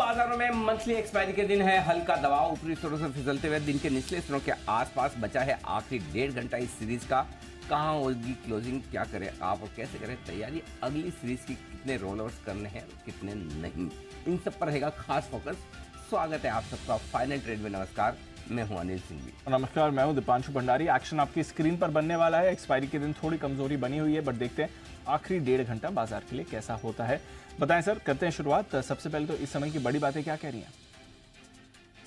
बाजारों में monthly expiry के दिन है। हल्का दबाव ऊपरी स्तरों से फिसलते हुए दिन के निचले स्तरों के आसपास बचा है आखिरी 1.5 घंटा इस सीरीज का। कहां होगी क्लोजिंग, क्या करें आप और कैसे करें तैयारी, अगली सीरीज की कितने रोल ओवर्स करने हैं कितने नहीं, इन सब पर रहेगा खास फोकस। स्वागत है आप सबका फाइनल ट्रेड में। नमस्कार, मैं हूं अनिल सिंघवी। नमस्कार, मैं हूं दीपांशु भंडारी। एक्शन आपकी स्क्रीन पर बनने वाला है। एक्सपायरी के दिन थोड़ी कमजोरी बनी हुई है, बट देखते हैं आखिरी 1.5 घंटा बाजार के लिए कैसा होता है। बताएं सर, करते हैं शुरुआत। सबसे पहले तो इस समय की बड़ी बातें क्या कह रही हैं?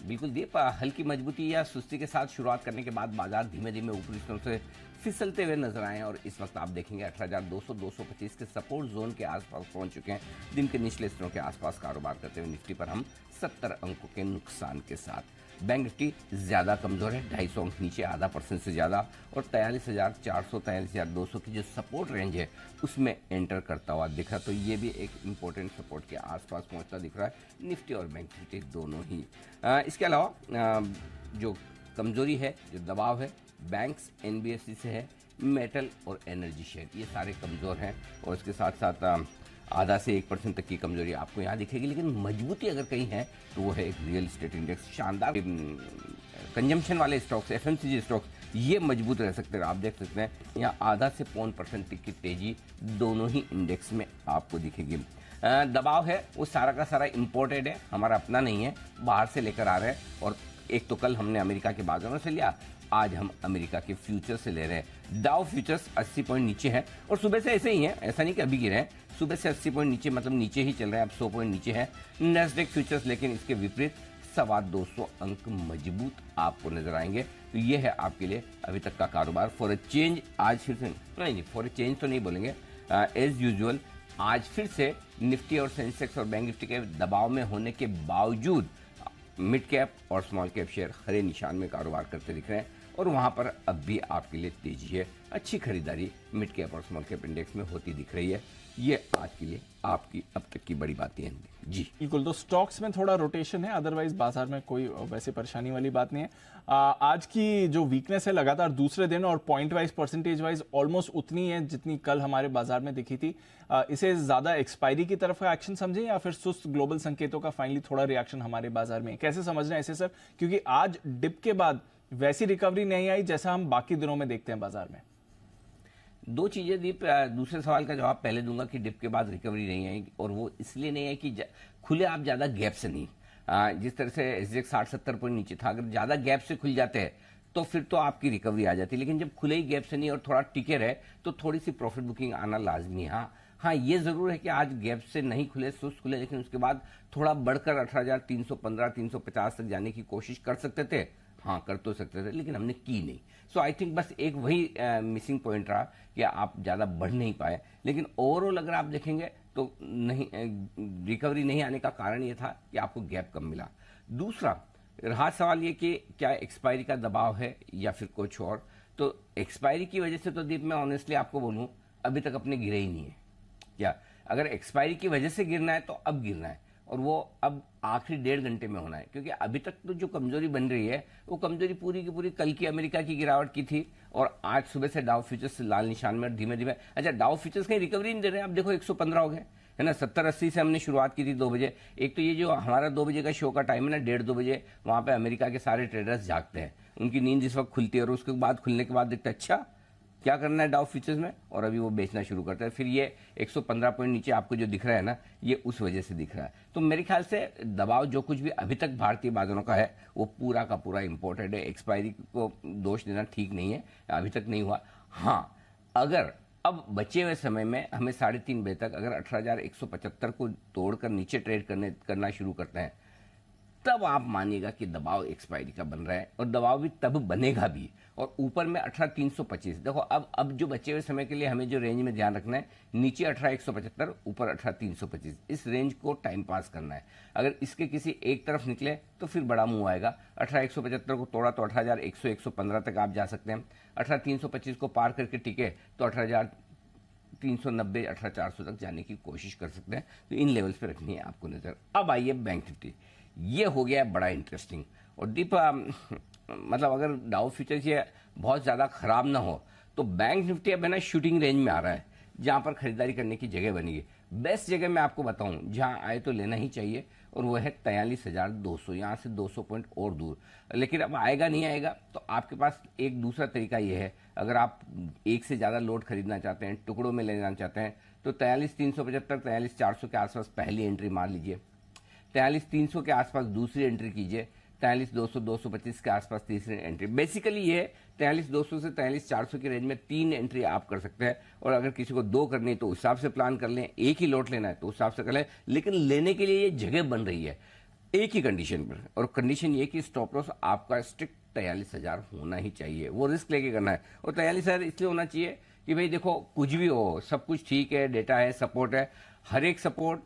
बिल्कुल दीप, हल्की मजबूती या सुस्ती के साथ शुरुआत करने के बाद बाजार धीमे धीमे ऊपरी स्तरों से फिसलते हुए नजर आए और इस वक्त आप देखेंगे 18,200-225 के सपोर्ट जोन के आसपास पहुंच चुके हैं। दिन के निचले स्तरों के आसपास कारोबार करते हुए निफ्टी पर हम 70 अंकों के नुकसान के साथ। बैंक निफ्टी ज्यादा कमजोर है, 250 अंक नीचे, आधा % से ज्यादा, और 43,400 43,200 की जो सपोर्ट रेंज है उसमें एंटर करता हुआ दिख रहा। तो ये भी एक इंपॉर्टेंट सपोर्ट के आसपास पहुंचता दिख रहा है निफ्टी और बैंक निफ्टी दोनों ही। इसके अलावा जो कमजोरी है, जो दबाव है, बैंक्स एनबीएफसी से है, मेटल और एनर्जी शेयर, ये सारे कमजोर हैं। और इसके साथ साथ आधा से 1% तक की कमजोरी आपको यहाँ दिखेगी। लेकिन मजबूती अगर कहीं है तो वो है एक रियल एस्टेट इंडेक्स। शानदार कंजम्पशन वाले स्टॉक्स, एफएमसीजी स्टॉक्स, ये मजबूत रह सकते हैं। आप देख सकते हैं यहाँ आधा से 0.5% तक की तेजी दोनों ही इंडेक्स में आपको दिखेगी। दबाव है वो सारा का सारा इम्पोर्टेड है, हमारा अपना नहीं है, बाहर से लेकर आ रहे हैं। और एक तो कल हमने अमेरिका के बाजारों से लिया, आज हम अमेरिका के फ्यूचर से ले रहे हैं। डाउ फ्यूचर्स 80 पॉइंट नीचे है और सुबह से ऐसे ही है, ऐसा नहीं कि अभी गिरे हैं, सुबह से 80 पॉइंट नीचे, मतलब नीचे ही चल रहे हैं, अब 100 पॉइंट नीचे है। नैस्डैक फ्यूचर्स लेकिन इसके विपरीत 225 अंक मजबूत आपको नजर आएंगे। तो ये है आपके लिए अभी तक का कारोबार। फॉर अ चेंज आज फिर से नहीं, फॉर अ चेंज तो नहीं बोलेंगे, एज यूजुअल आज फिर से निफ्टी और सेंसेक्स और बैंक निफ्टी के दबाव में होने के बावजूद मिड कैप और स्मॉल कैप शेयर हरे निशान में कारोबार करते दिख रहे हैं और वहां पर अब भी आपके लिए तेजी है। अच्छी खरीदारी मिड कैप और स्मॉल कैप इंडेक्स में होती दिख रही है। ये आज के लिए आपकी अब तक की बड़ी बातें हैं जी। बिल्कुल, तो स्टॉक्स में थोड़ा रोटेशन है, अदरवाइज बाजार में कोई वैसे परेशानी वाली बात नहीं है। आज की जो वीकनेस है लगातार दूसरे दिन और point wise, percentage wise almost उतनी है जितनी कल हमारे बाजार में दिखी थी। इसे ज्यादा एक्सपायरी की तरफ का एक्शन समझें या फिर सुस्त ग्लोबल संकेतों का फाइनली थोड़ा रिएक्शन हमारे बाजार में, कैसे समझना है इसे सर? क्योंकि आज डिप के बाद वैसी रिकवरी नहीं आई जैसा हम बाकी दिनों में देखते हैं बाजार में। दो चीजें दीप, दूसरे सवाल का जवाब पहले दूंगा कि डिप के बाद रिकवरी नहीं आई, और वो इसलिए नहीं है कि खुले आप ज्यादा गैप से नहीं। जिस तरह से एसजेक्स 60-70 पॉइंट नीचे था, अगर ज्यादा गैप से खुल जाते हैं तो फिर तो आपकी रिकवरी आ जाती है। लेकिन जब खुले ही गैप से नहीं और थोड़ा टिके रहे तो थोड़ी सी प्रॉफिट बुकिंग आना लाजमी है। हाँ, ये जरूर है कि आज गैप से नहीं खुले, सुस्त खुले, लेकिन उसके बाद थोड़ा बढ़कर 18,315-350 तक जाने की कोशिश कर सकते थे। हाँ, कर तो सकते थे, लेकिन हमने की नहीं। सो आई थिंक बस एक वही मिसिंग पॉइंट रहा कि आप ज़्यादा बढ़ नहीं पाए। लेकिन ओवरऑल अगर आप देखेंगे तो नहीं, रिकवरी नहीं आने का कारण ये था कि आपको गैप कम मिला। दूसरा रहा सवाल ये कि क्या एक्सपायरी का दबाव है या फिर कुछ और। तो एक्सपायरी की वजह से तो दीप, मैं ऑनेस्टली आपको बोलूं, अभी तक अपने गिरे ही नहीं है। क्या अगर एक्सपायरी की वजह से गिरना है तो अब गिरना है, और वो अब आखिरी 1.5 घंटे में होना है। क्योंकि अभी तक तो जो कमजोरी बन रही है वो कमजोरी पूरी की पूरी कल की अमेरिका की गिरावट की थी, और आज सुबह से डाउ फ्यूचर्स लाल निशान में धीमे धीमे। अच्छा, डाउ फ्यूचर्स कहीं रिकवरी नहीं दे रहे हैं। अब देखो 115 हो गए, है ना। 70-80 से हमने शुरुआत की थी 2 बजे। एक तो ये जो हमारा 2 बजे का शो का टाइम है ना, 1:30-2 बजे, वहां पे अमेरिका के सारे ट्रेडर्स जागते हैं, उनकी नींद इस वक्त खुलती है, और उसके बाद खुलने के बाद देखते हैं अच्छा क्या करना है डाउ फ्यूचर्स में, और अभी वो बेचना शुरू करता है। फिर ये 115 पॉइंट नीचे आपको जो दिख रहा है ना, ये उस वजह से दिख रहा है। तो मेरे ख्याल से दबाव जो कुछ भी अभी तक भारतीय बाजारों का है वो पूरा का पूरा इंपोर्टेड है। एक्सपायरी को दोष देना ठीक नहीं है, अभी तक नहीं हुआ। हाँ, अगर अब बचे हुए समय में हमें 3:30 बजे तक अगर 18,175 को तोड़कर नीचे ट्रेड करना शुरू करते हैं, तब आप मानिएगा कि दबाव एक्सपायरी का बन रहा है, और दबाव भी तब बनेगा भी। और ऊपर में 18,325। देखो अब जो बचे हुए समय के लिए हमें जो रेंज में ध्यान रखना है, नीचे 18,175, ऊपर 18,325, इस रेंज को टाइम पास करना है। अगर इसके किसी एक तरफ निकले तो फिर बड़ा मुंह आएगा। 18,175 को तोड़ा तो 18,100-115 तक आप जा सकते हैं। 18,325 को पार करके टिके तो 18,390, 18,400 तक जाने की कोशिश कर सकते हैं। तो इन लेवल्स पे रखनी है आपको नजर। अब आइए बैंक निफ्टी, ये हो गया है बड़ा इंटरेस्टिंग। और दीप, मतलब अगर डाउ फ्यूचर्स ये बहुत ज़्यादा खराब ना हो तो बैंक निफ्टी अब है ना शूटिंग रेंज में आ रहा है, जहां पर खरीदारी करने की जगह बनेगी। बेस्ट जगह मैं आपको बताऊं जहां आए तो लेना ही चाहिए, और वो है 43,200, यहाँ से 200 पॉइंट और दूर। लेकिन अब आएगा नहीं आएगा, तो आपके पास एक दूसरा तरीका ये है, अगर आप एक से ज़्यादा लोड खरीदना चाहते हैं, टुकड़ों में लेना चाहते हैं, तो 43,375, 43,400 के आसपास पहली एंट्री मार लीजिए, 43,300 के आसपास दूसरी एंट्री कीजिए, 43,200, 225 के आसपास तीसरी एंट्री। बेसिकली ये 43,200 से 43,400 की रेंज में 3 एंट्री आप कर सकते हैं, और अगर किसी को 2 करनी है तो उस हिसाब से प्लान कर लें, एक ही लॉट लेना है तो उस हिसाब से कर लें, लेकिन लेने के लिए ये जगह बन रही है एक ही कंडीशन पर, और कंडीशन ये कि स्टॉप लॉस आपका स्ट्रिक्ट 43,000 होना ही चाहिए, वो रिस्क लेके करना है। और 43,000 इसलिए होना चाहिए कि भाई देखो, कुछ भी हो, सब कुछ ठीक है, डेटा है, सपोर्ट है, हर एक सपोर्ट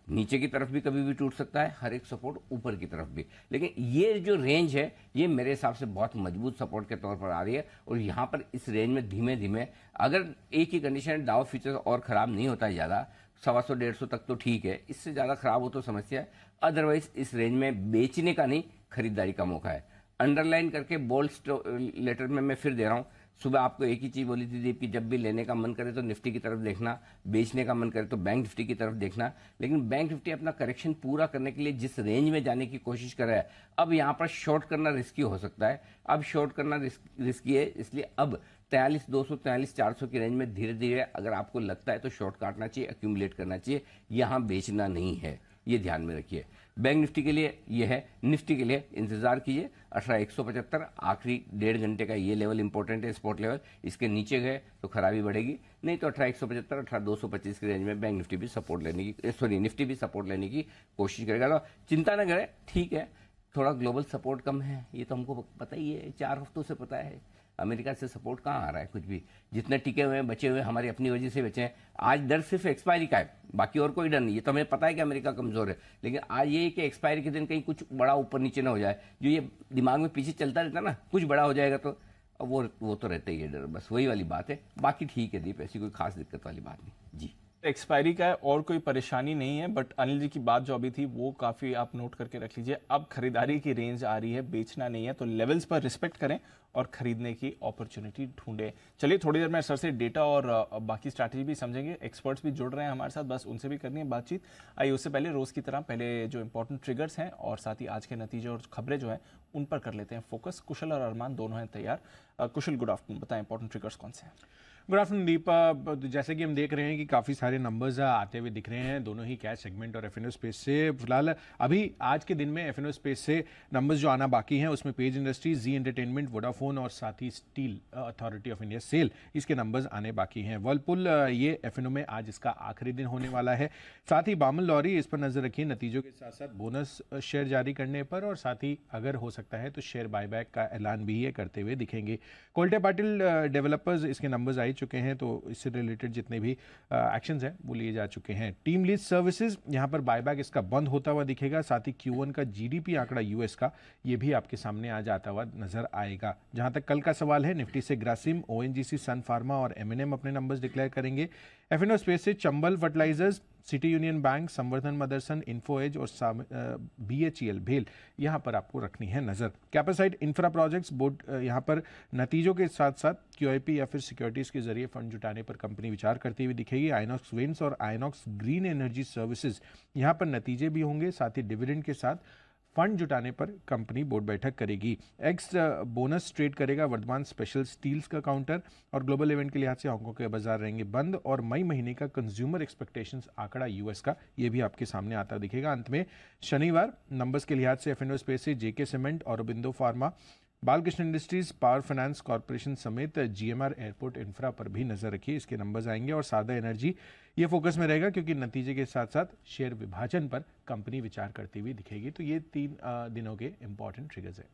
नीचे की तरफ भी कभी भी टूट सकता है, हर एक सपोर्ट ऊपर की तरफ भी, लेकिन ये जो रेंज है ये मेरे हिसाब से बहुत मजबूत सपोर्ट के तौर पर आ रही है। और यहाँ पर इस रेंज में धीमे धीमे, अगर एक ही कंडीशन डाउ फ्यूचर और खराब नहीं होता है ज़्यादा, 125 150 तक तो ठीक है, इससे ज़्यादा खराब हो तो समस्या है, अदरवाइज इस रेंज में बेचने का नहीं, खरीदारी का मौका है। अंडरलाइन करके बोल्ड लेटर में मैं फिर दे रहा हूँ, सुबह आपको एक ही चीज बोली थी दीप कि जब भी लेने का मन करे तो निफ्टी की तरफ देखना, बेचने का मन करे तो बैंक निफ्टी की तरफ देखना। लेकिन बैंक निफ्टी अपना करेक्शन पूरा करने के लिए जिस रेंज में जाने की कोशिश कर रहा है, अब यहाँ पर शॉर्ट करना रिस्की हो सकता है, अब शॉर्ट करना रिस्की है, इसलिए अब 43,200, 43,400 की रेंज में धीरे धीरे अगर आपको लगता है तो शॉर्ट काटना चाहिए, एक्यूमुलेट करना चाहिए, यहाँ बेचना नहीं है, ये ध्यान में रखिए। बैंक निफ्टी के लिए ये है, निफ्टी के लिए इंतजार कीजिए 18,175, आखिरी 1.5 घंटे का ये लेवल इंपॉर्टेंट है, स्पॉट लेवल, इसके नीचे गए तो खराबी बढ़ेगी, नहीं तो 18,175, 18,225 की रेंज में बैंक निफ्टी भी सपोर्ट लेने की, सॉरी निफ्टी भी सपोर्ट लेने की कोशिश करेगा। तो चिंता न करें, ठीक है, थोड़ा ग्लोबल सपोर्ट कम है, ये तो हमको पता ही है, 4 हफ्तों से पता है। अमेरिका से सपोर्ट कहाँ आ रहा है, कुछ भी, जितने टिके हुए हैं बचे हुए हमारी अपनी वजह से बचे हैं। आज डर सिर्फ एक्सपायरी का है, बाकी और कोई डर नहीं है। तो हमें पता है कि अमेरिका कमजोर है, लेकिन आज ये है कि एक्सपायरी के दिन कहीं कुछ बड़ा ऊपर नीचे ना हो जाए, जो ये दिमाग में पीछे चलता रहता ना, कुछ बड़ा हो जाएगा तो अब वो तो रहता ही है डर, बस वही वाली बात है। बाकी ठीक है दीप, ऐसी कोई खास दिक्कत वाली बात नहीं जी। एक्सपायरी का है और कोई परेशानी नहीं है, बट अनिल जी की बात जो अभी थी वो काफ़ी आप नोट करके रख लीजिए। अब खरीदारी की रेंज आ रही है, बेचना नहीं है, तो लेवल्स पर रिस्पेक्ट करें और खरीदने की अपॉर्चुनिटी ढूंढें। चलिए थोड़ी देर में सर से डेटा और बाकी स्ट्रैटेजी भी समझेंगे, एक्सपर्ट्स भी जुड़ रहे हैं हमारे साथ, बस उनसे भी करनी है बातचीत। आइए उससे पहले रोज़ की तरह पहले जो इंपॉर्टेंट ट्रिगर्स हैं और साथ ही आज के नतीजे और खबरें जो हैं उन पर कर लेते हैं फोकस। कुशल और अरमान दोनों हैं तैयार। कुशल, गुड आफ्टरनून, बताएं इंपॉर्टेंट ट्रिगर्स कौन से हैं? Good afternoon Deepa. जैसे कि हम देख रहे हैं कि काफ़ी सारे नंबर्स आते हुए दिख रहे हैं दोनों ही कैश सेगमेंट और एफएनओ स्पेस से। फिलहाल अभी आज के दिन में एफएनओ स्पेस से नंबर्स जो आना बाकी हैं उसमें Page Industries, Zee Entertainment, Vodafone और साथ ही Steel Authority of India SAIL, इसके नंबर्स आने बाकी हैं। वर्लपुल ये एफएनओ में आज इसका आखिरी दिन होने वाला है। साथ ही बामन लॉरी, इस पर नजर रखिए नतीजों के साथ साथ बोनस शेयर जारी करने पर, और साथ ही अगर हो सकता है तो शेयर बायबैक का ऐलान भी ये करते हुए दिखेंगे। कोल्टे पाटिल डेवलपर्स, इसके नंबर्स आ चुके हैं, तो इससे रिलेटेड जितने भी एक्शंस हैं वो लिए जा चुके हैं। टीम लीज सर्विसेज, यहाँ पर बायबैक इसका बंद होता हुआ दिखेगा। साथ ही Q1 का जीडीपी आंकड़ा यूएस का, ये भी आपके सामने आ जाता हुआ नजर आएगा। जहां तक कल का सवाल है, निफ्टी से ग्रासिम, ओएनजीसी, सन फार्मा और एमएनएम अपने नंबर्स डिक्लेयर करेंगे। एफएनओ स्पेस से चंबल फर्टिलाइजर्स, सिटी यूनियन बैंक, संवर्धन मदरसन, इन्फो एज और BHEL भेल, यहाँ पर आपको रखनी है नजर। कैपेसाइट इंफ्रा प्रोजेक्ट्स बोर्ड, यहाँ पर नतीजों के साथ साथ QIP या फिर सिक्योरिटीज के जरिए फंड जुटाने पर कंपनी विचार करती हुई दिखेगी। आइनॉक्स विंड्स और आइनॉक्स ग्रीन एनर्जी सर्विसेज, यहाँ पर नतीजे भी होंगे, साथ ही डिविडेंड के साथ फंड जुटाने पर कंपनी बोर्ड बैठक करेगी। एक्स बोनस ट्रेड करेगा वर्धमान स्पेशल स्टील्स का काउंटर, और ग्लोबल इवेंट के लिहाज से हांगकांग के बाजार रहेंगे बंद। और मई महीने का कंज्यूमर एक्सपेक्टेशंस आंकड़ा यूएस का, ये भी आपके सामने आता दिखेगा। अंत में शनिवार नंबर्स के लिहाज से एफएनओ स्पेस से JK Cement, Aurobindo Pharma, Balkrishna Industries, Power Finance Corporation समेत GMR एयरपोर्ट इंफ्रा पर भी नजर रखिए, इसके नंबर्स आएंगे। और सादा एनर्जी ये फोकस में रहेगा क्योंकि नतीजे के साथ साथ शेयर विभाजन पर कंपनी विचार करती हुई दिखेगी। तो ये 3 दिनों के इंपॉर्टेंट ट्रिगर्स है।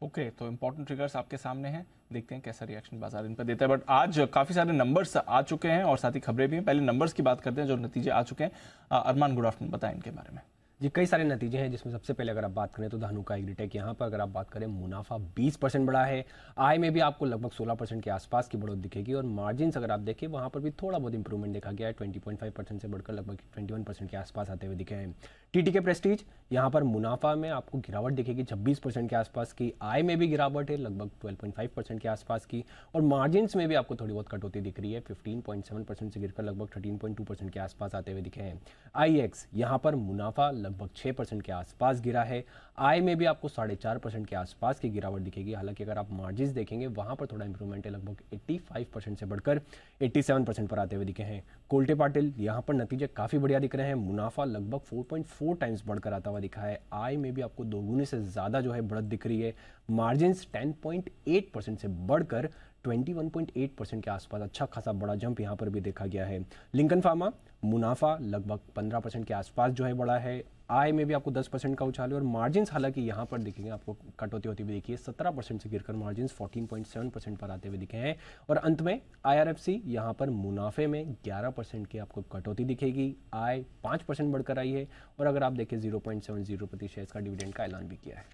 ओके, तो इंपॉर्टेंट ट्रिगर्स आपके सामने हैं, देखते हैं कैसा रिएक्शन बाजार इन पर देता है। बट आज काफी सारे नंबर्स आ चुके हैं और साथ ही खबरें भी हैं। पहले नंबर्स की बात करते हैं जो नतीजे आ चुके हैं। अरमान, गुड आफ्टरनून, बताएं इनके बारे में। जी कई सारे नतीजे हैं, जिसमें सबसे पहले अगर आप बात करें तो धानुका एग्रीटेक, यहाँ पर अगर आप बात करें मुनाफा 20% बढ़ा है, आय में भी आपको लगभग 16% के आसपास की बढ़ोतरी दिखेगी, और मार्जिन्स अगर आप देखें वहाँ पर भी थोड़ा बहुत इंप्रूवमेंट देखा गया है, 20.5% से बढ़कर लगभग 21% के आसपास आते हुए दिखे हैं। टीटीके प्रेस्टीज, यहाँ पर मुनाफा में आपको गिरावट दिखेगी 26% के आसपास की, आय में भी गिरावट है लगभग 12.5% के आसपास की, और मार्जिन्स में भी आपको थोड़ी बहुत कटौती दिख रही है, 15.7% से गिरकर लगभग 13.2% के आसपास आते हुए दिखे हैं। आईएक्स, यहाँ पर मुनाफा लगभग 6% के आसपास गिरा है, आय में भी आपको 4.5% के आसपास की गिरावट दिखेगी। हालांकि अगर आप मार्जिन्स देखेंगे वहाँ पर थोड़ा इंप्रूवमेंट है, लगभग 85% से बढ़कर 87% पर आते हुए दिखे हैं। कोल्टे पाटिल, यहाँ पर नतीजे काफ़ी बढ़िया दिख रहे हैं, मुनाफा लगभग 4.4 टाइम्स बढ़कर आता हुआ दिखा है, आय में भी आपको दोगुने से ज़्यादा जो है बढ़त दिख रही है, मार्जिन्स 10.8% से बढ़कर 21.8% के आसपास अच्छा खासा बड़ा जंप यहाँ पर भी देखा गया है। लिंकन फार्मा, मुनाफा लगभग 15% के आसपास जो है बढ़ा है, आय में भी आपको 10% का उछाल है, और मार्जिन्स हालांकि यहाँ पर दिखेंगे आपको कटौती होती हुई देखिए, 17% से गिरकर मार्जिन्स 14.7% पर आते हुए दिखे हैं। और अंत में IRFC, यहाँ पर मुनाफे में 11% की आपको कटौती दिखेगी, आय 5% बढ़कर आई है, और अगर आप देखें 0.70 प्रति शेयर का डिविडेंड का ऐलान भी किया है।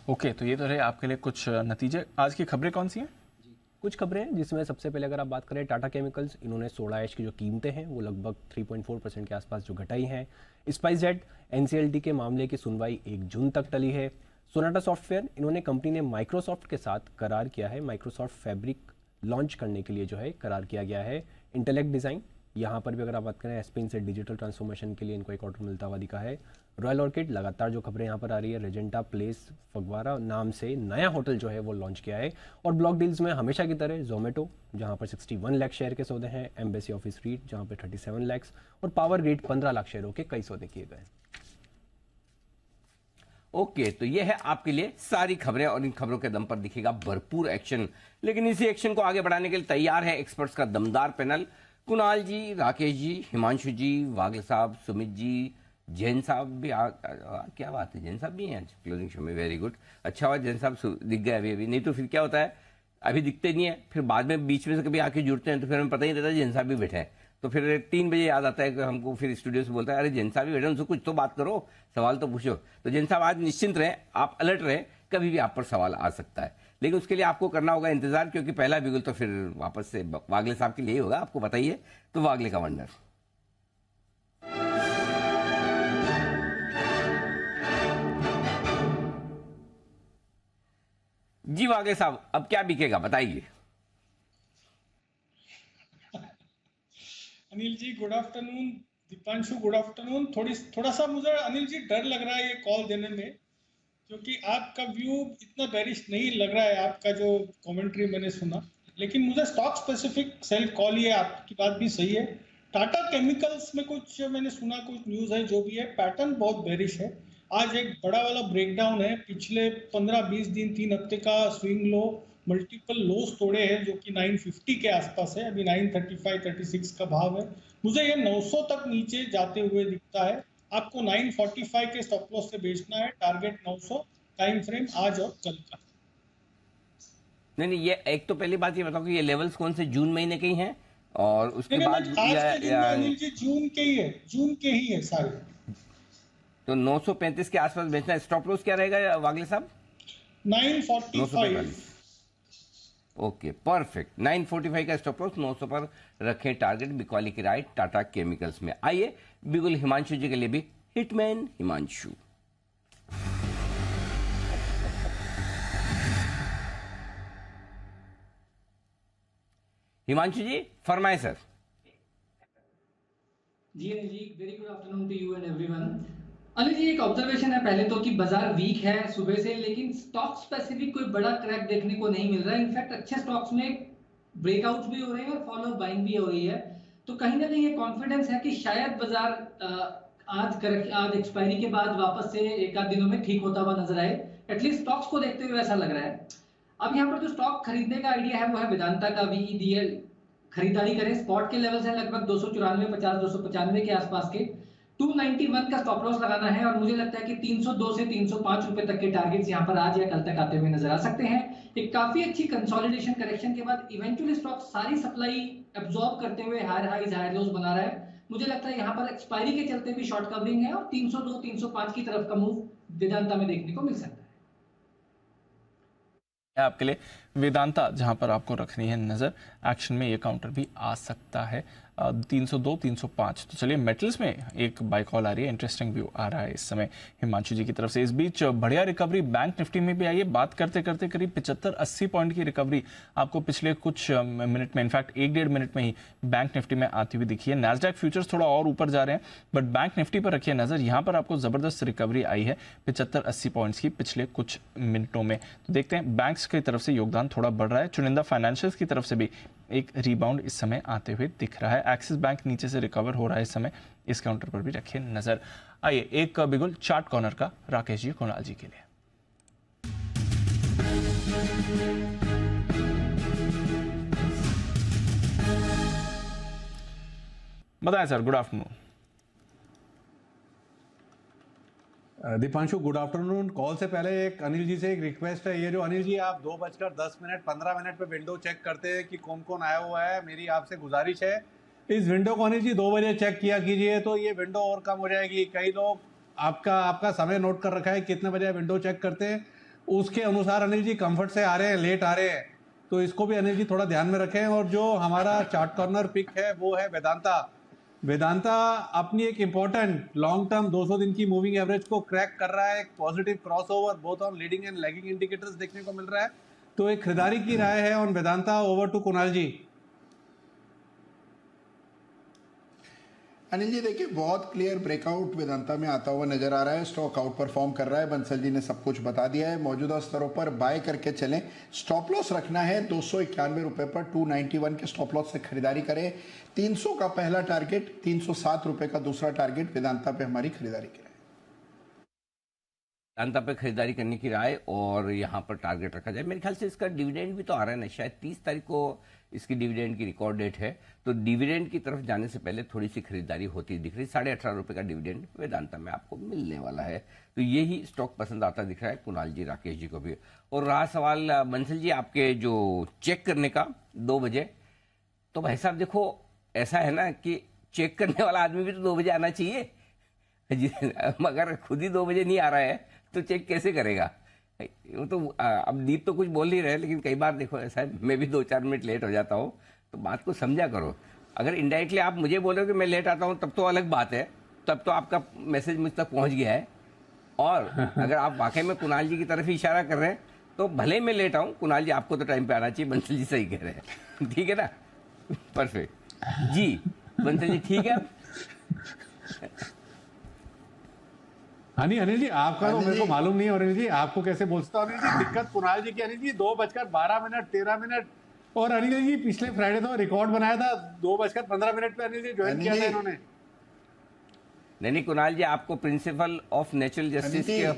ओके, तो ये तो रहे आपके लिए कुछ नतीजे। आज की खबरें कौन सी हैं? कुछ खबरें हैं जिसमें सबसे पहले अगर आप बात करें टाटा केमिकल्स, इन्होंने सोडा ऐश की जो कीमतें हैं वो लगभग 3.4% के आसपास जो घटाई हैं। स्पाइसजेट NCLT के मामले की सुनवाई 1 जून तक टली है। सोनाटा सॉफ्टवेयर, इन्होंने कंपनी ने माइक्रोसॉफ्ट के साथ करार किया है, माइक्रोसॉफ्ट फैब्रिक लॉन्च करने के लिए जो है करार किया गया है। इंटेलेक्ट डिज़ाइन, यहाँ पर भी अगर आप बात करें एस्पिन से डिजिटल ट्रांसफॉर्मेशन के लिए इनको एक ऑर्डर मिलता हुआ दिखा है। रॉयल ऑर्किड, लगातार जो खबरें यहाँ पर आ रही है, रेजेंटा प्लेस फगवारा नाम से नया होटल जो है वो लॉन्च किया है। और ब्लॉक डील्स में हमेशा की तरह जोमेटो, जहाँ पर 61 लाख शेयर के सौदे हैं, एम्बेसी ऑफिस रीट जहाँ पर 37 लाख, और पावर ग्रिड 15 लाख शेयरों के कई सौदे किए गए। ओके, तो ये है आपके लिए सारी खबरें, और इन खबरों के दम पर दिखेगा भरपूर एक्शन। लेकिन इसी एक्शन को आगे बढ़ाने के लिए तैयार है एक्सपर्ट्स का दमदार पैनल। कुणाल जी, राकेश जी, हिमांशु जी, वागले साहब, सुमित जी, जैन साहब भी क्या बात है, जैन साहब भी हैं आज क्लोजिंग शो में, वेरी गुड। अच्छा हुआ जैन साहब दिख गए अभी, नहीं तो फिर क्या होता है, अभी दिखते नहीं है, फिर बाद में बीच में से कभी आके जुड़ते हैं तो फिर हमें पता ही नहीं रहता जैन साहब भी बैठे हैं। तो फिर 3 बजे याद आता है कि हमको, फिर स्टूडियो से बोलता है अरे जैन साहब भी बैठे, उनसे कुछ तो बात करो, सवाल तो पूछो। तो जैन साहब आज निश्चिंत रहें, आप अलर्ट रहें, कभी भी आप पर सवाल आ सकता है, लेकिन उसके लिए आपको करना होगा इंतजार, क्योंकि पहला बिगुल तो फिर वापस से वागले साहब के लिए ही होगा, आपको बताइए। तो वागले का वंडर जी, वागले साहब अब क्या बिकेगा बताइए। Anil ji good afternoon, Dipanshu good afternoon. थोड़ा सा मुझे अनिल जी डर लग रहा है ये कॉल देने में, क्योंकि आपका व्यू इतना बेरिश नहीं लग रहा है, आपका जो कमेंट्री मैंने सुना, लेकिन मुझे स्टॉक स्पेसिफिक सेल कॉल ही है, आपकी बात भी सही है। टाटा केमिकल्स में कुछ मैंने सुना, कुछ न्यूज़ है, जो भी है पैटर्न बहुत बेरिश है। आज एक बड़ा वाला ब्रेकडाउन है, पिछले 15-20 दिन 3 हफ्ते का स्विंग लो, मल्टीपल लोस तोड़े हैं, जो कि 950 के आसपास है, अभी 935-36 का भाव है। मुझे ये 900 तक नीचे जाते हुए दिखता है। आपको 945 के स्टॉप लॉस से बेचना है, टारगेट 900, टाइम फ्रेम आज और कल का। नहीं, ये एक तो पहली बात ये बताओ कि ये लेवल्स कौन से जून महीने के ही हैं, और उसके नहीं, बाद आज के दिन में अनिल जी जून के ही है, जून के ही है सारे। तो 935 के आसपास बेचना है। स्टॉप लॉस क्या रहेगा वागले साहब? 945। Okay, perfect. 945 का स्टॉप लॉस, 900 पर रखें टारगेट। बिकॉली की राइट टाटा केमिकल्स में। आइए बिगुल हिमांशु जी के लिए भी, हिटमैन हिमांशु। हिमांशु जी फरमाए सर। जी Anil ji, very good afternoon to you and everyone. Anil ji, एक ऑब्जर्वेशन है पहले तो कि बाजार वीक है सुबह से, लेकिन स्टॉक स्पेसिफिक कोई बड़ा क्रैक देखने को नहीं मिल रहा है। इनफैक्ट अच्छे स्टॉक्स में ब्रेकआउट भी हो रहे हैं और फॉलो बाइंग भी हो रही है। तो कहीं ना कहीं ये कॉन्फिडेंस है कि शायद बाजार आज एक्सपायरी के बाद वापस से एक आध दिनों में ठीक होता हुआ नजर आए। एटलीस्ट स्टॉक्स को देखते हुए ऐसा लग रहा है। अब यहाँ पर जो स्टॉक खरीदने का आइडिया है वो है वेदांता का। VEDL खरीदारी करें, स्पॉट के लेवल्स हैं लगभग 294, 295 के आसपास के। 291 का स्टॉप लॉस लगाना है, और मुझे लगता है कि 302 से 305 रुपए तक के टारगेट्स यहाँ पर आज या कल तक आते हुए नजर आ सकते हैं। एक काफी अच्छी कंसोलिडेशन करेक्शन के बाद इवेंचुअली स्टॉक सारी सप्लाई एब्जॉर्ब करते हुए हायर हाईज हायर लोज बना रहा है। मुझे लगता है यहाँ पर एक्सपायरी के चलते भी शॉर्ट कवरिंग है और 302 305 की तरफ का मूव वेदांता में देखने को मिल सकता है। आपके लिए वेदांता जहां पर आपको रखनी है नजर, एक्शन में ये काउंटर भी आ सकता है 302 305। तो चलिए मेटल्स में एक बाय कॉल आ रही है, इंटरेस्टिंग व्यू आ रहा है इस समय हिमांशु जी की तरफ से। इस बीच बढ़िया रिकवरी बैंक निफ्टी में भी आई है, बात करते करते करीब 75-80 पॉइंट की रिकवरी आपको पिछले कुछ मिनट में, इनफैक्ट 1-1.5 मिनट में ही बैंक निफ्टी में आती हुई दिखी है। नैस्डैक फ्यूचर्स थोड़ा और ऊपर जा रहे हैं, बट बैंक निफ्टी पर रखिए नजर, यहाँ पर आपको जबरदस्त रिकवरी आई है 75-80 पॉइंट्स की पिछले कुछ मिनटों में। तो देखते हैं बैंक्स की तरफ से योगदान थोड़ा बढ़ रहा है, चुनिंदा फाइनेंशियल्स की तरफ से भी एक रिबाउंड इस समय आते हुए दिख रहा है। एक्सिस बैंक नीचे से रिकवर हो रहा है इस समय, इस काउंटर पर भी रखिए नजर। आइए एक बिगुल चार्ट कॉर्नर का राकेश जी कुणाल जी के लिए। बताएं sir, good afternoon. Dipanshu good afternoon. Call से पहले एक अनिल जी से एक रिक्वेस्ट है, ये जो अनिल जी आप 2:10 पे विंडो चेक करते हैं कि कौन कौन आया हुआ है, मेरी आपसे गुजारिश है इस विंडो को अनिल जी 2 बजे चेक किया कीजिए, तो ये विंडो और कम हो जाएगी। कई लोग आपका समय नोट कर रखा है कितने बजे विंडो चेक करते हैं, उसके अनुसार अनिल जी कंफर्ट से आ रहे हैं, लेट आ रहे हैं, तो इसको भी अनिल जी थोड़ा ध्यान में रखें। और जो हमारा चार्ट कॉर्नर पिक है वो है वेदांता। वेदांता अपनी एक इंपॉर्टेंट लॉन्ग टर्म 200 दिन की मूविंग एवरेज को क्रैक कर रहा है, एक positive crossover both on leading and lagging indicators देखने को मिल रहा है, तो एक खरीदारी की राय है on Vedanta. Over to Kunal ji. Anil ji देखिए, बहुत क्लियर ब्रेकआउट वेदांता में आता हुआ नजर आ रहा है, स्टॉक आउट परफॉर्म कर रहा है, बंसल जी ने सब कुछ बता दिया है। मौजूदा स्तरों पर बाय करके चलें, स्टॉप लॉस रखना है 291 रुपए पर, 291 के स्टॉप लॉस से खरीदारी करें। 300 का पहला टारगेट, 307 रुपए का दूसरा टारगेट, वेदांता पे हमारी खरीदारी करें। वेदांता पे खरीदारी करने की राय और यहाँ पर टारगेट रखा जाए। मेरे ख्याल से इसका डिविडेंड भी तो आ रहा है ना, शायद 30 तारीख को इसकी डिविडेंड की रिकॉर्ड डेट है, तो डिविडेंड की तरफ जाने से पहले थोड़ी सी खरीदारी होती दिख रही। 18.5 रुपए का डिविडेंड वेदांता में आपको मिलने वाला है, तो यही स्टॉक पसंद आता दिख रहा है कुणाल जी, राकेश जी को भी। और रहा सवाल बंसल जी आपके जो चेक करने का 2 बजे, तो भाई साहब देखो ऐसा है ना कि चेक करने वाला आदमी भी तो 2 बजे आना चाहिए। मगर खुद ही 2 बजे नहीं आ रहा है तो चेक कैसे करेगा? वो तो अब दीप तो कुछ बोल नहीं रहे, लेकिन कई बार देखो ऐसा है, मैं भी 2-4 मिनट लेट हो जाता हूँ, तो बात को समझा करो। अगर इनडायरेक्टली आप मुझे बोल रहे हो कि मैं लेट आता हूँ तब तो अलग बात है, तब तो आपका मैसेज मुझ तक पहुँच गया है। और अगर आप वाकई में कुणाल जी की तरफ ही इशारा कर रहे हैं तो भले ही मैं लेट आऊँ, कुणाल जी आपको तो टाइम पे आना चाहिए, बंसल जी सही कह रहे हैं। ठीक है ना, परफेक्ट जी बंसल जी, ठीक है। हाँ नहीं अनिल जी, आपका तो मेरे को मालूम नहीं है, और अनिल जी आपको कैसे बोल सकता हूँ अनिल जी, दिक्कत कुणाल जी की। अनिल जी 2:12 13 मिनट, और अनिल जी पिछले फ्राइडे तो रिकॉर्ड बनाया था 2:15 पे अनिल जी ज्वाइन किया था इन्होंने। नहीं कुणाल जी, आपको प्रिंसिपल ऑफ नेचुरल जस्टिस के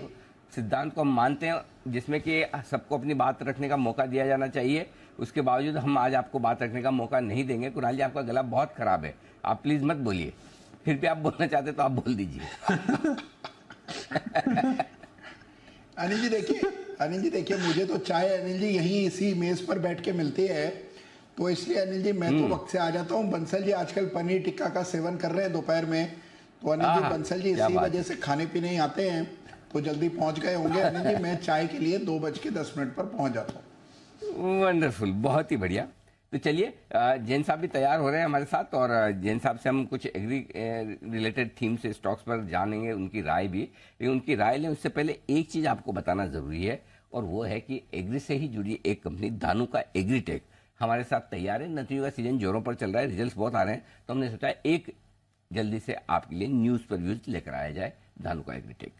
सिद्धांत को हम मानते हैं, जिसमें कि सबको अपनी बात रखने का मौका दिया जाना चाहिए। उसके बावजूद हम आज आपको बात रखने का मौका नहीं देंगे। कुणाल जी आपका गला बहुत खराब है, आप प्लीज मत बोलिए, फिर भी आप बोलना चाहते तो आप बोल दीजिए। अनिल जी देखिए मुझे तो चाय अनिल जी यहीं इसी मेज पर बैठ के मिलती है, तो इसलिए अनिल जी मैं तो वक्त से आ जाता हूँ। बंसल जी आजकल पनीर टिक्का का सेवन कर रहे हैं दोपहर में, तो अनिल जी बंसल जी इसी वजह से खाने पीने ही आते हैं, तो जल्दी पहुंच गए होंगे। अनिल जी मैं चाय के लिए 2:10 पर पहुंच जाता हूँ। वंडरफुल, बहुत ही बढ़िया। तो चलिए जैन साहब भी तैयार हो रहे हैं हमारे साथ, और जैन साहब से हम कुछ एग्री रिलेटेड थीम से स्टॉक्स पर जानेंगे, उनकी राय भी। लेकिन उनकी राय लें उससे पहले एक चीज आपको बताना जरूरी है, और वो है कि एग्री से ही जुड़ी एक कंपनी धानुका एग्रीटेक हमारे साथ तैयार है। नतीजों का सीजन जोरों पर चल रहा है, रिजल्ट बहुत आ रहे हैं, तो हमने सोचा एक जल्दी से आपके लिए न्यूज पर व्यूज लेकर आया जाए। धानुका एग्रीटेक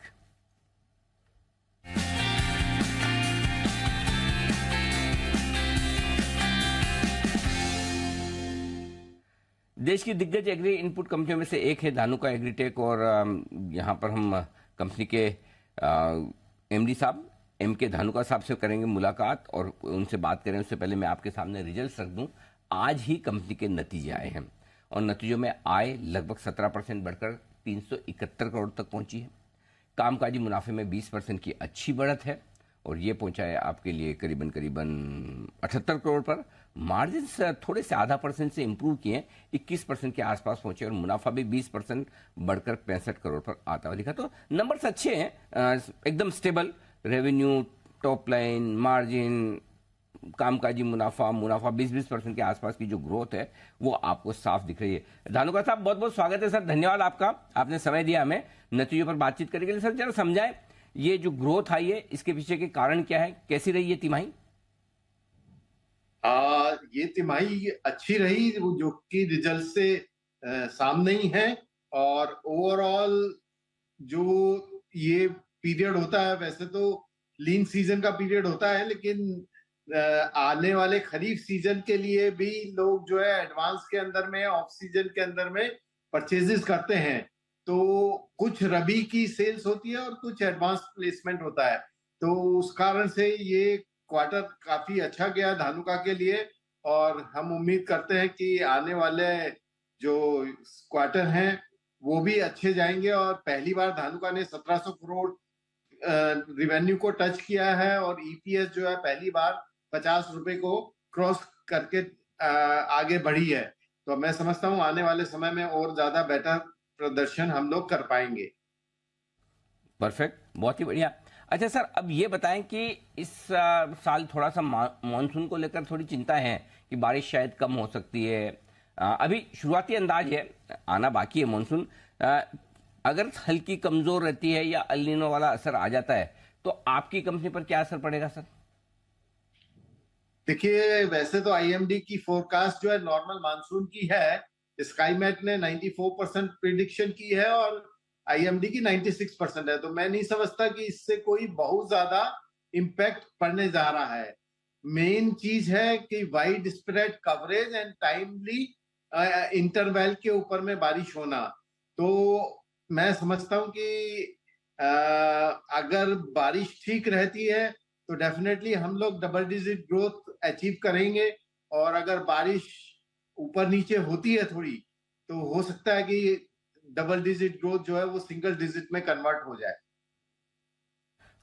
देश की दिग्गज एग्री इनपुट कंपनियों में से एक है धानुका एग्रीटेक, और यहाँ पर हम कंपनी के एमडी साहब एम के धानुका साहब से करेंगे मुलाकात और उनसे बात करें। उससे पहले मैं आपके सामने रिजल्ट रख दूं। आज ही कंपनी के नतीजे आए हैं, और नतीजों में आय लगभग 17% बढ़कर 371 करोड़ तक पहुंची है। कामकाजी मुनाफे में 20% की अच्छी बढ़त है, और ये पहुंचा है आपके लिए करीबन करीबन 78 करोड़ पर। मार्जिन थोड़े से आधा % से इंप्रूव किए हैं, 21% के आसपास पहुंचे और मुनाफा भी 20% बढ़कर 65 करोड़ पर आता हुआ दिखा। तो नंबर्स अच्छे हैं, एकदम stable revenue, top line, margin, कामकाजी मुनाफा 20% के आसपास की जो ग्रोथ है वो आपको साफ दिख रही है। धानुका साहब बहुत बहुत स्वागत है सर, धन्यवाद आपका, आपने समय दिया हमें नतीजों पर बातचीत करने के लिए। सर जरा समझाएं ये जो ग्रोथ आई है इसके पीछे के कारण क्या है, कैसी रही ये तिमाही? ये तिमाही अच्छी रही जो कि रिजल्ट से सामने ही है, और ओवरऑल जो ये पीरियड होता है, वैसे तो लीन सीजन का पीरियड होता है, लेकिन आने वाले खरीफ सीजन के लिए भी लोग जो है एडवांस के अंदर में, ऑफ सीजन के अंदर में परचेजेस करते हैं। तो कुछ रबी की सेल्स होती है और कुछ एडवांस प्लेसमेंट होता है, तो उस कारण से ये क्वार्टर काफी अच्छा गया धानुका के लिए, और हम उम्मीद करते हैं कि आने वाले जो क्वार्टर हैं वो भी अच्छे जाएंगे। और पहली बार धानुका ने 1700 करोड़ रिवेन्यू को टच किया है, और ईपीएस जो है पहली बार 50 रुपए को क्रॉस करके आगे बढ़ी है। तो मैं समझता हूं आने वाले समय में और ज्यादा बेटर प्रदर्शन हम लोग कर पाएंगे। परफेक्ट, बहुत ही बढ़िया। अच्छा सर, अब ये बताएं कि इस साल थोड़ा सा मानसून को लेकर थोड़ी चिंता है कि बारिश शायद कम हो सकती है। अभी शुरुआती अंदाज है, आना बाकी है मानसून। अगर हल्की कमजोर रहती है या अल नीनो वाला असर आ जाता है तो आपकी कंपनी पर क्या असर पड़ेगा सर? देखिए, वैसे तो आईएमडी की फोरकास्ट जो है नॉर्मल मानसून की है, स्काईमेट ने 94% प्रिडिक्शन की है और आईएमडी की 96% है, तो मैं नहीं समझता कि इससे कोई बहुत ज्यादा इम्पैक्ट पड़ने जा रहा है। मेन चीज है कि wide spread coverage and timely interval के ऊपर में बारिश होना। तो मैं समझता हूं कि अगर बारिश ठीक रहती है तो डेफिनेटली हम लोग डबल डिजिट ग्रोथ अचीव करेंगे, और अगर बारिश ऊपर नीचे होती है थोड़ी, तो हो सकता है कि डबल डिजिट ग्रोथ जो है वो सिंगल डिजिट में कन्वर्ट हो जाए।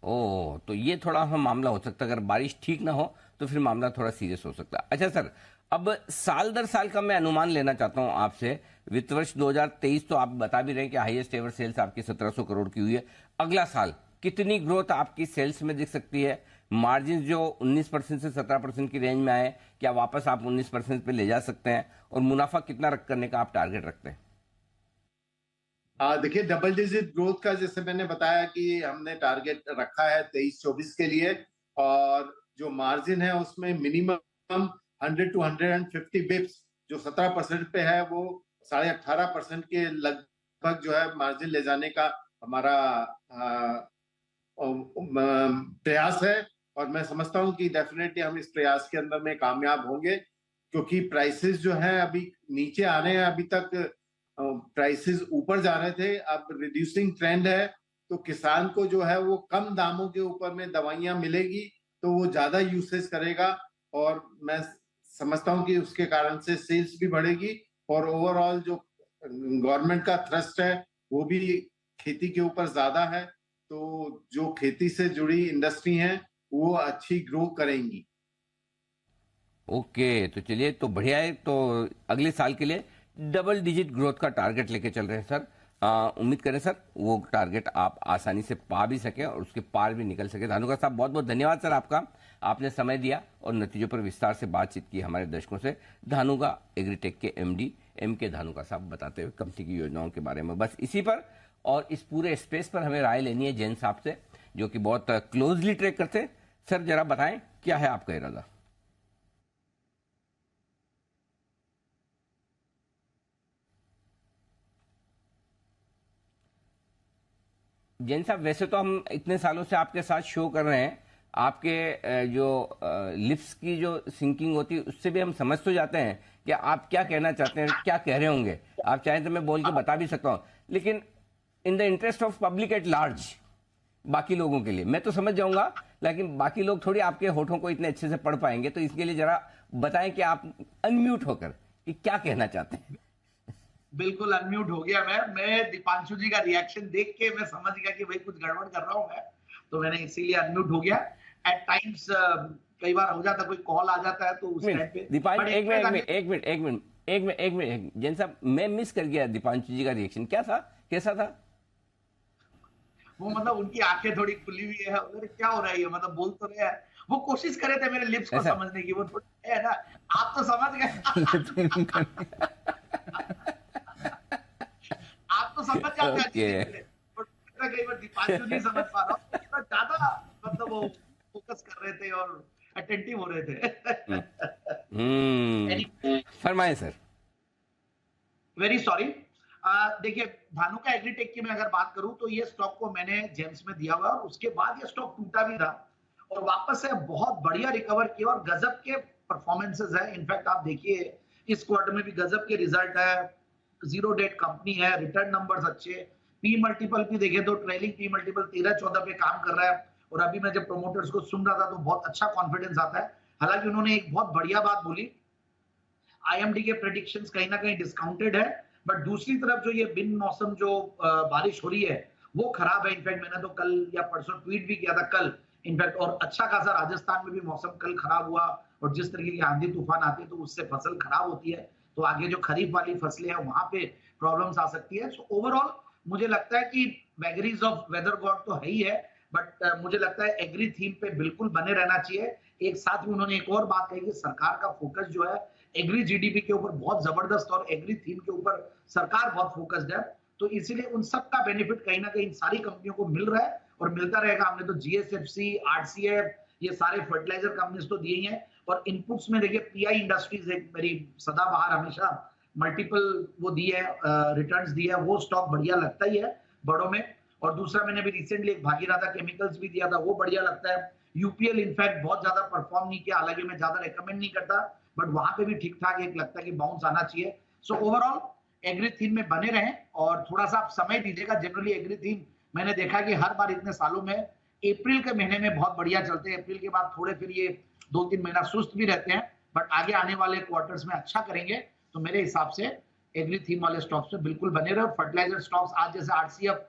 ओ, तो ये थोड़ा सा मामला हो सकता है, अगर बारिश ठीक ना हो तो फिर मामला थोड़ा सीरियस हो सकता है। अच्छा सर, अब साल दर साल का मैं अनुमान लेना चाहता हूं आपसे। वित्त वर्ष 2023 तो आप बता भी रहे हैं कि हाईएस्ट एवर सेल्स आपकी 1700 करोड़ की हुई है। अगला साल कितनी ग्रोथ आपकी सेल्स में दिख सकती है? मार्जिन जो 19% से 17% की रेंज में आए, क्या वापस आप 19% पे ले जा सकते हैं? और मुनाफा कितना रख करने का आप टारगेट रखते हैं? देखिए, डबल डिजिट ग्रोथ का जैसे मैंने बताया कि हमने टारगेट रखा है 23-24 के लिए, और जो मार्जिन है उसमें मिनिमम 100 to 150 बिप्स जो 17% पे है, वो 18.5% के लगभग जो है मार्जिन ले जाने का हमारा प्रयास है। और मैं समझता हूं कि डेफिनेटली हम इस प्रयास के अंदर में कामयाब होंगे, क्योंकि प्राइसेस जो है अभी नीचे आ रहे हैं। अभी तक प्राइसेस ऊपर जा रहे थे, अब रिड्यूसिंग ट्रेंड है, तो किसान को जो है वो कम दामों के ऊपर में दवाइयां मिलेगी तो वो ज्यादा यूसेज करेगा, और मैं समझता हूं कि उसके कारण से सेल्स भी बढ़ेगी, और ओवरऑल जो गवर्नमेंट का थ्रस्ट है वो भी खेती के ऊपर ज्यादा है, तो जो खेती से जुड़ी इंडस्ट्री हैं वो अच्छी ग्रो करेंगी। ओके, तो चलिए, तो बढ़िया है। तो अगले साल के लिए डबल डिजिट ग्रोथ का टारगेट लेके चल रहे हैं सर। उम्मीद करें सर वो टारगेट आप आसानी से पा भी सके और उसके पार भी निकल सके। धानुका साहब बहुत बहुत धन्यवाद सर आपका, आपने समय दिया और नतीजों पर विस्तार से बातचीत की हमारे दर्शकों से। धानुका एग्रीटेक के एमडी एम.के. धानुका साहब बताते हुए कंपनी की योजनाओं के बारे में। बस इसी पर और इस पूरे स्पेस पर हमें राय लेनी है जैन साहब से, जो कि बहुत क्लोजली ट्रैक करते हैं। सर जरा बताएं क्या है आपका इरादा? जैन साहब, वैसे तो हम इतने सालों से आपके साथ शो कर रहे हैं, आपके जो लिप्स की जो सिंकिंग होती है उससे भी हम समझ तो जाते हैं कि आप क्या कहना चाहते हैं, क्या कह रहे होंगे। आप चाहें तो मैं बोल के बता भी सकता हूँ, लेकिन in the interest of public at large, बाकी लोगों के लिए मैं तो समझ जाऊंगा, लेकिन बाकी लोग थोड़ी आपके होठों को इतने अच्छे से पढ़ पाएंगे, तो इसके लिए जरा बताएं कि आप अनम्यूट होकर कि क्या कहना चाहते हैं। बिल्कुल अनम्यूट हो गया मैं दीपांशु जी का रिएक्शन देख के मैं समझ गया कि भाई कुछ गड़बड़ कर रहा हूं मैं, तो मैंने इसीलिए अनम्यूट हो गया। एट टाइम्स कई बार हो जाता है, कोई कॉल आ जाता है तो उस टाइम पे दीपांशु But एक मिनट जैन साहब, मैं मिस कर गया दीपांशु जी का रिएक्शन, क्या था, कैसा था? वो मतलब उनकी आंखें थोड़ी खुली हुई है, अरे क्या हो रहा है ये, मतलब बोल तो रहे हैं, वो कोशिश करे थे मेरे लिप्स को ऐसा? समझने की, वो थोड़ा है ना, आप तो समझ गए आप तो समझ जाते हैं अच्छी Okay. तरीके से, but कई बार दीपांशु नहीं समझ पा रहा हूँ, थोड़ा ज्यादा मतलब वो फोकस कर रहे थे और अटेंटिव हो रहे थे फरमाएं सर। Very sorry. देखिए धानुका एग्रीटेक की मैं अगर बात करूं तो ये स्टॉक को मैंने जेम्स में दिया हुआ और उसके बाद ये स्टॉक टूटा भी था और वापस से बहुत बढ़िया रिकवर किया और गजब के परफॉर्मेंसेस है। इनफैक्ट आप देखिए इस क्वार्टर में भी गजब के रिजल्ट है, जीरो डेट कंपनी है, रिटर्न नंबर्स अच्छे, पी मल्टीपल भी देखे तो ट्रेलिंग पी मल्टीपल 13-14 पे काम कर रहा है और अभी मैं जब प्रोमोटर्स को सुन रहा था तो बहुत अच्छा कॉन्फिडेंस आता है। हालांकि उन्होंने एक बहुत बढ़िया बात बोली, आईएमडी के प्रेडिक्शंस कहीं ना कहीं डिस्काउंटेड है, बट दूसरी तरफ जो ये बिन मौसम जो बारिश हो रही है वो खराब है। इनफैक्ट मैंने तो कल या परसों ट्वीट भी किया था कल इनफैक्ट, और अच्छा खासा राजस्थान में भी मौसम कल खराब हुआ और जिस तरीके की आंधी तूफान आती है तो उससे फसल खराब होती है, तो आगे जो खरीफ वाली फसलें हैं वहां पे प्रॉब्लम्स आ सकती है। सो ओवरऑल मुझे लगता है कि वैगरीज ऑफ वेदर गॉड तो है ही है, बट मुझे लगता है एग्री थीम पे बिल्कुल बने रहना चाहिए। एक साथ में उन्होंने एक और बात कही कि सरकार का फोकस जो है एग्री जीडीपी के ऊपर बहुत जबरदस्त और एग्री थीम के ऊपर सरकार बहुत फोकस्ड है, तो इसीलिए उन सब का बेनिफिट कहीं ना कहीं इन सारी कंपनियों को मिल रहा है और मिलता रहेगा। हमने तो जीएसएफसी, आरसीएफ, ये सारे फर्टिलाइजर कंपनीज तो दिए ही हैं और इनपुट्स में देखिए पीआई इंडस्ट्रीज एक मेरी सदाबहार हमेशा मल्टीपल वो दी है, रिटर्न्स दिए है, वो स्टॉक बढ़िया लगता ही है बड़ों में। और दूसरा मैंने भी रिसेंटली एक भागीरथा केमिकल्स भी दिया था, वो बढ़िया लगता है। यूपीएल इनफैक्ट बहुत ज्यादा परफॉर्म नहीं किया, हालांकि मैं ज्यादा रेकमेंड नहीं करता, बट वहां पे भी ठीक ठाक एक लगता है कि बाउंस आना चाहिए। सो ओवरऑल एग्री थीम में बने रहें और थोड़ा सा आप समय दीजिएगा। जनरली एग्री थीम मैंने देखा कि हर बार इतने सालों में अप्रैल के महीने में बहुत बढ़िया चलते हैं, अप्रैल के बाद थोड़े फिर ये 2-3 महीना सुस्त भी रहते हैं, बट आगे आने वाले क्वार्टर्स में अच्छा करेंगे। तो मेरे हिसाब से एग्री थीम वाले स्टॉक्स पे बिल्कुल बने रहे। फर्टिलाइजर स्टॉक्स आज जैसे आरसीएफ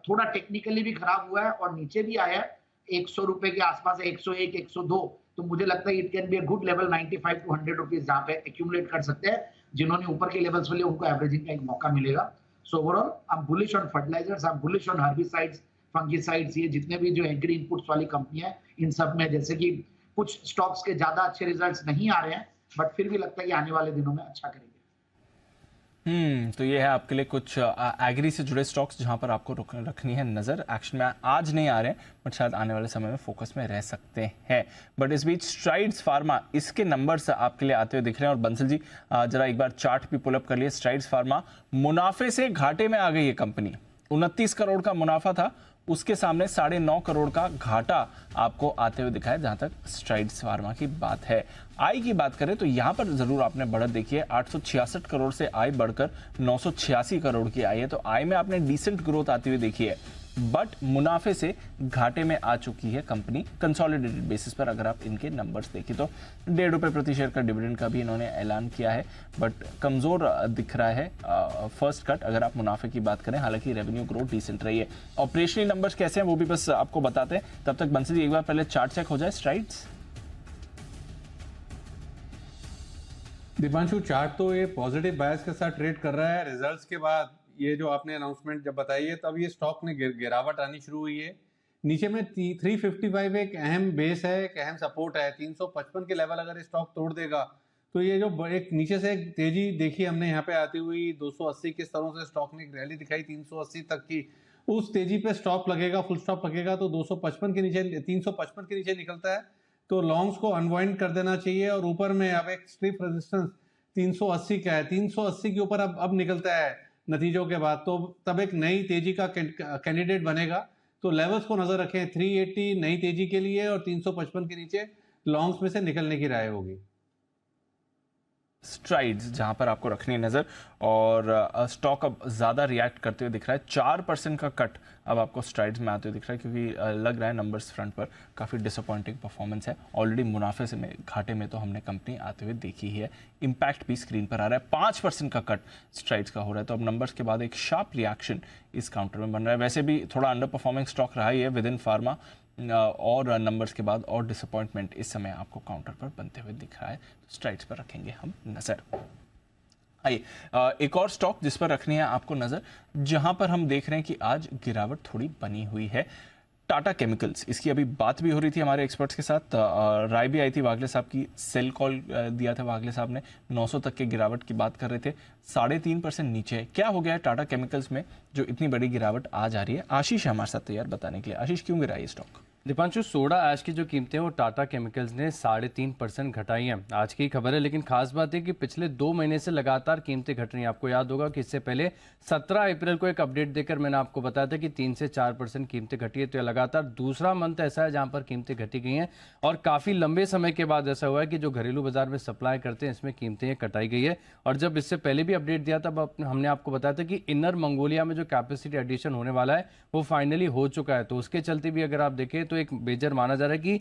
थोड़ा टेक्निकली भी खराब हुआ है और नीचे भी आया है, 100 रुपए के आसपास, 101, 102, तो मुझे लगता है it can be a good level 95 to 100 rupees जहां पे एक्यूमुलेट कर सकते हैं। जिन्होंने ऊपर के लेवल्स लिए उनको एवरेजिंग का एक मौका मिलेगा। So overall I am bullish on fertilisers, I am bullish on herbicides, fungicides, ये जितने भी जो एग्री इनपुट्स वाली कंपनियां हैं इन सब में, जैसे कि कुछ स्टॉक्स के ज्यादा अच्छे रिजल्ट्स नहीं आ रहे हैं बट फिर भी लगता है कि आने वाले दिनों में अच्छा करेंगे। तो ये है आपके लिए कुछ एग्री से जुड़े स्टॉक्स जहां पर आपको रखनी है नजर। एक्शन में आज नहीं आ रहे हैं बट शायद आने वाले समय में फोकस में रह सकते हैं। बट इस बीच स्ट्राइड्स फार्मा, इसके नंबर्स आपके लिए आते हुए दिख रहे हैं और बंसल जी जरा एक बार चार्ट भी पुल अप कर लिए। स्ट्राइड्स फार्मा मुनाफे से घाटे में आ गई है कंपनी, 29 करोड़ का मुनाफा था, उसके सामने 9.5 करोड़ का घाटा आपको आते हुए दिखाया जहां तक स्ट्राइड्स फार्मा की बात है। आय की बात करें तो यहां पर जरूर आपने बढ़त देखी है, 866 करोड़ से आय बढ़कर 986 करोड़ की आई है, तो आय में आपने डिसेंट ग्रोथ आती हुई देखी है, बट मुनाफे से घाटे में आ चुकी है कंपनी कंसोलिडेटेड बेसिस पर। अगर आप इनके नंबर्स देखें तो 1.5 रुपये प्रति शेयर का डिविडेंड का भी इन्होंने ऐलान किया है, बट कमजोर दिख रहा है फर्स्ट कट अगर आप मुनाफे की बात करें। हालांकि रेवेन्यू ग्रोथ डिसेंट रही है। ऑपरेशनल नंबर्स कैसे हैं वो भी बस आपको बताते हैं, तब तक बंसी जी एक बार पहले चार्ट चेक हो जाए स्ट्राइड्स। दीपांशु, चार्ट तो ये पॉजिटिव बायस के साथ ट्रेड कर रहा है। रिजल्ट्स के बाद ये जो आपने अनाउंसमेंट जब बताई है तब ये स्टॉक ने गिरावट आनी शुरू हुई है। नीचे में 355 एक अहम बेस है, एक अहम सपोर्ट है। 355 के लेवल अगर स्टॉक तोड़ देगा तो ये जो एक नीचे से एक तेजी देखी हमने यहाँ पे आती हुई 280 के स्तरों से स्टॉक ने एक रैली दिखाई 380 तक की, उस तेजी पे स्टॉप लगेगा, फुल स्टॉप लगेगा तो 255 के नीचे 355 के नीचे निकलता है तो लॉन्ग्स को अनवाइंड कर देना चाहिए। और ऊपर में अब एक स्ट्रिप रेजिस्टेंस 380 का है, 380 के ऊपर अब निकलता है नतीजों के बाद, तो तब एक नई तेजी का कैंडिडेट बनेगा। तो लेवल्स को नजर रखें, 380 नई तेजी के लिए और 355 के नीचे लॉन्ग्स में से निकलने की राय होगी। स्ट्राइड्स जहां पर आपको रखनी है नजर, और स्टॉक अब ज्यादा रिएक्ट करते हुए दिख रहा है। 4% का कट अब आपको स्ट्राइड्स में आते हुए दिख रहा है, क्योंकि लग रहा है नंबर्स फ्रंट पर काफ़ी डिसअपॉइंटिंग परफॉर्मेंस है। ऑलरेडी मुनाफे से घाटे में तो हमने कंपनी आते हुए देखी ही है, इम्पैक्ट भी स्क्रीन पर आ रहा है। 5% का कट स्ट्राइड्स का हो रहा है, तो अब नंबर्स के बाद एक शार्प रिएक्शन इस काउंटर में बन रहा है। वैसे भी थोड़ा अंडर परफॉर्मिंग स्टॉक रहा ही है विद इन फार्मा, और नंबर्स के बाद और डिसअपॉइंटमेंट इस समय आपको काउंटर पर बनते हुए दिख रहा है, तो स्ट्राइक्स पर रखेंगे हम नज़र। आइए एक और स्टॉक जिस पर रखनी है आपको नज़र, जहां पर हम देख रहे हैं कि आज गिरावट थोड़ी बनी हुई है, टाटा केमिकल्स। इसकी अभी बात भी हो रही थी हमारे एक्सपर्ट्स के साथ, राय भी आई थी वागले साहब की, सेल कॉल दिया था वागले साहब ने, 900 तक के गिरावट की बात कर रहे थे, 3.5% नीचे है। क्या हो गया है टाटा केमिकल्स में जो इतनी बड़ी गिरावट आज आ रही है? आशीष है हमारे साथ तैयार बताने के लिए। आशीष, क्यों गिरा ये स्टॉक? दीपांशु, सोडा ऐश की जो कीमतें हैं वो टाटा केमिकल्स ने 3.5% घटाई हैं। आज की खबर है, लेकिन खास बात है कि पिछले 2 महीने से लगातार कीमतें घट रही हैं। आपको याद होगा कि इससे पहले 17 अप्रैल को एक अपडेट देकर मैंने आपको बताया था कि 3 से 4% कीमतें घटी है। तो ये लगातार दूसरा मंथ ऐसा है जहां पर कीमतें घटी गई हैं और काफ़ी लंबे समय के बाद ऐसा हुआ है कि जो घरेलू बाजार में सप्लाई करते हैं इसमें कीमतें कटाई गई है। और जब इससे पहले भी अपडेट दिया तब हमने आपको बताया था कि इनर मंगोलिया में जो कैपेसिटी एडिशन होने वाला है वो फाइनली हो चुका है। तो उसके चलते भी अगर आप देखें तो एक मेजर माना जा रहा है कि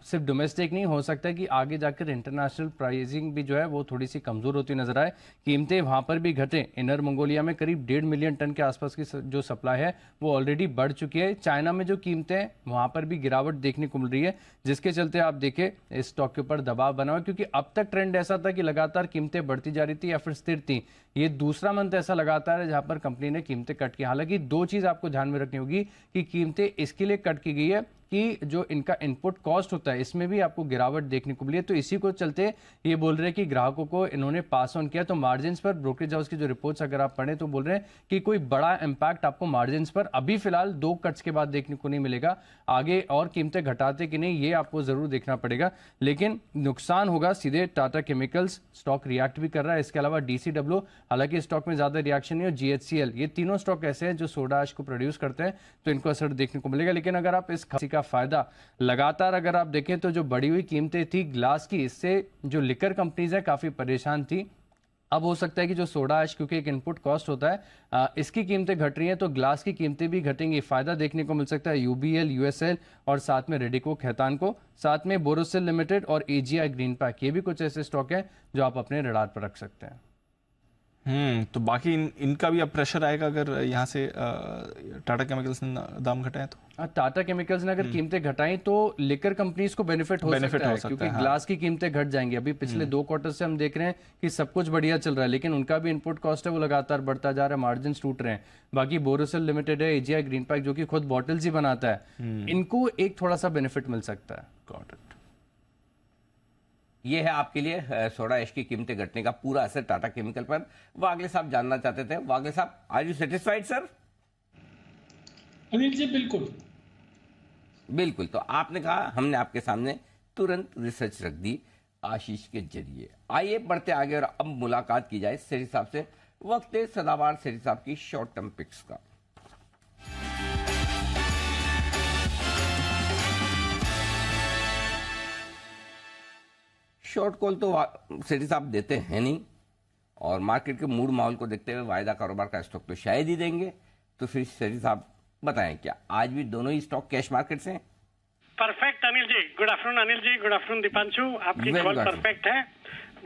सिर्फ डोमेस्टिक नहीं हो सकता है कि आगे जाकर इंटरनेशनल प्राइसिंग भी जो है वो थोड़ी सी कमजोर होती नजर आए, कीमतें वहां पर भी घटे। इनर मंगोलिया में करीब 1.5 मिलियन टन के आसपास की जो सप्लाई है वो ऑलरेडी बढ़ चुकी है। चाइना में जो कीमतें हैं वहां पर भी गिरावट देखने को मिल रही है, जिसके चलते आप देखें इस स्टॉक के ऊपर दबाव बना हुआ है, क्योंकि अब तक ट्रेंड ऐसा था कि लगातार कीमतें बढ़ती जा रही थी या फिर स्थिर थी। ये दूसरा मंथ ऐसा लगातार है जहां पर कंपनी ने कीमतें कट की। हालांकि 2 चीज आपको ध्यान में रखनी होगी कि कीमतें इसके लिए कट की गई है कि जो इनका इनपुट कॉस्ट होता है इसमें भी आपको गिरावट देखने को मिली है। तो इसी को चलते ये बोल रहे हैं कि ग्राहकों को इन्होंने पास ऑन किया। तो मार्जिन्स पर ब्रोकरेज हाउस की जो रिपोर्ट्स अगर आप पढ़ें तो बोल रहे हैं कि कोई बड़ा इंपैक्ट आपको मार्जिन्स पर अभी फिलहाल 2 कट्स के बाद देखने को नहीं मिलेगा। आगे और कीमतें घटाते कि नहीं ये आपको जरूर देखना पड़ेगा, लेकिन नुकसान होगा सीधे टाटा केमिकल्स। स्टॉक रिएक्ट भी कर रहा है। इसके अलावा DCW, हालांकि स्टॉक में ज्यादा रिएक्शन नहीं है, GHCL, ये तीनों स्टॉक ऐसे हैं जो सोडा ऐश को प्रोड्यूस करते हैं, तो इनको असर देखने को मिलेगा। लेकिन अगर आप इस खसी का फायदा लगातार अगर आप देखें तो जो बढ़ी हुई कीमतें थी ग्लास की, इससे जो लिकर कंपनीज है काफी परेशान थी। अब हो सकता है कि जो सोडा ऐश क्योंकि एक इनपुट कॉस्ट होता है इसकी कीमतें घट रही हैं तो ग्लास की कीमतें भी घटेंगी। फायदा देखने को मिल सकता है UBL, USL और साथ में रेडिको खैतान को, साथ में बोरोसिल लिमिटेड और AGI ग्रीन पैक, ये भी कुछ ऐसे स्टॉक हैं जो आप अपने रडार पर रख सकते हैं। तो बाकी इनका भी अब प्रेशर आएगा अगर यहाँ से टाटा केमिकल्स ने दाम घटाए तो। टाटा केमिकल्स ने अगर कीमतें घटाई तो लिकर कंपनीज को बेनिफिट हो सकता है, क्योंकि ग्लास की कीमतें घट जाएंगी। अभी पिछले 2 क्वार्टर से हम देख रहे हैं कि सब कुछ बढ़िया चल रहा है, लेकिन उनका भी इनपुट कॉस्ट है वो लगातार बढ़ता जा रहा है, मार्जिन टूट रहे हैं। बाकी बोरोसिल लिमिटेड है, AGI ग्रीन पैक जो कि खुद बॉटल्स ही बनाता है, इनको एक थोड़ा सा बेनिफिट मिल सकता है। Got it. ये है आपके लिए सोडा ऐश की कीमतें घटने का पूरा असर टाटा केमिकल पर। वागले साहब जानना चाहते थे। वागले साहब, are you satisfied sir? Anil ji बिल्कुल बिल्कुल। तो आपने कहा, हमने आपके सामने तुरंत रिसर्च रख दी आशीष के जरिए। आइए बढ़ते आगे और अब मुलाकात की जाए सेठी साहब से। वक्त है सदाबहार सेठी साहब की शॉर्ट टर्म पिक्स का। शॉर्ट कॉल तो सेठी साहब देते हैं नहीं, और मार्केट के मूड माहौल को देखते हुए वायदा कारोबार का स्टॉक तो शायद ही देंगे। तो फिर सेठी साहब बताएं, क्या आज भी दोनों ही स्टॉक कैश मार्केट से हैं? Perfect Anil ji, good afternoon Anil ji, good afternoon Deepanshu, आपकी कॉल परफेक्ट है।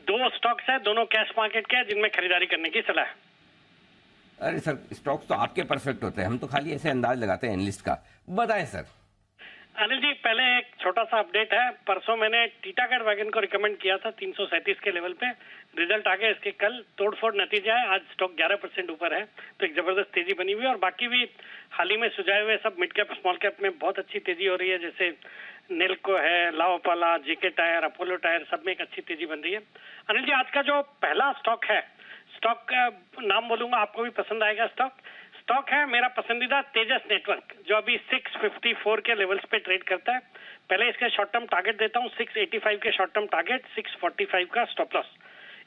2 स्टॉक्स है, दोनों कैश मार्केट के हैं जिनमें खरीदारी करने की सलाह है। अरे सर, स्टॉक्स तो आपके परफेक्ट होते हैं, हम तो खाली ऐसे अंदाज लगाते हैं एनालिस्ट का। बताएं सर। अनिल जी, पहले एक छोटा सा अपडेट है। परसों मैंने टीटागढ़ वैगन को रिकमेंड किया था 337 के लेवल पे, रिजल्ट आ गया इसके कल, तोड़फोड़ नतीजा है। आज स्टॉक 11% ऊपर है, तो एक जबरदस्त तेजी बनी हुई है। और बाकी भी हाल ही में सुझाए हुए सब मिड कैप स्मॉल कैप में बहुत अच्छी तेजी हो रही है, जैसे नेल्को है, Laopala, JK tyre, Apollo tyre, सब में एक अच्छी तेजी बन रही है। अनिल जी, आज का जो पहला स्टॉक है, स्टॉक का नाम बोलूंगा, आपको भी पसंद आएगा। स्टॉक है मेरा पसंदीदा तेजस नेटवर्क, जो अभी 654 के लेवल्स पे ट्रेड करता है। पहले इसका शॉर्ट टर्म टारगेट देता हूं, 685 के शॉर्ट टर्म टारगेट, 645 का स्टॉप लॉस।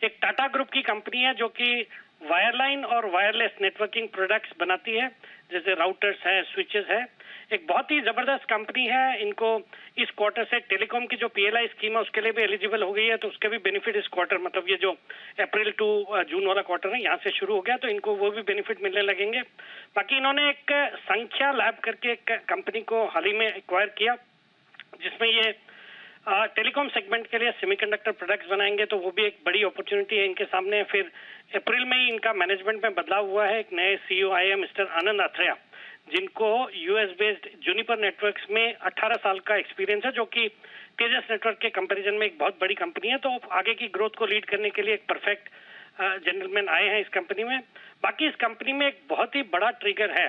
एक टाटा ग्रुप की कंपनी है जो कि वायरलाइन और वायरलेस नेटवर्किंग प्रोडक्ट्स बनाती है, जैसे राउटर्स है, स्विचेस है। एक बहुत ही जबरदस्त कंपनी है। इनको इस क्वार्टर से टेलीकॉम की जो PLI स्कीम है उसके लिए भी एलिजिबल हो गई है, तो उसके भी बेनिफिट इस क्वार्टर, मतलब ये जो अप्रैल टू जून वाला क्वार्टर है यहाँ से शुरू हो गया, तो इनको वो भी बेनिफिट मिलने लगेंगे। बाकी इन्होंने एक संख्या लैब करके एक कंपनी को हाल ही में एक्वायर किया, जिसमें ये टेलीकॉम सेगमेंट के लिए सेमीकंडक्टर प्रोडक्ट्स बनाएंगे, तो वो भी एक बड़ी अपॉर्चुनिटी है इनके सामने। फिर अप्रैल में ही इनका मैनेजमेंट में बदलाव हुआ है, एक नए CEO आए हैं, मिस्टर आनंद आथरेया, जिनको यूएस बेस्ड जूनिपर नेटवर्क्स में 18 साल का एक्सपीरियंस है, जो कि तेजस नेटवर्क के कंपैरिजन में एक बहुत बड़ी कंपनी है। तो आगे की ग्रोथ को लीड करने के लिए एक परफेक्ट जेंटलमैन आए हैं इस कंपनी में। बाकी इस कंपनी में एक बहुत ही बड़ा ट्रिगर है।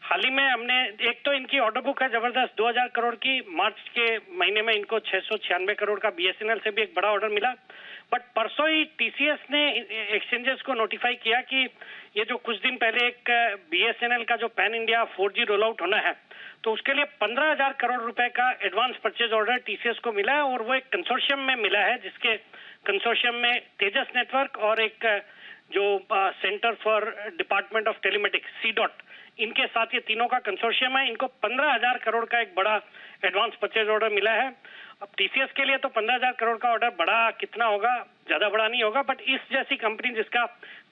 हाल ही में हमने एक तो इनकी ऑर्डर बुक है जबरदस्त 2000 करोड़ की। मार्च के महीने में इनको 696 करोड़ का बीएसएनएल से भी एक बड़ा ऑर्डर मिला। बट परसों ही टीसीएस ने एक्सचेंजेस को नोटिफाई किया कि ये जो कुछ दिन पहले एक बीएसएनएल का जो pan India 4G roll out होना है, तो उसके लिए 15,000 करोड़ रुपए का एडवांस परचेज ऑर्डर टीसीएस को मिला है। और वो एक कंसोर्शियम में मिला है, जिसके कंसोर्शियम में तेजस नेटवर्क और एक जो centre for department of telematics CDOT, इनके साथ ये तीनों का कंसोर्शियम है। इनको 15,000 करोड़ का एक बड़ा एडवांस परचेज ऑर्डर मिला है। अब टीसीएस के लिए तो 15,000 करोड़ का ऑर्डर बड़ा कितना होगा, ज्यादा बड़ा नहीं होगा, बट इस जैसी कंपनी जिसका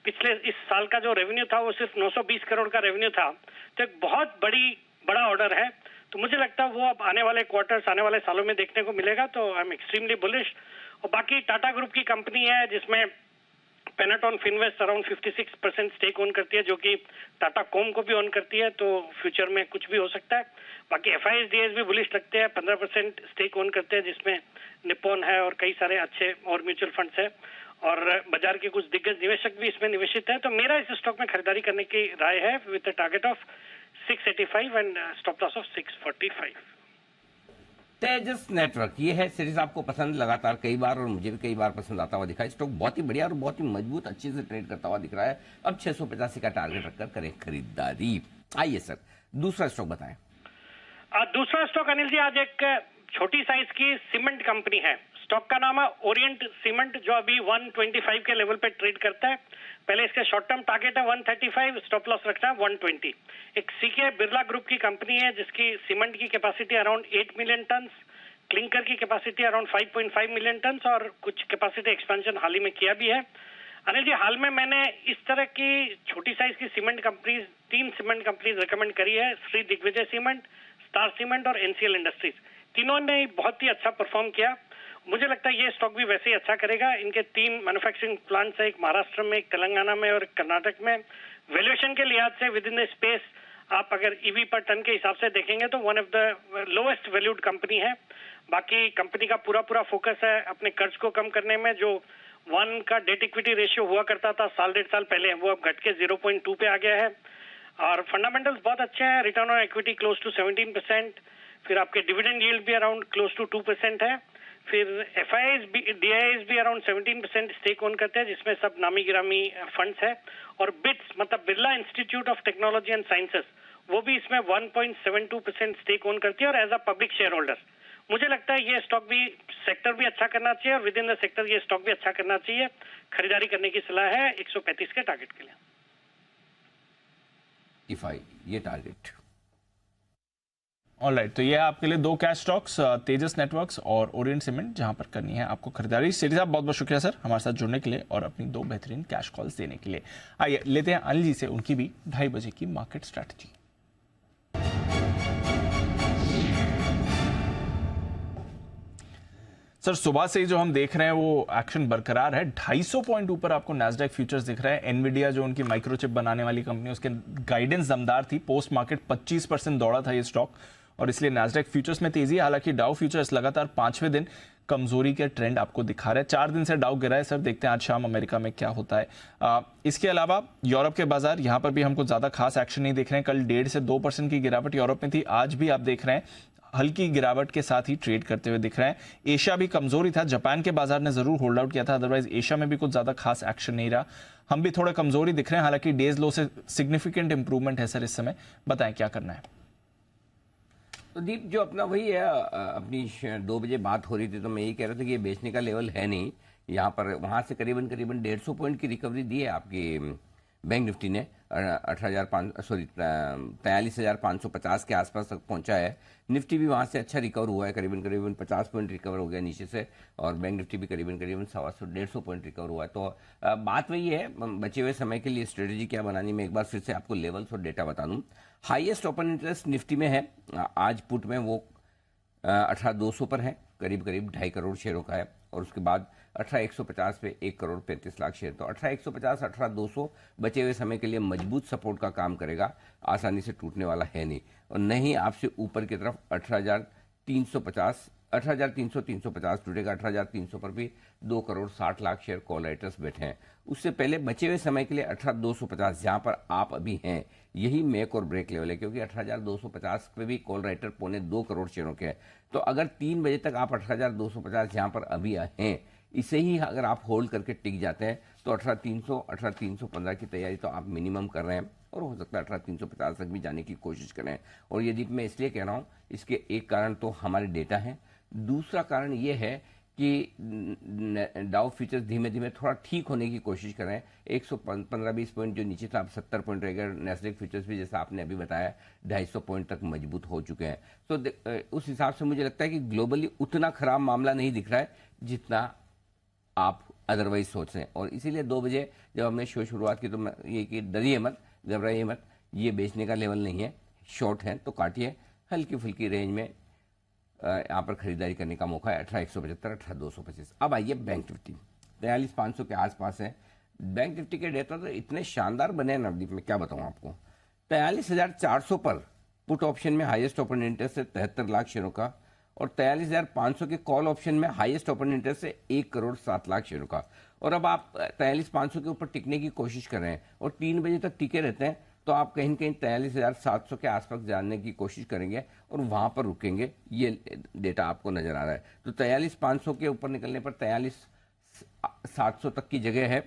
पिछले इस साल का जो रेवेन्यू था वो सिर्फ 920 करोड़ का रेवेन्यू था, तो एक बहुत बड़ा ऑर्डर है। तो मुझे लगता है वो अब आने वाले क्वार्टर्स, आने वाले सालों में देखने को मिलेगा। तो आई एम एक्सट्रीमली बुलिश। और बाकी टाटा ग्रुप की कंपनी है जिसमें पेनाटॉन फिनवेस्ट अराउंड 56% स्टेक ओन करती है, जो कि टाटा कॉम को भी ओन करती है। तो फ्यूचर में कुछ भी हो सकता है। बाकी FIS-DS भी बुलिश लगते हैं, 15% स्टेक ओन करते हैं, जिसमें निप्पॉन है और कई सारे अच्छे और म्यूचुअल फंड्स है और बाजार के कुछ दिग्गज निवेशक भी इसमें निवेशित है। तो मेरा इस स्टॉक में खरीदारी करने की राय है with a target of 685 and stop loss of 645। Tejas network ये है सीरीज, आपको पसंद लगातार कई बार और मुझे भी कई बार पसंद आता हुआ दिखा। स्टॉक बहुत ही बढ़िया और बहुत ही मजबूत अच्छे से ट्रेड करता हुआ दिख रहा है। अब 685 का टारगेट रखकर करें खरीदारी। आइए सर, दूसरा स्टॉक बताएं। दूसरा स्टॉक अनिल जी आज एक छोटी साइज की सीमेंट कंपनी है। स्टॉक का नाम है ओरिएंट सीमेंट, जो अभी 125 के लेवल पे ट्रेड करता है। पहले इसका शॉर्ट टर्म टारगेट है 135, स्टॉप लॉस रखता है 120। एक सीके बिरला ग्रुप की कंपनी है जिसकी सीमेंट की capacity around 8 million ton, clinker की कैपेसिटी अराउंड 5.5 मिलियन टन और कुछ कैपेसिटी एक्सपेंशन हाल ही में किया भी है। अनिल जी, हाल में मैंने इस तरह की छोटी साइज की cement companies, 3 cement companies recommend करी है, Shri Digvijay cement, star cement और NCL इंडस्ट्रीज। तीनों ने बहुत ही अच्छा परफॉर्म किया। मुझे लगता है ये स्टॉक भी वैसे ही अच्छा करेगा। इनके 3 मैन्युफैक्चरिंग प्लांट्स है, एक महाराष्ट्र में, एक तेलंगाना में और एक कर्नाटक में। वैल्यूएशन के लिहाज से विद इन द स्पेस आप अगर EV पर टन के हिसाब से देखेंगे तो one of the lowest valued company है। बाकी कंपनी का पूरा फोकस है अपने कर्ज को कम करने में। जो 1 का डेट इक्विटी रेशियो हुआ करता था साल 1.5 साल पहले, वो अब घट के 0.2 पे आ गया है। और फंडामेंटल्स बहुत अच्छे हैं, return on equity close to 17%, फिर आपके डिविडेंड यील्ड भी अराउंड क्लोज टू 2% है। फिर DIS भी अराउंड 17% स्टेक ओन करते हैं, जिसमें सब नामी गिरामी फंड्स है। और बिट्स मतलब Birla institute of technology and sciences, वो भी इसमें 1.72% स्टेक ओन करती है और as a public share holder. मुझे लगता है ये स्टॉक भी, सेक्टर भी अच्छा करना चाहिए और विद इन द सेक्टर ये स्टॉक भी अच्छा करना चाहिए। खरीदारी करने की सलाह है 135 के टारगेट के लिए। ये टारगेट ऑलराइट, तो ये आपके लिए 2 कैश स्टॉक्स, तेजस नेटवर्क्स और ओरिएंट सीमेंट, जहां पर करनी है आपको खरीदारी। सीरीज साहब बहुत बहुत शुक्रिया सर हमारे साथ जुड़ने के लिए और अपनी 2 बेहतरीन कैश कॉल्स देने के लिए। आइए लेते हैं अनिल जी से उनकी भी 2:30 बजे की मार्केट स्ट्रैटेजी। सर, सुबह से ही जो हम देख रहे हैं वो एक्शन बरकरार है। 250 पॉइंट ऊपर आपको नैस्डैक फ्यूचर्स दिख रहा है। एनवीडिया जो उनकी माइक्रोचिप बनाने वाली कंपनी, उसके गाइडेंस दमदार थी। पोस्ट मार्केट 25% दौड़ा था ये स्टॉक और इसलिए नैस्डैक फ्यूचर्स में तेजी। हालांकि डाउ फ्यूचर्स लगातार 5वें दिन कमजोरी के ट्रेंड आपको दिखा रहे हैं। 4 दिन से डाउ गिरा है। सर, देखते हैं आज शाम अमेरिका में क्या होता है। इसके अलावा यूरोप के बाजार, यहां पर भी हमको ज्यादा खास एक्शन नहीं दिख रहे हैं। कल 1.5 से 2% की गिरावट यूरोप में थी। आज भी आप देख रहे हैं हल्की गिरावट के साथ ही ट्रेड करते हुए दिख रहे हैं। एशिया भी कमजोरी था। जापान के बाजार ने जरूर होल्ड आउट किया था, अदरवाइज एशिया में भी कुछ ज्यादा खास एक्शन नहीं रहा। हम भी थोड़ा कमजोरी दिख रहे हैं, हालांकि डेज लो से सिग्निफिकेंट इंप्रूवमेंट है। सर, इस समय बताएं क्या करना है। तो दीप, जो अपना वही है, अपनी 2 बजे बात हो रही थी तो मैं यही कह रहा था कि ये बेचने का लेवल है नहीं यहाँ पर। वहाँ से करीबन 150 पॉइंट की रिकवरी दी है आपकी बैंक निफ्टी ने। 43,550 के आसपास तक पहुंचा है। निफ्टी भी वहां से अच्छा रिकवर हुआ है, करीबन 50 पॉइंट रिकवर हो गया नीचे से। और बैंक निफ्टी भी करीबन 150 पॉइंट रिकवर हुआ है। तो बात वही है, बचे हुए समय के लिए स्ट्रेटेजी क्या बनानी। मैं एक बार फिर से आपको लेवल्स और डेटा बता दूं। हाईएस्ट ओपन इंटरेस्ट निफ्टी में है आज पुट में, वो 18,200 पर है, करीब 2.5 करोड़ शेयरों का है। और उसके बाद 18,150 पे 1 करोड़ 35 लाख शेयर। तो 18,150, 18,200 बचे हुए समय के लिए मजबूत सपोर्ट का काम करेगा, आसानी से टूटने वाला है नहीं। और नहीं आपसे ऊपर की तरफ 18,350, 18,300, 350 टूटेगा। 18,300 पर भी 2 crore 60 lakh share call writers बैठे हैं। उससे पहले बचे हुए समय के लिए 18,250 जहां पर आप अभी हैं, यही मेक और ब्रेक लेवल है, क्योंकि 18,250 पे भी कॉल राइटर 2.25 करोड़ शेयरों के हैं। तो अगर 3 बजे तक आप 18,250 जहां पर अभी हैं, इसे ही अगर आप होल्ड करके टिक जाते हैं तो 18,300, 18,315 की तैयारी तो आप मिनिमम कर रहे हैं, और हो सकता है 18,350 तक भी जाने की कोशिश करें। और यदि मैं इसलिए कह रहा हूं, इसके एक कारण तो हमारे डेटा है, दूसरा कारण ये है कि डाउ फ्यूचर्स धीमे धीमे थोड़ा ठीक होने की कोशिश कर रहे हैं। 115-20 पॉइंट जो नीचे था, अब 70 पॉइंट रहेगा। नैस्डैक फ्यूचर्स भी जैसा आपने अभी बताया 250 पॉइंट तक मजबूत हो चुके हैं। तो उस हिसाब से मुझे लगता है कि ग्लोबली उतना खराब मामला नहीं दिख रहा है जितना आप अदरवाइज सोच रहे हैं। और इसीलिए 2 बजे जब हमने शो शुरुआत की तो मैं ये कि डरिए मत, घबराइए मत, ये बेचने का लेवल नहीं है, शॉर्ट है तो काटिए, हल्की फुल्की रेंज में यहाँ पर खरीदारी करने का मौका है। 18,175, 18,225। अब आइए बैंक निफ्टी 43,500 के आसपास है। बैंक निफ्टी के डेटा तो इतने शानदार बने हैं नवदीप, में क्या बताऊं आपको। 43,400 पर पुट ऑप्शन में हाईएस्ट ओपन इंटरेस्ट है 73 लाख शेयरों का, और 43,500 के कॉल ऑप्शन में हाईएस्ट ओपन इंटरेस्ट है 1 करोड़ 7 लाख शेयरों का। और अब आप 43,500 के ऊपर टिकने की कोशिश कर रहे हैं और 3 बजे तक टिके रहते हैं, तो आप कहीं न कहीं 43,700 के आसपास जानने की कोशिश करेंगे और वहां पर रुकेंगे। ये डेटा आपको नजर आ रहा है। तो 43,500 के ऊपर निकलने पर 43,700 तक की जगह है।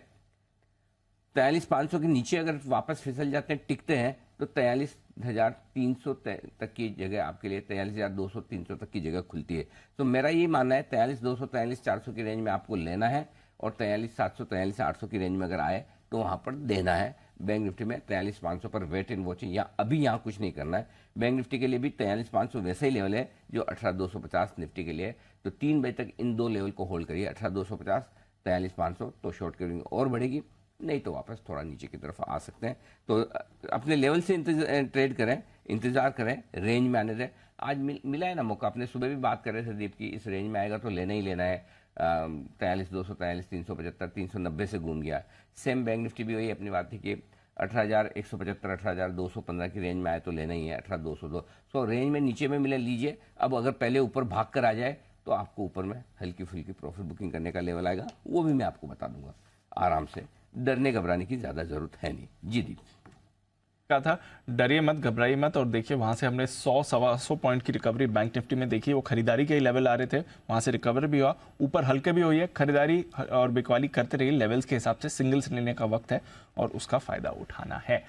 43,500 के नीचे अगर वापस फिसल जाते हैं, टिकते हैं, तो 43,300 तक की जगह आपके लिए, 43,200, 300 तक की जगह खुलती है। तो मेरा ये मानना है 43,200, 43,400 की रेंज में आपको लेना है, और 43,700, 43,800 की रेंज में अगर आए तो वहां पर देना है। बैंक निफ्टी में 43,500 पर वेट एंड वॉचिंग, या अभी यहाँ कुछ नहीं करना है। बैंक निफ्टी के लिए भी 43,500 वैसा ही लेवल है जो 18,250 निफ्टी के लिए। तो 3 बजे तक इन 2 लेवल को होल्ड करिए, 18,250, 43,500। तो शॉर्ट कवरिंग और बढ़ेगी, नहीं तो वापस थोड़ा नीचे की तरफ आ सकते हैं। तो अपने लेवल से ट्रेड करें, इंतजार करें, रेंज में आने दें। आज मिला है ना मौका, अपने सुबह भी बात कर रहे थे दीप की, इस रेंज में आएगा तो लेना ही लेना है। 43,200, 43,375, 390 से घूम गया। सेम बैंक निफ्टी भी वही अपनी बात थी कि 18,175, 18,215 की रेंज में आए तो लेना ही है, 18,202। सो रेंज में नीचे में मिले लीजिए। अब अगर पहले ऊपर भाग कर आ जाए तो आपको ऊपर में हल्की फुल्की प्रॉफिट बुकिंग करने का लेवल आएगा, वो भी मैं आपको बता दूंगा आराम से। डरने घबराने की ज्यादा जरूरत है नहीं। जी दीप कहा था डरिए मत, घबराइए मत। और देखिए वहां से हमने 100-125 पॉइंट की रिकवरी बैंक निफ्टी में देखी। वो खरीदारी के ही लेवल आ रहे थे, वहां से रिकवर भी हुआ, ऊपर हल्के भी हुई है। खरीदारी और बिकवाली करते रहिए, लेवल्स के हिसाब से सिंगल्स लेने का वक्त है और उसका फायदा उठाना है।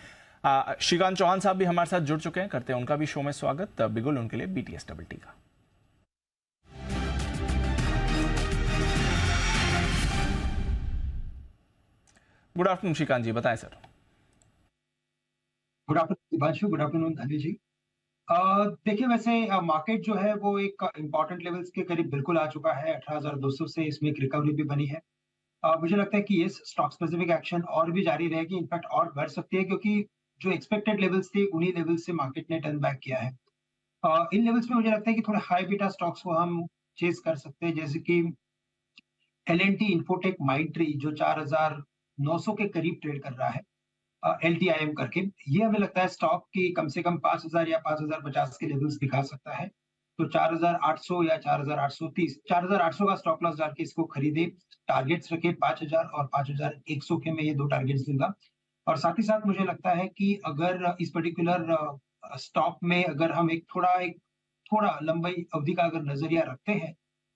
श्रीकांत चौहान साहब भी हमारे साथ जुड़ चुके हैं, करते हैं उनका भी शो में स्वागत। बिगुल उनके लिए BTS डबल टी का। गुड आफ्टरनून श्रीकांत जी, बताएं sir. Good afternoon Dipanshu, good afternoon धनी जी। देखिए वैसे मार्केट जो है वो एक इम्पॉर्टेंट लेवल्स के करीब बिल्कुल आ चुका है। 18,200 से इसमें एक रिकवरी भी बनी है। मुझे लगता है कि ये स्टॉक स्पेसिफिक एक्शन और भी जारी रहेगी, इनफैक्ट और बढ़ सकती है, क्योंकि जो एक्सपेक्टेड लेवल्स थे उन्हीं लेवल्स से मार्केट ने टर्न बैक किया है। इन लेवल्स में मुझे लगता है कि थोड़े हाई बीटा स्टॉक्स को हम चेस कर सकते हैं, जैसे कि L&T इन्फोटेक माइंडट्री जो 4,900 के करीब ट्रेड कर रहा है, LTIM करके। ये हमें लगता है स्टॉक की कम से कम 5,000 या 5,050 के लेवल्स दिखा सकता है। तो 4,800 या 4,830, 4,800 का स्टॉप लॉस डाल के इसको खरीदे। टारगेट्स रखे 5,000 और 5,100 के, मैं ये 2 टारगेट्स दूंगा। और साथ ही साथ मुझे लगता है कि अगर इस पर्टिकुलर स्टॉक में अगर हम एक थोड़ा लंबी अवधि का अगर नजरिया रखते हैं,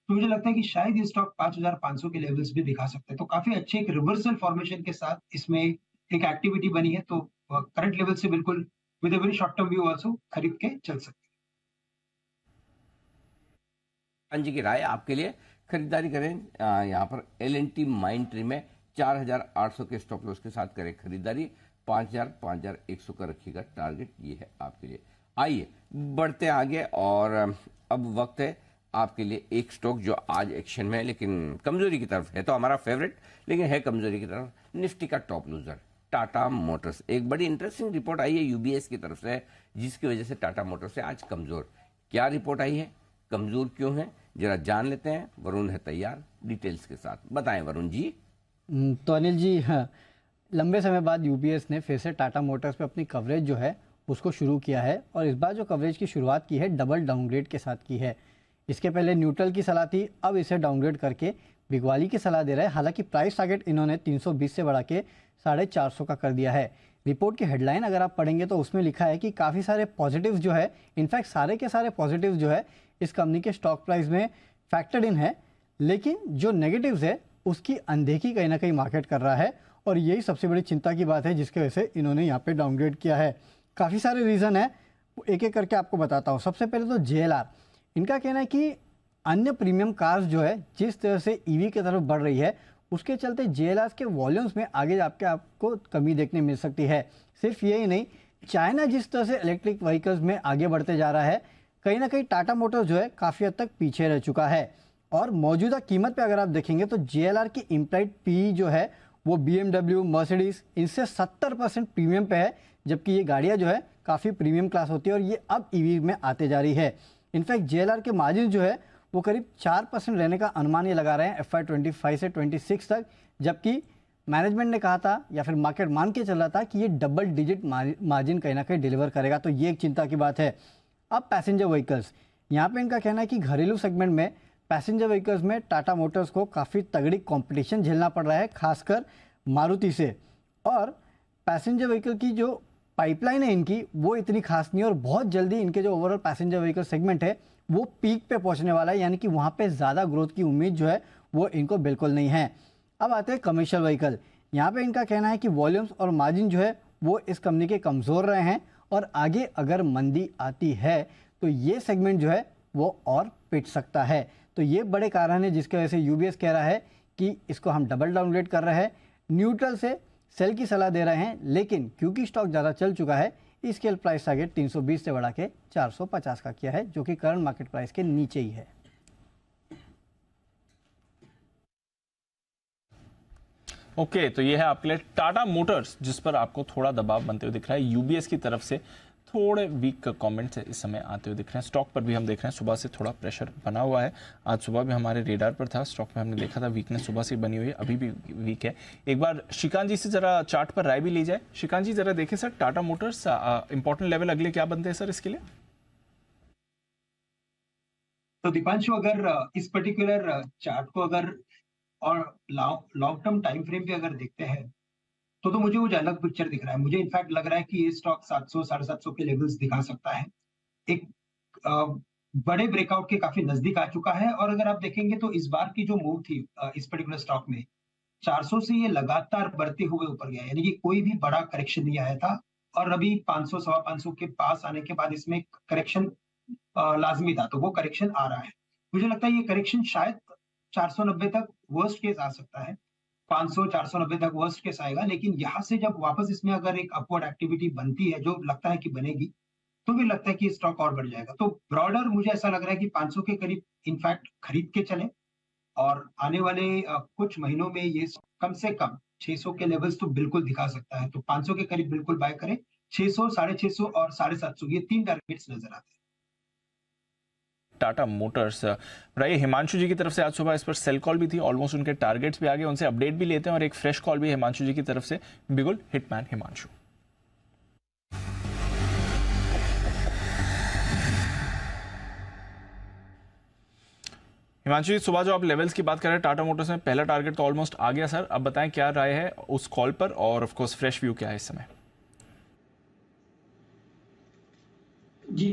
तो मुझे लगता है कि शायद ये स्टॉक 5,500 के लेवल्स भी दिखा सकते हैं। तो काफी अच्छे एक रिवर्सल फॉर्मेशन के साथ इसमें एक एक्टिविटी बनी है। तो करंट लेवल से बिल्कुल with a very short term view also खरीद के चल सकते हैं। हाँ जी की राय आपके लिए, खरीदारी करें। यहाँ पर L&T माइंडट्री में 4,800 के स्टॉप लॉस के साथ करें खरीदारी। 5,000, 5,100 का रखिएगा टारगेट, ये है आपके लिए। आइए बढ़ते आगे, और अब वक्त है आपके लिए एक स्टॉक जो आज एक्शन में है लेकिन कमजोरी की तरफ है, तो हमारा फेवरेट लेकिन है कमजोरी की तरफ। निफ्टी का टॉप लूजर टाटा मोटर्स। एक बड़ी इंटरेस्टिंग रिपोर्ट आई है UBS की तरफ से, जिसकी वजह से टाटा मोटर्स से आज कमजोर। क्या रिपोर्ट आई है, कमजोर क्यों है, जरा जान लेते हैं। वरुण है तैयार डिटेल्स के साथ, बताएं वरुण जी। तो अनिल जी, हाँ, लंबे समय बाद यूबीएस ने फिर से टाटा मोटर्स पे अपनी कवरेज जो है उसको शुरू किया है और इस बार जो कवरेज की शुरुआत की है डबल डाउनग्रेड के साथ की है। इसके पहले न्यूट्रल की सलाह थी, अब इसे डाउनग्रेड करके बिगवाली की सलाह दे रहा है। हालांकि प्राइस टारगेट इन्होंने 320 से बढ़ा के 450 का कर दिया है। रिपोर्ट की हेडलाइन अगर आप पढ़ेंगे तो उसमें लिखा है कि काफ़ी सारे पॉजिटिव्स जो है, इनफैक्ट सारे के सारे पॉजिटिव्स जो है इस कंपनी के स्टॉक प्राइस में फैक्टर्ड इन है, लेकिन जो नेगेटिव्स है उसकी अनदेखी कहीं ना कहीं मार्केट कर रहा है और यही सबसे बड़ी चिंता की बात है जिसकी वजह से इन्होंने यहाँ पे डाउनग्रेड किया है। काफ़ी सारे रीज़न है, एक एक करके आपको बताता हूँ। सबसे पहले तो JLR, इनका कहना है कि अन्य प्रीमियम कार्स जो है जिस तरह से EV की तरफ बढ़ रही है उसके चलते JLR के वॉल्यूम्स में आगे जाके आपको कमी देखने मिल सकती है। सिर्फ यही नहीं, चाइना जिस तरह से इलेक्ट्रिक व्हीकल्स में आगे बढ़ते जा रहा है, कहीं ना कहीं टाटा मोटर्स जो है काफ़ी हद तक पीछे रह चुका है। और मौजूदा कीमत पे अगर आप देखेंगे तो JLR की इम्प्लाइड PE जो है वो BMW, मर्सिडीज इनसे 70% प्रीमियम पे है, जबकि ये गाड़ियाँ जो है काफ़ी प्रीमियम क्लास होती है और ये अब EV में आते जा रही है। इनफैक्ट JLR के मार्जिन जो है वो करीब 4% रहने का अनुमान ये लगा रहे हैं FY 25 से 26 तक, जबकि मैनेजमेंट ने कहा था या फिर मार्केट मान के चल रहा था कि ये डबल डिजिट मार्जिन कहीं ना कहीं डिलीवर करेगा, तो ये एक चिंता की बात है। अब पैसेंजर व्हीकल्स, यहाँ पे इनका कहना है कि घरेलू सेगमेंट में पैसेंजर व्हीकल्स में टाटा मोटर्स को काफ़ी तगड़ी कंपटीशन झेलना पड़ रहा है, खासकर मारुति से। और पैसेंजर व्हीकल की जो पाइपलाइन है इनकी वो इतनी खास नहीं है और बहुत जल्दी इनके जो ओवरऑल पैसेंजर व्हीकल सेगमेंट है वो पीक पे पहुंचने वाला है, यानी कि वहाँ पे ज़्यादा ग्रोथ की उम्मीद जो है वो इनको बिल्कुल नहीं है। अब आते हैं कमर्शियल व्हीकल, यहाँ पे इनका कहना है कि वॉल्यूम्स और मार्जिन जो है वो इस कंपनी के कमज़ोर रहे हैं और आगे अगर मंदी आती है तो ये सेगमेंट जो है वो और पिट सकता है। तो ये बड़े कारण है जिसकी वजह से यूबीएस कह रहा है कि इसको हम डबल डाउनग्रेड कर रहे हैं, न्यूट्रल से सेल की सलाह दे रहे हैं, लेकिन क्योंकि स्टॉक ज़्यादा चल चुका है इसके प्राइस टारगेट 320 से बढ़ा के 450 का किया है, जो कि करंट मार्केट प्राइस के नीचे ही है। ओके, तो ये है आपके लिए टाटा मोटर्स जिस पर आपको थोड़ा दबाव बनते हुए दिख रहा है। यूबीएस की तरफ से थोड़े वीक कमेंट्स इस समय आते हुए दिख रहे हैं। स्टॉक पर भी हम देख रहे हैं सुबह से थोड़ा प्रेशर बना हुआ है। आज सुबह भी हमारे रेडार पर था, स्टॉक में हमने देखा था वीकनेस सुबह से बनी हुई है, अभी भी वीक है। एक बार श्रीकांत जी से जरा चार्ट पर राय भी ली जाए। श्रीकांत जी जरा देखें sir, Tata Motors important level अगले क्या बनते हैं सर इसके लिए? तो दीपांशु, अगर इस पर्टिकुलर चार्ट को अगर और लॉन्ग टर्म टाइम फ्रेम पे अगर देखते हैं तो मुझे वो अलग पिक्चर दिख रहा है। मुझे इनफैक्ट लग रहा है कि ये स्टॉक 700 750 के लेवल्स दिखा सकता है। एक बड़े ब्रेकआउट के काफी नजदीक आ चुका है और अगर आप देखेंगे तो इस बार की जो मूव थी इस पर्टिकुलर स्टॉक में 400 से ये लगातार बढ़ते हुए ऊपर गया, यानी कि कोई भी बड़ा करेक्शन नहीं आया था और अभी 500 सवा 500 के पास आने के बाद इसमें करेक्शन लाजमी था, तो वो करेक्शन आ रहा है। मुझे लगता है ये करेक्शन शायद 490 तक वर्स्ट केस आ सकता है, 500 490 तक वर्स्ट केस आएगा, लेकिन यहाँ से जब वापस इसमें अगर एक अपवर्ड एक्टिविटी बनती है, जो लगता है कि बनेगी, तो भी लगता है कि स्टॉक और बढ़ जाएगा। तो ब्रॉडर मुझे ऐसा लग रहा है कि 500 के करीब इनफैक्ट खरीद के चले और आने वाले कुछ महीनों में ये कम से कम 600 के लेवल्स तो बिल्कुल दिखा सकता है। तो 500 के करीब बिल्कुल बाय करें, 600, 650 और 750 ये 3 टारगेट्स नजर आते हैं टाटा मोटर्स। रही हिमांशु जी की तरफ से आज सुबह इस पर सेल कॉल भी थी, ऑलमोस्ट उनके टारगेट्स भी आ गए, उनसे अपडेट भी लेते हैं और एक फ्रेश कॉल भी हिमांशु जी की तरफ से। बिगुल हिटमैन हिमांशु। हिमांशु जी, सुबह जो आप लेवल्स की बात कर रहे हैं टाटा मोटर्स में, पहला टारगेट तो ऑलमोस्ट आ गया सर, अब बताएं क्या राय है उस कॉल पर और ऑफ कोर्स फ्रेश व्यू क्या है इस समय? जी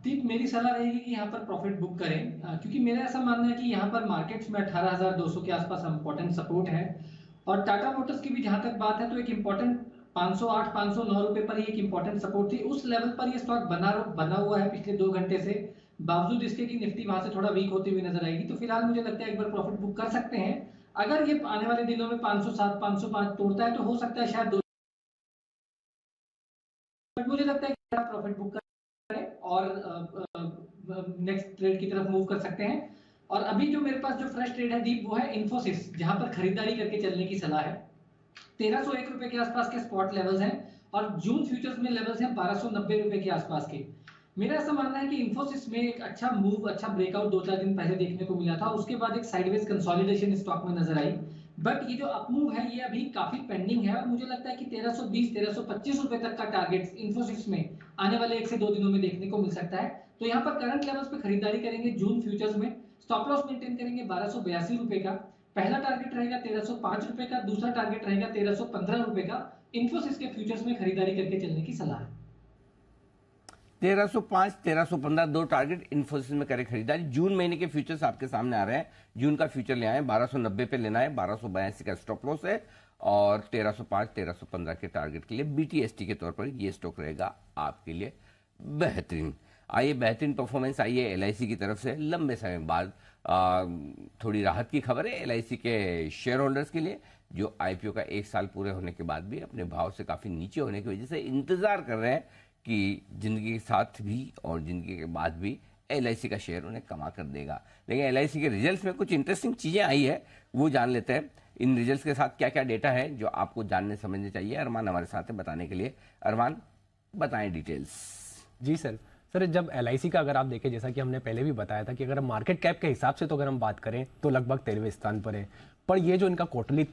दीप, मेरी सलाह रहेगी कि यहाँ पर प्रॉफिट बुक करें, क्योंकि मेरा ऐसा मानना है कि यहाँ पर मार्केट्स में 18,200 के आसपास इंपॉर्टेंट सपोर्ट है और टाटा मोटर्स की भी जहां तक बात है तो एक इंपॉर्टेंट 508 509 रुपए पर ही एक इंपॉर्टेंट सपोर्ट थी, उस लेवल पर ये स्टॉक बना हुआ है पिछले 2 घंटे से, बावजूद इसके कि निफ्टी वहां से थोड़ा वीक होती हुई नजर आएगी। तो फिलहाल मुझे लगता है एक बार प्रॉफिट बुक कर सकते हैं। अगर ये आने वाले दिनों में 507 505 तोड़ता है तो हो सकता है शायद मुझे लगता है कि प्रॉफिट बुक करें और नेक्स्ट ट्रेड की तरफ मूव कर सकते हैं। और अभी जो मेरे पास जो फ्रेश ट्रेड है दीप, वो है इन्फोसिस, जहां पर खरीदारी करके चलने की सलाह है। 1301 रुपए के आसपास के स्पॉट लेवल्स हैं और जून फ्यूचर्स में लेवल्स हैं 1290 रुपए के आसपास के। मेरा ऐसा मानना है कि इन्फोसिस में एक अच्छा मूव, अच्छा ब्रेकआउट 2-4 दिन पहले देखने को मिला था और उसके बाद एक साइडवेज कंसोलिडेशन स्टॉक में नजर आई। बट ये जो अपमूव है ये अभी काफी पेंडिंग है और मुझे लगता है कि 1320-1325 रुपए तक का टारगेट इन्फोसिस में आने वाले 1 से 2 दिनों में देखने को मिल सकता है। तो यहाँ पर करंट लेवल्स पे खरीदारी करेंगे जून फ्यूचर्स में, स्टॉप लॉस मेंटेन करेंगे 1282 रुपए का, पहला टारगेट रहेगा 1305 रुपए का, दूसरा टारगेट रहेगा 1315 रुपए का। इन्फोसिस के फ्यूचर्स में खरीदारी करके चलने की सलाह है। 1305, 1315 दो टारगेट इन्फोसिस में करें खरीदारी। जून महीने के फ्यूचर्स आपके सामने आ रहे हैं। जून का फ्यूचर ले आए, 1290 पे लेना है, 1282 का स्टॉप लॉस है और 1305, 1315 के टारगेट के लिए BTST के तौर पर ये स्टॉक रहेगा आपके लिए बेहतरीन। आइए बेहतरीन परफॉर्मेंस आई है LIC की तरफ से लंबे समय बाद। थोड़ी राहत की खबर है LIC के शेयर होल्डर्स के लिए, जो IPO का 1 साल पूरे होने के बाद भी अपने भाव से काफी नीचे होने की वजह से इंतजार कर रहे हैं कि जिंदगी के साथ भी और जिंदगी के बाद भी LIC का शेयर उन्हें कमा कर देगा। लेकिन LIC के रिजल्ट्स में कुछ इंटरेस्टिंग चीजें आई है, वो जान लेते हैं। इन रिजल्ट्स के साथ क्या क्या डेटा है जो आपको जानने समझने चाहिए। अरमान हमारे साथ है बताने के लिए। अरमान बताएं डिटेल्स। जी सर। जब LIC का अगर आप देखें, जैसा कि हमने पहले भी बताया था कि अगर हम मार्केट कैप के हिसाब से तो अगर हम बात करें तो लगभग 13वें स्थान पर है। पर ये जो इनका क्वार्टरली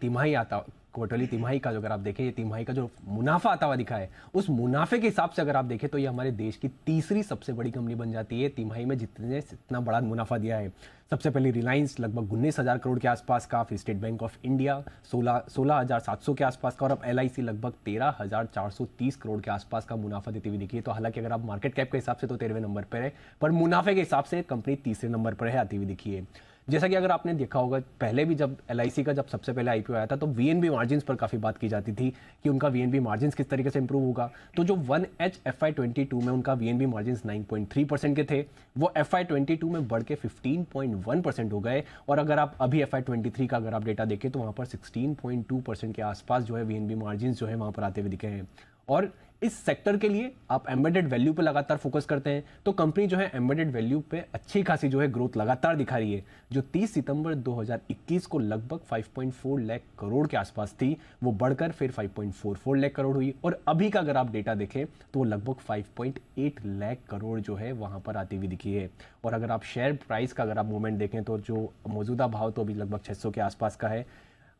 तिमाही का जो अगर आप देखें, ये तिमाही का जो मुनाफा आता हुआ दिखा है, उस मुनाफे के हिसाब से अगर आप देखें तो ये हमारे देश की तीसरी सबसे बड़ी कंपनी बन जाती है तिमाही में जितना बड़ा मुनाफा दिया है। सबसे पहले रिलायंस लगभग 19,000 करोड़ के आसपास का, फिर स्टेट बैंक ऑफ इंडिया 16,700 के आसपास का और अब LIC लगभग 13,430 करोड़ के आसपास का मुनाफा देती हुई दिखी है। तो हालांकि अगर आप मार्केट कैप के हिसाब से तो 13वें नंबर पर है, पर मुनाफे के हिसाब से कंपनी तीसरे नंबर पर है आती हुई दिखी है। जैसा कि अगर आपने देखा होगा, पहले भी जब LIC का जब सबसे पहले IPO आया था तो VNB मार्जिन्स पर काफ़ी बात की जाती थी कि उनका VNB मार्जिन्स किस तरीके से इंप्रूव होगा। तो जो 1H FY22 में उनका VNB मार्जिन्स 9.3% के थे, वो FY22 में बढ़ के 15.1% हो गए और अगर आप अभी FY23 का अगर आप डेटा देखें तो वहाँ पर 16.2% के आसपास जो है VNB मार्जिन्स जो है वहाँ पर आते हुए दिखे हैं। और इस सेक्टर के लिए आप एम्बेडेड वैल्यू पे लगातार फोकस करते हैं तो कंपनी जो है एम्बेडेड वैल्यू पे अच्छी खासी जो है ग्रोथ लगातार दिखा रही है। जो 30 सितंबर 2021 को लगभग 5.4 लाख करोड़ के आसपास थी, वो बढ़कर फिर 5.44 लाख करोड़ हुई और अभी का अगर आप डेटा देखें तो वो लगभग 5.8 लाख करोड़ जो है वहां पर आती हुई दिखी है। और अगर आप शेयर प्राइस का अगर आप मूवमेंट देखें तो जो मौजूदा भाव तो अभी लगभग 600 के आसपास का है।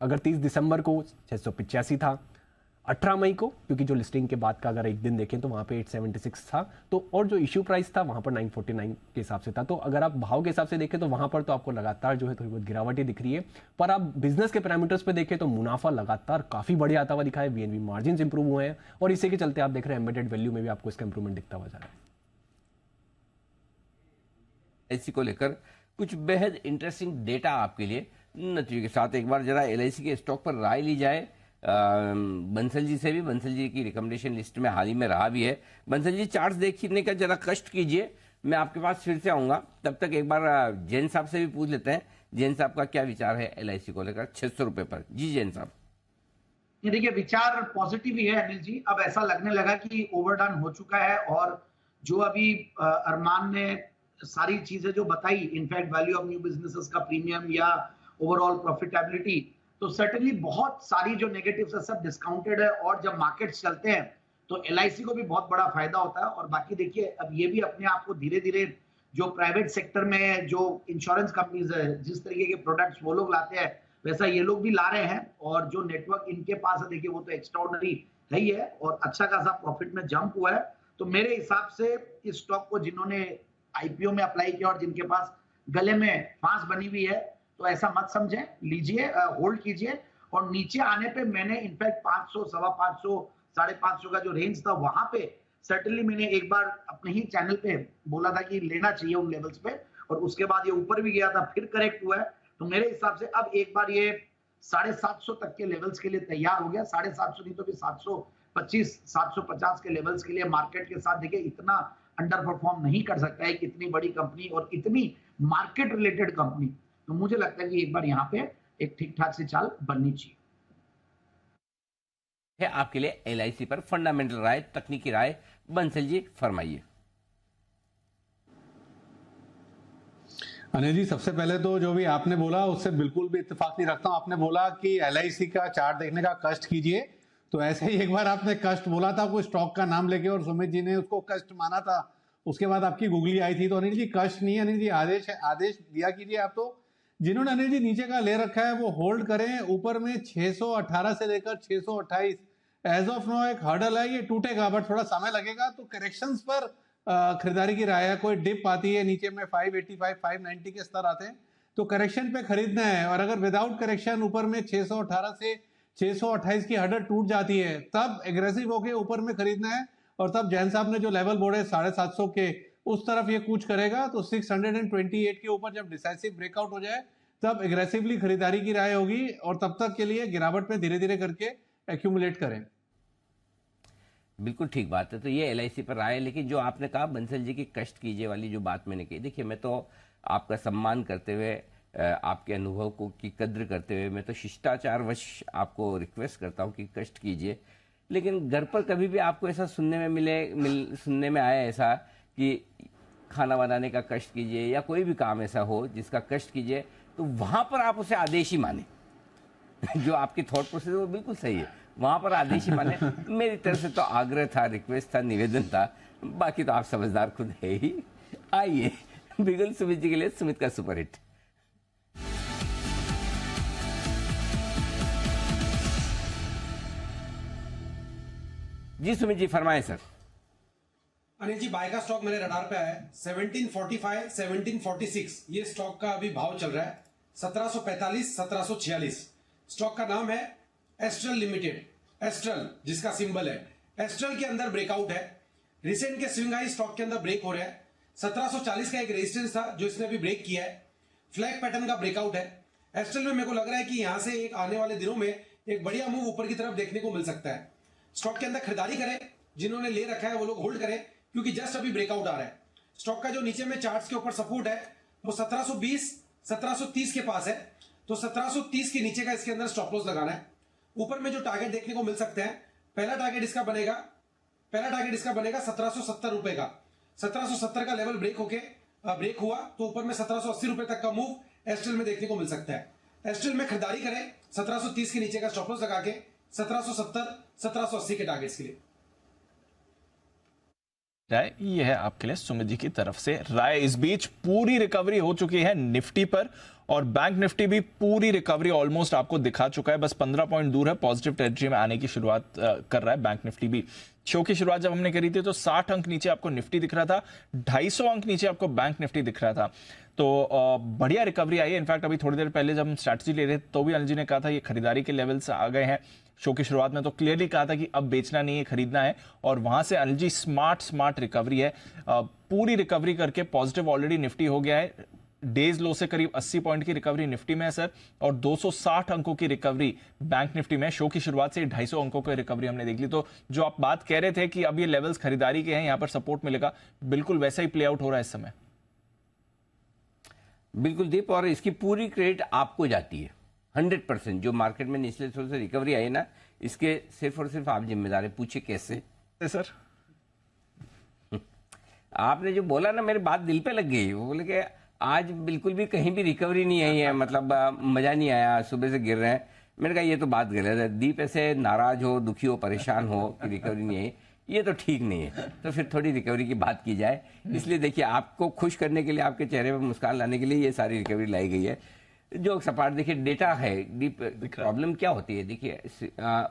अगर 30 दिसंबर को 685 था, 18 मई को क्योंकि जो लिस्टिंग के बाद का अगर एक दिन देखें तो वहाँ पे 876 था, तो और जो इश्यू प्राइस था वहाँ पर 949 के हिसाब से था। तो अगर आप भाव के हिसाब से देखें तो वहाँ पर तो आपको लगातार जो है थोड़ी बहुत गिरावट ही दिख रही है। पर आप बिजनेस के पैरामीटर्स पे देखें तो मुनाफा लगातार काफी बढ़िया आता हुआ दिखा है, VNB मार्जिन इंप्रूव हुए हैं और इसी के चलते आप देख रहे हैं एम्बेडेड वैल्यू में भी आपको इसका इंप्रूवमेंट दिखता हुआ जा रहा है। LIC को लेकर कुछ बेहद इंटरेस्टिंग डेटा आपके लिए नतीजों के साथ। एक बार जरा LIC के स्टॉक पर राय ली जाए बंसल जी से भी। बंसल जी की रिकमेंडेशन लिस्ट में हाल ही में रहा भी है। बंसल जी चार्ट्स देखने का जरा कष्ट कीजिए, मैं आपके पास फिर से आऊंगा। तब तक एक बार जैन साहब से भी पूछ लेते हैं, जैन साहब का क्या विचार है LIC को लेकर 600 रुपए पर। जी जैन साहब। ये देखिए विचार पॉजिटिव ही है अनिल जी। अब ऐसा लगने लगा कि ओवरडन हो चुका है और जो अभी अरमान ने सारी चीजें जो बताई, in fact value of new businesses का प्रीमियम या ओवरऑल प्रॉफिटेबिलिटी, तो सर्टेनली बहुत सारी जो नेगेटिव्स है सब डिस्काउंटेड है और जब मार्केट्स चलते हैं तो LIC को भी बहुत बड़ा फायदा होता है। और बाकी देखिए अब ये भी अपने आप को धीरे धीरे जो प्राइवेट सेक्टर में जो इंश्योरेंस कंपनीज है जिस तरीके के प्रोडक्ट्स वो लोग लाते हैं वैसा ये लोग भी ला रहे हैं और जो नेटवर्क इनके पास है देखिए वो तो एक्स्ट्राऑर्डिनरी है ही है और अच्छा खासा प्रॉफिट में जंप हुआ है। तो मेरे हिसाब से इस स्टॉक को जिन्होंने IPO में अप्लाई किया और जिनके पास गले में फांस बनी हुई है तो ऐसा मत समझें, लीजिए, होल्ड कीजिए। और नीचे आने पे मैंने इनफैक्ट 500, 550, 550 का जो रेंज था वहां पे सर्टेनली मैंने एक बार अपने ही चैनल पे बोला था कि लेना चाहिए उन लेवल्स पे और उसके बाद ये ऊपर भी गया था, फिर करेक्ट हुआ है। तो मेरे हिसाब से अब एक बार ये 750 तक के लेवल्स के लिए तैयार हो गया। 750 नहीं तो भी 725, 750 के लेवल्स के लिए मार्केट के साथ देखिए इतना अंडर परफॉर्म नहीं कर सकता है इतनी बड़ी कंपनी और इतनी मार्केट रिलेटेड कंपनी। तो मुझे लगता है कि एक बार यहाँ पे एक ठीक ठाक सी चाल बननी चाहिए। है आपके लिए LIC पर फंडामेंटल राय, तकनीकी राय, बंसल जी फरमाइए। अनिल जी सबसे पहले तो जो भी आपने बोला उससे बिल्कुल भी इत्तेफाक नहीं रखता हूं। आपने बोला कि LIC का चार्ट देखने का कष्ट कीजिए, तो ऐसे ही एक बार आपने कष्ट बोला था कोई स्टॉक का नाम लेके और सुमित जी ने उसको कष्ट माना था उसके बाद आपकी गुगली आई थी। तो अनिल जी कष्ट नहीं, अनिल जी आदेश दिया कीजिए आप। तो जिन्होंने अनिल जी नीचे का ले रखा है वो होल्ड करें। ऊपर में 618 से लेकर 628 एज ऑफ नाउ एक हर्डल है, ये टूटेगा बट थोड़ा समय लगेगा। तो करेक्शंस पर खरीदारी की राय है। कोई डिप आती है नीचे में 585 590 के स्तर आते हैं तो करेक्शन पे खरीदना है। और अगर विदाउट करेक्शन ऊपर में 618 से 628 की हर्डल टूट जाती है तब एग्रेसिव होके ऊपर में खरीदना है। और तब जैन साहब ने जो लेवल बोर्ड 750 के उस तरफ ये कूच करेगा। तो 628 के ऊपर जब डिसाइसिव ब्रेकआउट हो जाए तब एग्रेसिवली खरीदारी की राय होगी। और तब तक के लिए गिरावट में धीरे धीरे करके एक्यूमुलेट करें। बिल्कुल ठीक बात है। तो ये LIC पर राय है। लेकिन जो आपने कहा बंसल जी की कष्ट कीजिए वाली जो बात मैंने की, देखिए मैं तो आपका सम्मान करते हुए, आपके अनुभव को की कद्र करते हुए मैं तो शिष्टाचारवश आपको रिक्वेस्ट करता हूं कि कष्ट कीजिए। लेकिन घर पर कभी भी आपको ऐसा सुनने में सुनने में आया ऐसा कि खाना बनाने का कष्ट कीजिए या कोई भी काम ऐसा हो जिसका कष्ट कीजिए, तो वहां पर आप उसे आदेश ही माने। जो आपकी थॉट प्रोसेस वो बिल्कुल सही है, वहां पर आदेश ही माने। मेरी तरफ से तो आग्रह था, रिक्वेस्ट था, निवेदन था। बाकी तो आप समझदार खुद है ही। आइए बिगल सुमित जी के लिए सुमित का सुपरहिट। जी सुमित जी फरमाएं सर। अनिल जी बाय का स्टॉक मेरे रडार पे आया है 1745 1746 ये स्टॉक का अभी भाव चल रहा है 1745 1746। स्टॉक का नाम है एस्ट्रल लिमिटेड, एस्ट्रल जिसका सिंबल है। एस्ट्रल के अंदर ब्रेकआउट है। रिसेंट के स्विंग हाई स्टॉक के अंदर ब्रेक हो रहा है। 1740 का एक रेजिस्टेंस था जो इसने अभी ब्रेक किया है। फ्लैग पैटर्न का ब्रेकआउट है। एस्ट्रल में मेरे को लग रहा है कि यहां से एक आने वाले दिनों में एक बढ़िया मूव ऊपर की तरफ देखने को मिल सकता है। स्टॉक के अंदर खरीदारी करें, जिन्होंने ले रखा है वो लोग होल्ड करें क्योंकि जस्ट अभी ब्रेकआउट आ रहा है। स्टॉक का जो नीचे में चार्ट्स के ऊपर सपोर्ट है वो 1720 1730 के पास है। तो 1730 के नीचे का इसके अंदर स्टॉप लॉस लगाना है। ऊपर में जो टारगेट देखने को मिल सकते हैं, पहला टारगेट इसका बनेगा 1770 रुपए का। 1770 का लेवल ब्रेक हुआ तो ऊपर में 1780 रुपए तक का मूव एस्ट्रल में देखने को मिल सकता है। एस्ट्रल में खरीदारी करें 1730 के नीचे का स्टॉप लॉस लगा के 1770 1780 के टारगेट्स के लिए। राय ये है आपके लिए सुमित जी की तरफ से राय। इस बीच पूरी रिकवरी हो चुकी है निफ्टी पर और बैंक निफ्टी भी पूरी रिकवरी ऑलमोस्ट आपको दिखा चुका है। बस 15 पॉइंट दूर है पॉजिटिव टेरिटरी में आने की शुरुआत कर रहा है बैंक निफ्टी भी। शो की शुरुआत जब हमने करी थी तो 60 अंक नीचे आपको निफ्टी दिख रहा था, 250 अंक नीचे आपको बैंक निफ्टी दिख रहा था। तो बढ़िया रिकवरी आई है। इनफैक्ट अभी थोड़ी देर पहले जब हम स्ट्रैटेजी ले रहे थे तो भी अनिल जी ने कहा था ये खरीदारी के लेवल्स आ गए हैं। शो की शुरुआत में तो क्लियरली कहा था कि अब बेचना नहीं है, खरीदना है। और वहां से अनिल जी स्मार्ट रिकवरी है। पूरी रिकवरी करके पॉजिटिव ऑलरेडी निफ्टी हो गया है। डेज लो से करीब 80 पॉइंट की रिकवरी निफ्टी में है सर, और 260 अंकों की रिकवरी बैंक निफ्टी में। शो की शुरुआत से 250 अंकों की रिकवरी हमने देख ली। तो जो आप बात कह रहे थे कि अब ये लेवल्स खरीदारी के हैं, यहां पर सपोर्ट मिलेगा, बिल्कुल वैसा ही प्ले आउट हो रहा है इस समय। बिल्कुल दीप, और इसकी पूरी क्रेडिट आपको जाती है 100%। जो मार्केट में निचले स्तर से रिकवरी आई ना, इसके सिर्फ और सिर्फ आप जिम्मेदार है। पूछिए कैसे सर? आपने जो बोला ना, मेरी बात दिल पे लग गई। वो बोले कि आज बिल्कुल भी कहीं भी रिकवरी नहीं आई है, मतलब मजा नहीं आया, सुबह से गिर रहे हैं। मैंने कहा ये तो बात गलत है। दीप ऐसे नाराज हो, दुखी हो, परेशान हो कि रिकवरी नहीं आई, ये तो ठीक नहीं है। तो फिर थोड़ी रिकवरी की बात की जाए। इसलिए देखिए, आपको खुश करने के लिए, आपके चेहरे पर मुस्कान लाने के लिए ये सारी रिकवरी लाई गई है। जो सपाट देखिए डेटा है, डीप प्रॉब्लम क्या होती है देखिए,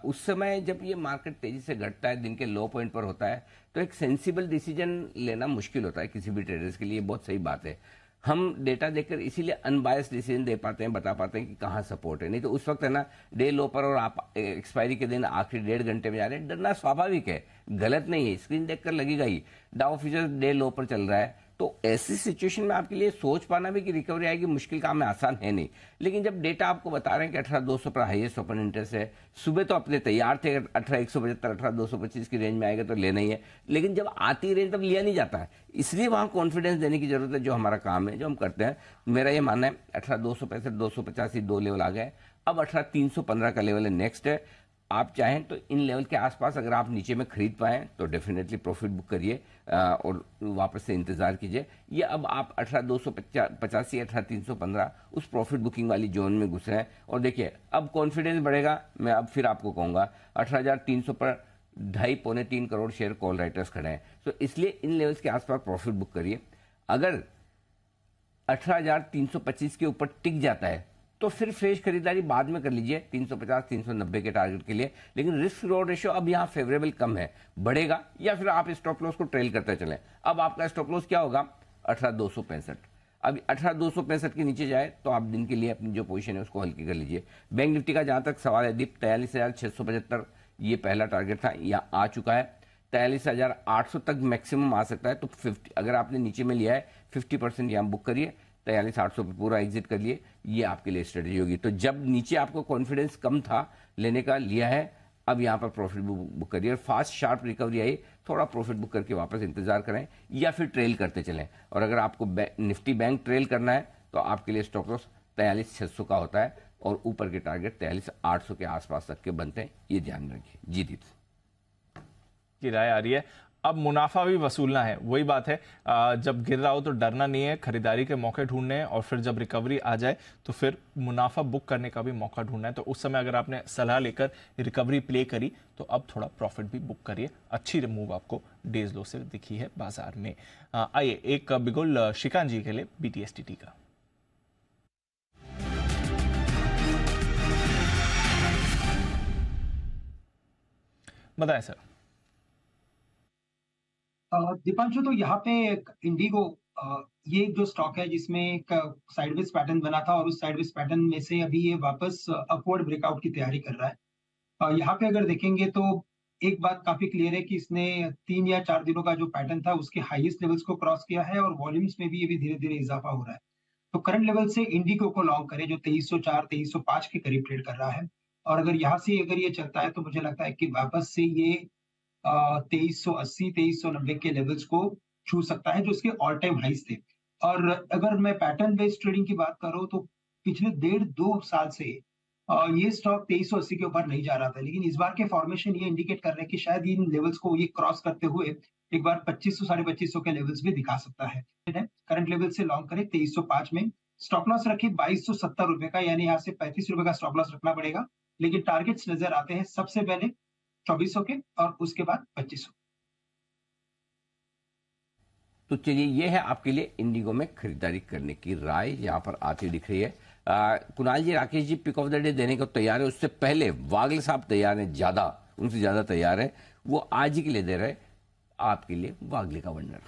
उस समय जब ये मार्केट तेजी से घटता है, दिन के लो पॉइंट पर होता है, तो एक सेंसिबल डिसीजन लेना मुश्किल होता है किसी भी ट्रेडर्स के लिए। बहुत सही बात है। हम डेटा देखकर इसीलिए अनबायस डिसीजन दे पाते हैं, बता पाते हैं कि कहाँ सपोर्ट है। नहीं तो उस वक्त है ना, डे लो पर और आप एक्सपायरी के दिन आखिरी 1.5 घंटे में जा रहे हैं, डरना स्वाभाविक है, गलत नहीं है। स्क्रीन देखकर लगेगा ही डाउ फ्यूचर डे लो पर चल रहा है। तो ऐसी सिचुएशन में आपके लिए सोच पाना भी कि रिकवरी आएगी मुश्किल काम है, आसान है नहीं। लेकिन जब डेटा आपको बता रहे हैं कि 18,200 पर हाईएस्ट ओपन इंटरेस्ट है, सुबह तो अपने तैयार थे 18,175 18,225 की रेंज में आएगा तो लेना ही है। लेकिन जब आती रेंज तब लिया नहीं जाता है, इसलिए वहां कॉन्फिडेंस देने की जरूरत है। जो हमारा काम है, जो हम करते हैं, मेरा ये मानना है 18,265 285 दो लेवल आ गए। अब 18,315 का लेवल है नेक्स्ट है। आप चाहें तो इन लेवल के आसपास अगर आप नीचे में खरीद पाएं तो डेफिनेटली प्रॉफिट बुक करिए और वापस से इंतजार कीजिए। ये अब आप 18,285 18,315 उस प्रॉफिट बुकिंग वाली जोन में घुस रहे हैं। और देखिए अब कॉन्फिडेंस बढ़ेगा। मैं अब फिर आपको कहूंगा 18,300 पर 2.5-3 करोड़ शेयर कॉल राइटर्स खड़े हैं। तो इसलिए इन लेवल्स के आसपास प्रॉफिट बुक करिए। अगर 18,325 के ऊपर टिक जाता है तो फिर फ्रेश खरीदारी बाद में कर लीजिए 350-390 के टारगेट के लिए। लेकिन रिस्क रिवॉर्ड रेशियो अब यहाँ फेवरेबल कम है, बढ़ेगा या फिर आप स्टॉप लॉस को ट्रेल करते चलें। अब आपका स्टॉप लॉस क्या होगा? 18,265। अब 18,265 के नीचे जाए तो आप दिन के लिए अपनी जो पोजीशन है उसको हल्की कर लीजिए। बैंक निफ्टी का जहां तक सवाल है दीप, 43,675 ये पहला टारगेट था, यहाँ आ चुका है। 43,800 तक मैक्सिमम आ सकता है। तो 50 अगर आपने नीचे में लिया है 50% यहाँ बुक करिए, 43,800 पे पूरा एग्जिट कर लिए, ये आपके लिए स्ट्रेटेजी होगी। तो जब नीचे आपको कॉन्फिडेंस कम था लेने का, लिया है, अब यहाँ पर प्रॉफिट बुक करिए और फास्ट शार्प रिकवरी आई, थोड़ा प्रॉफिट बुक करके वापस इंतजार करें या फिर ट्रेल करते चलें। और अगर आपको निफ्टी बैंक ट्रेल करना है तो आपके लिए स्टॉप लॉस 43,600 का होता है और ऊपर के टारगेट 43,800 के आसपास तक के बनते हैं, ये ध्यान रखिए। जी दीप की राय आ रही है। अब मुनाफा भी वसूलना है, वही बात है। जब गिर रहा हो तो डरना नहीं है, खरीदारी के मौके ढूंढने हैं और फिर जब रिकवरी आ जाए तो फिर मुनाफा बुक करने का भी मौका ढूंढना है। तो उस समय अगर आपने सलाह लेकर रिकवरी प्ले करी तो अब थोड़ा प्रॉफिट भी बुक करिए। अच्छी मूव आपको डेज लो से दिखी है बाजार में। आइए एक बिगुल शिकान जी के लिए BTSTT का। बताएं सर। दीपांशु, तो यहाँ पे इंडिगो ये जो स्टॉक है जिसमें एक साइडवेज पैटर्न बना था और उस साइडवेज पैटर्न में से अभी ये वापस अपवर्ड ब्रेकआउट की तैयारी कर रहा है। यहाँ पे अगर देखेंगे तो एक बात काफी क्लियर है कि इसने 3 या 4 दिनों का जो पैटर्न था उसके हाईएस्ट लेवल्स को क्रॉस किया है और वॉल्यूम्स में भी अभी धीरे धीरे इजाफा हो रहा है। तो करंट लेवल से इंडिगो को लॉन्ग करें जो 2304 2305 के करीब ट्रेड कर रहा है। और अगर यहाँ से अगर ये चलता है तो मुझे लगता है कि वापस से ये 2380 2390 के लेवल्स को छू सकता है जो इसके ऑल टाइम हाइस थे। और अगर मैं पैटर्न बेस्ड ट्रेडिंग की बात करूं तो पिछले 1.5-2 साल से ये स्टॉक 2380 के ऊपर नहीं जा रहा था, लेकिन इस बार के फॉर्मेशन ये इंडिकेट कर रहे हैं कि शायद इन लेवल्स को ये क्रॉस करते हुए एक बार 2500 2550 के लेवल्स भी दिखा सकता है। करंट लेवल से लॉन्ग करें 2305 में, स्टॉप लॉस रखिए 2270 रुपए का, यानी यहाँ से 35 रुपए का स्टॉप लॉस रखना पड़ेगा। लेकिन टारगेट्स नजर आते हैं सबसे पहले 2400 के और उसके बाद 2500। तो चलिए ये है आपके लिए इंडिगो में खरीदारी करने की राय, यहाँ पर आती दिख रही है। कुणाल जी, Rakesh ji pick of the day देने को तैयार है, उससे पहले वागले साहब तैयार हैं, ज्यादा उनसे ज्यादा तैयार है, वो आज ही के लिए दे रहे आपके लिए वागले का वंडर।